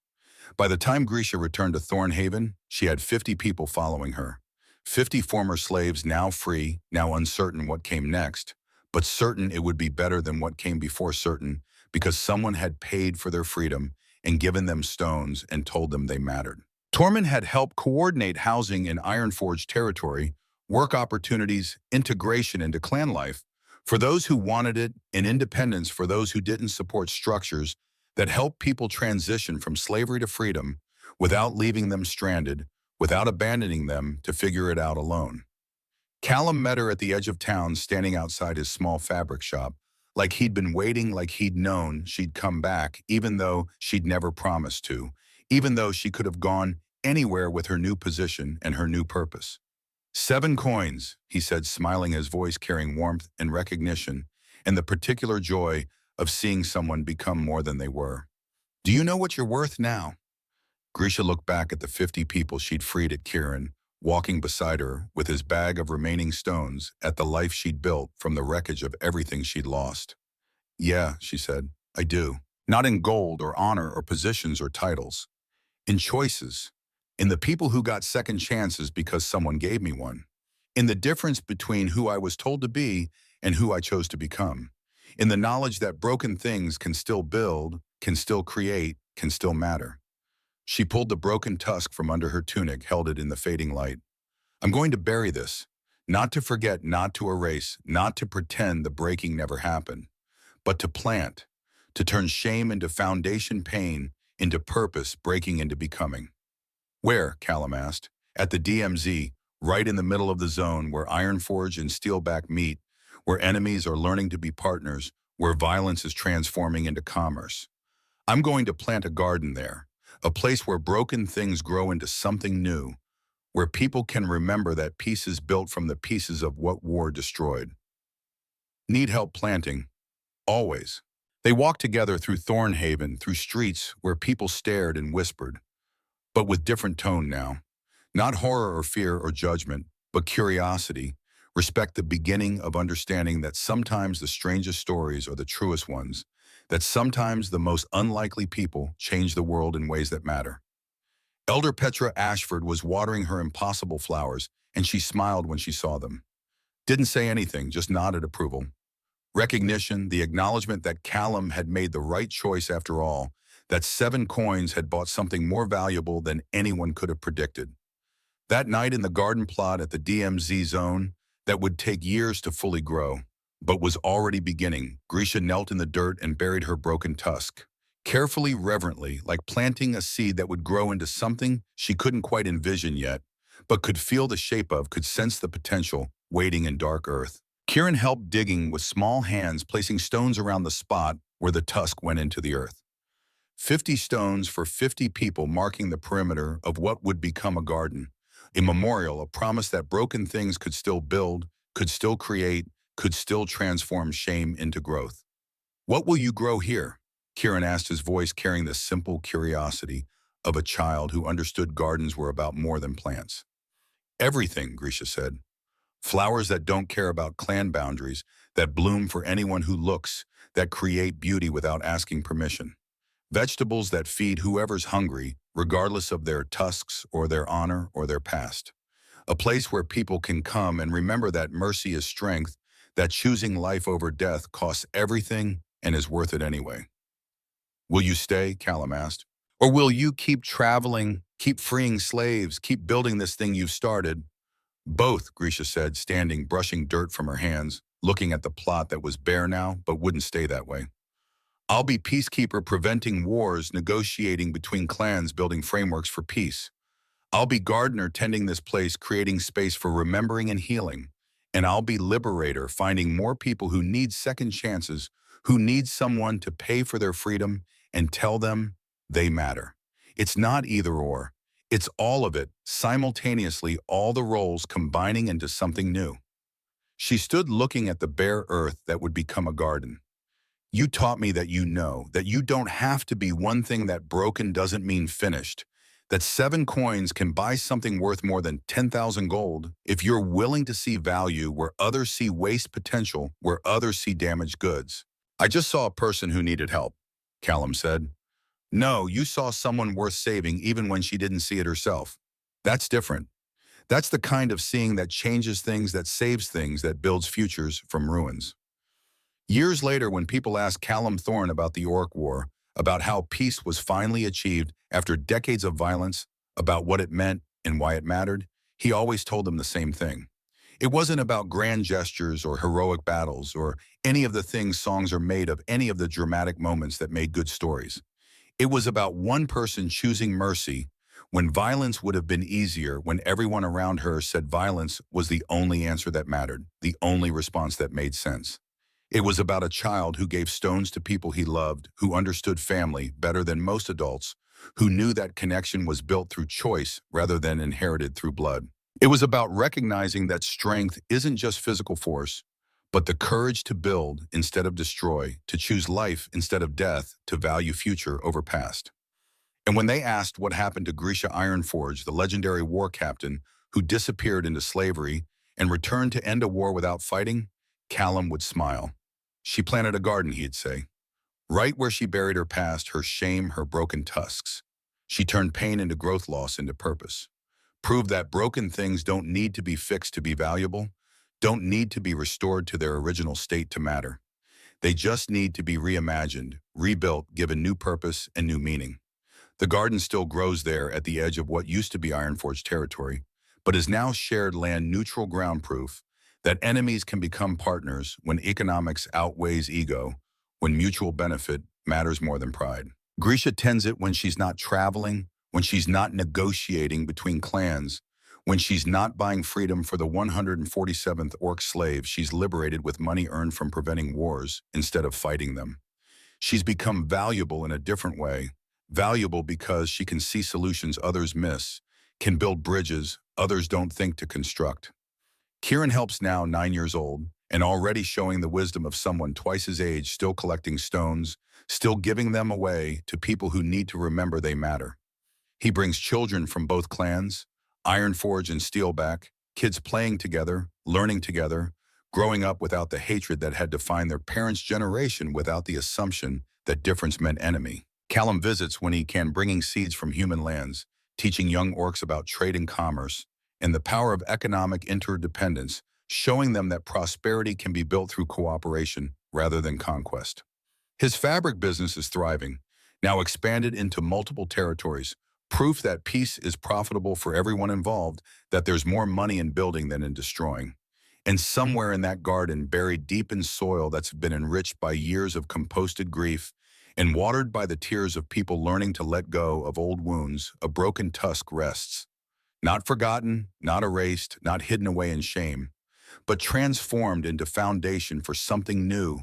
By the time Grisha returned to Thornhaven, she had 50 people following her. 50 former slaves now free, now uncertain what came next, but certain it would be better than what came before certain, because someone had paid for their freedom and given them stones and told them they mattered. Tormund had helped coordinate housing in Ironforge territory, work opportunities, integration into clan life, for those who wanted it, and independence for those who didn't, support structures that help people transition from slavery to freedom without leaving them stranded, without abandoning them to figure it out alone. Callum met her at the edge of town, standing outside his small fabric shop, like he'd been waiting, like he'd known she'd come back, even though she'd never promised to, even though she could have gone anywhere with her new position and her new purpose. 7 coins, he said, smiling, his voice carrying warmth and recognition, and the particular joy of seeing someone become more than they were. Do you know what you're worth now? Grisha looked back at the 50 people she'd freed, at Kieran, walking beside her with his bag of remaining stones, at the life she'd built from the wreckage of everything she'd lost. Yeah, she said, I do. Not in gold or honor or positions or titles. In choices. In the people who got second chances because someone gave me one. In the difference between who I was told to be and who I chose to become. In the knowledge that broken things can still build, can still create, can still matter. She pulled the broken tusk from under her tunic, held it in the fading light. I'm going to bury this. Not to forget, not to erase, not to pretend the breaking never happened, but to plant, to turn shame into foundation, pain into purpose, breaking into becoming. Where? Callum asked. At the DMZ, right in the middle of the zone, where Ironforge and Steelback meet, where enemies are learning to be partners, where violence is transforming into commerce. I'm going to plant a garden there, a place where broken things grow into something new, where people can remember that peace is built from the pieces of what war destroyed. Need help planting? Always. They walked together through Thornhaven, through streets where people stared and whispered, but with different tone now. Not horror or fear or judgment, but curiosity. Respect, the beginning of understanding that sometimes the strangest stories are the truest ones, that sometimes the most unlikely people change the world in ways that matter. Elder Petra Ashford was watering her impossible flowers, and she smiled when she saw them. Didn't say anything, just nodded approval. Recognition, the acknowledgement that Callum had made the right choice after all, that 7 coins had bought something more valuable than anyone could have predicted. That night in the garden plot at the DMZ zone, that would take years to fully grow, but was already beginning, Grisha knelt in the dirt and buried her broken tusk. Carefully, reverently, like planting a seed that would grow into something she couldn't quite envision yet, but could feel the shape of, could sense the potential, waiting in dark earth. Kieran helped digging with small hands, placing stones around the spot where the tusk went into the earth. 50 stones for 50 people, marking the perimeter of what would become a garden, a memorial, a promise that broken things could still build, could still create, could still transform shame into growth. What will you grow here? Kieran asked, his voice carrying the simple curiosity of a child who understood gardens were about more than plants. Everything, Grisha said. Flowers that don't care about clan boundaries, that bloom for anyone who looks, that create beauty without asking permission. Vegetables that feed whoever's hungry, regardless of their tusks or their honor or their past. A place where people can come and remember that mercy is strength, that choosing life over death costs everything and is worth it anyway. Will you stay? Callum asked. Or will you keep traveling, keep freeing slaves, keep building this thing you've started? Both, Grisha said, standing, brushing dirt from her hands, looking at the plot that was bare now but wouldn't stay that way. I'll be peacekeeper, preventing wars, negotiating between clans, building frameworks for peace. I'll be gardener, tending this place, creating space for remembering and healing. And I'll be liberator, finding more people who need second chances, who need someone to pay for their freedom and tell them they matter. It's not either or. It's all of it, simultaneously, all the roles combining into something new. She stood looking at the bare earth that would become a garden. You taught me that you know, that you don't have to be one thing, that broken doesn't mean finished, that 7 coins can buy something worth more than 10,000 gold if you're willing to see value where others see waste potential, where others see damaged goods. I just saw a person who needed help, Callum said. No, you saw someone worth saving even when she didn't see it herself. That's different. That's the kind of seeing that changes things, that saves things, that builds futures from ruins. Years later, when people asked Callum Thorne about the Orc War, about how peace was finally achieved after decades of violence, about what it meant and why it mattered, he always told them the same thing. It wasn't about grand gestures or heroic battles or any of the things songs are made of, any of the dramatic moments that made good stories. It was about one person choosing mercy when violence would have been easier, when everyone around her said violence was the only answer that mattered, the only response that made sense. It was about a child who gave stones to people he loved, who understood family better than most adults, who knew that connection was built through choice rather than inherited through blood. It was about recognizing that strength isn't just physical force, but the courage to build instead of destroy, to choose life instead of death, to value future over past. And when they asked what happened to Grisha Ironforge, the legendary war captain who disappeared into slavery and returned to end a war without fighting, Callum would smile. She planted a garden, he'd say, right where she buried her past, her shame, her broken tusks. She turned pain into growth, loss into purpose. Proved that broken things don't need to be fixed to be valuable, don't need to be restored to their original state to matter. They just need to be reimagined, rebuilt, given new purpose and new meaning. The garden still grows there at the edge of what used to be Ironforge territory, but is now shared land, neutral ground, proof that enemies can become partners when economics outweighs ego, when mutual benefit matters more than pride. Grisha tends it when she's not traveling, when she's not negotiating between clans, when she's not buying freedom for the 147th orc slave she's liberated with money earned from preventing wars instead of fighting them. She's become valuable in a different way, valuable because she can see solutions others miss, can build bridges others don't think to construct. Kieran helps now 9 years old and already showing the wisdom of someone twice his age, still collecting stones, still giving them away to people who need to remember they matter. He brings children from both clans, Ironforge and Steelback, kids playing together, learning together, growing up without the hatred that had defined their parents' generation, without the assumption that difference meant enemy. Callum visits when he can, bringing seeds from human lands, teaching young orcs about trade and commerce, and the power of economic interdependence, showing them that prosperity can be built through cooperation rather than conquest. His fabric business is thriving, now expanded into multiple territories, proof that peace is profitable for everyone involved, that there's more money in building than in destroying. And somewhere in that garden, buried deep in soil that's been enriched by years of composted grief and watered by the tears of people learning to let go of old wounds, a broken tusk rests. Not forgotten, not erased, not hidden away in shame, but transformed into foundation for something new,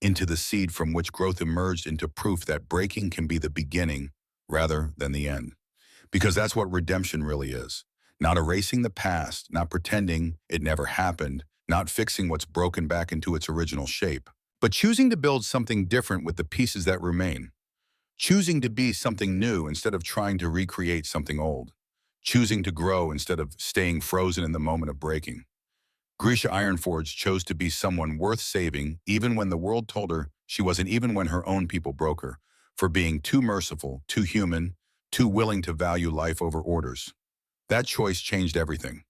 into the seed from which growth emerged into proof that breaking can be the beginning rather than the end. Because that's what redemption really is. Not erasing the past, not pretending it never happened, not fixing what's broken back into its original shape, but choosing to build something different with the pieces that remain. Choosing to be something new instead of trying to recreate something old. Choosing to grow instead of staying frozen in the moment of breaking. Grisha Ironforge chose to be someone worth saving even when the world told her she wasn't, even when her own people broke her, for being too merciful, too human, too willing to value life over orders. That choice changed everything.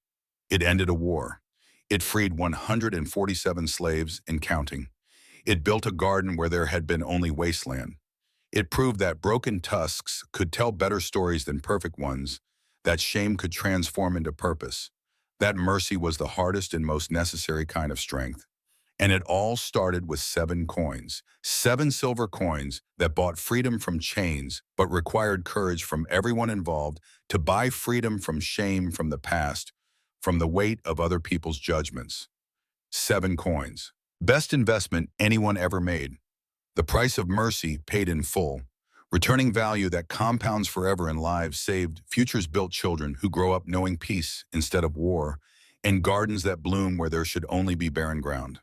It ended a war. It freed 147 slaves and counting. It built a garden where there had been only wasteland. It proved that broken tusks could tell better stories than perfect ones, that shame could transform into purpose, that mercy was the hardest and most necessary kind of strength. And it all started with 7 coins, 7 silver coins that bought freedom from chains, but required courage from everyone involved to buy freedom from shame, from the past, from the weight of other people's judgments. 7 coins. Best investment anyone ever made. The price of mercy paid in full, returning value that compounds forever in lives saved, futures built, children who grow up knowing peace instead of war, and gardens that bloom where there should only be barren ground.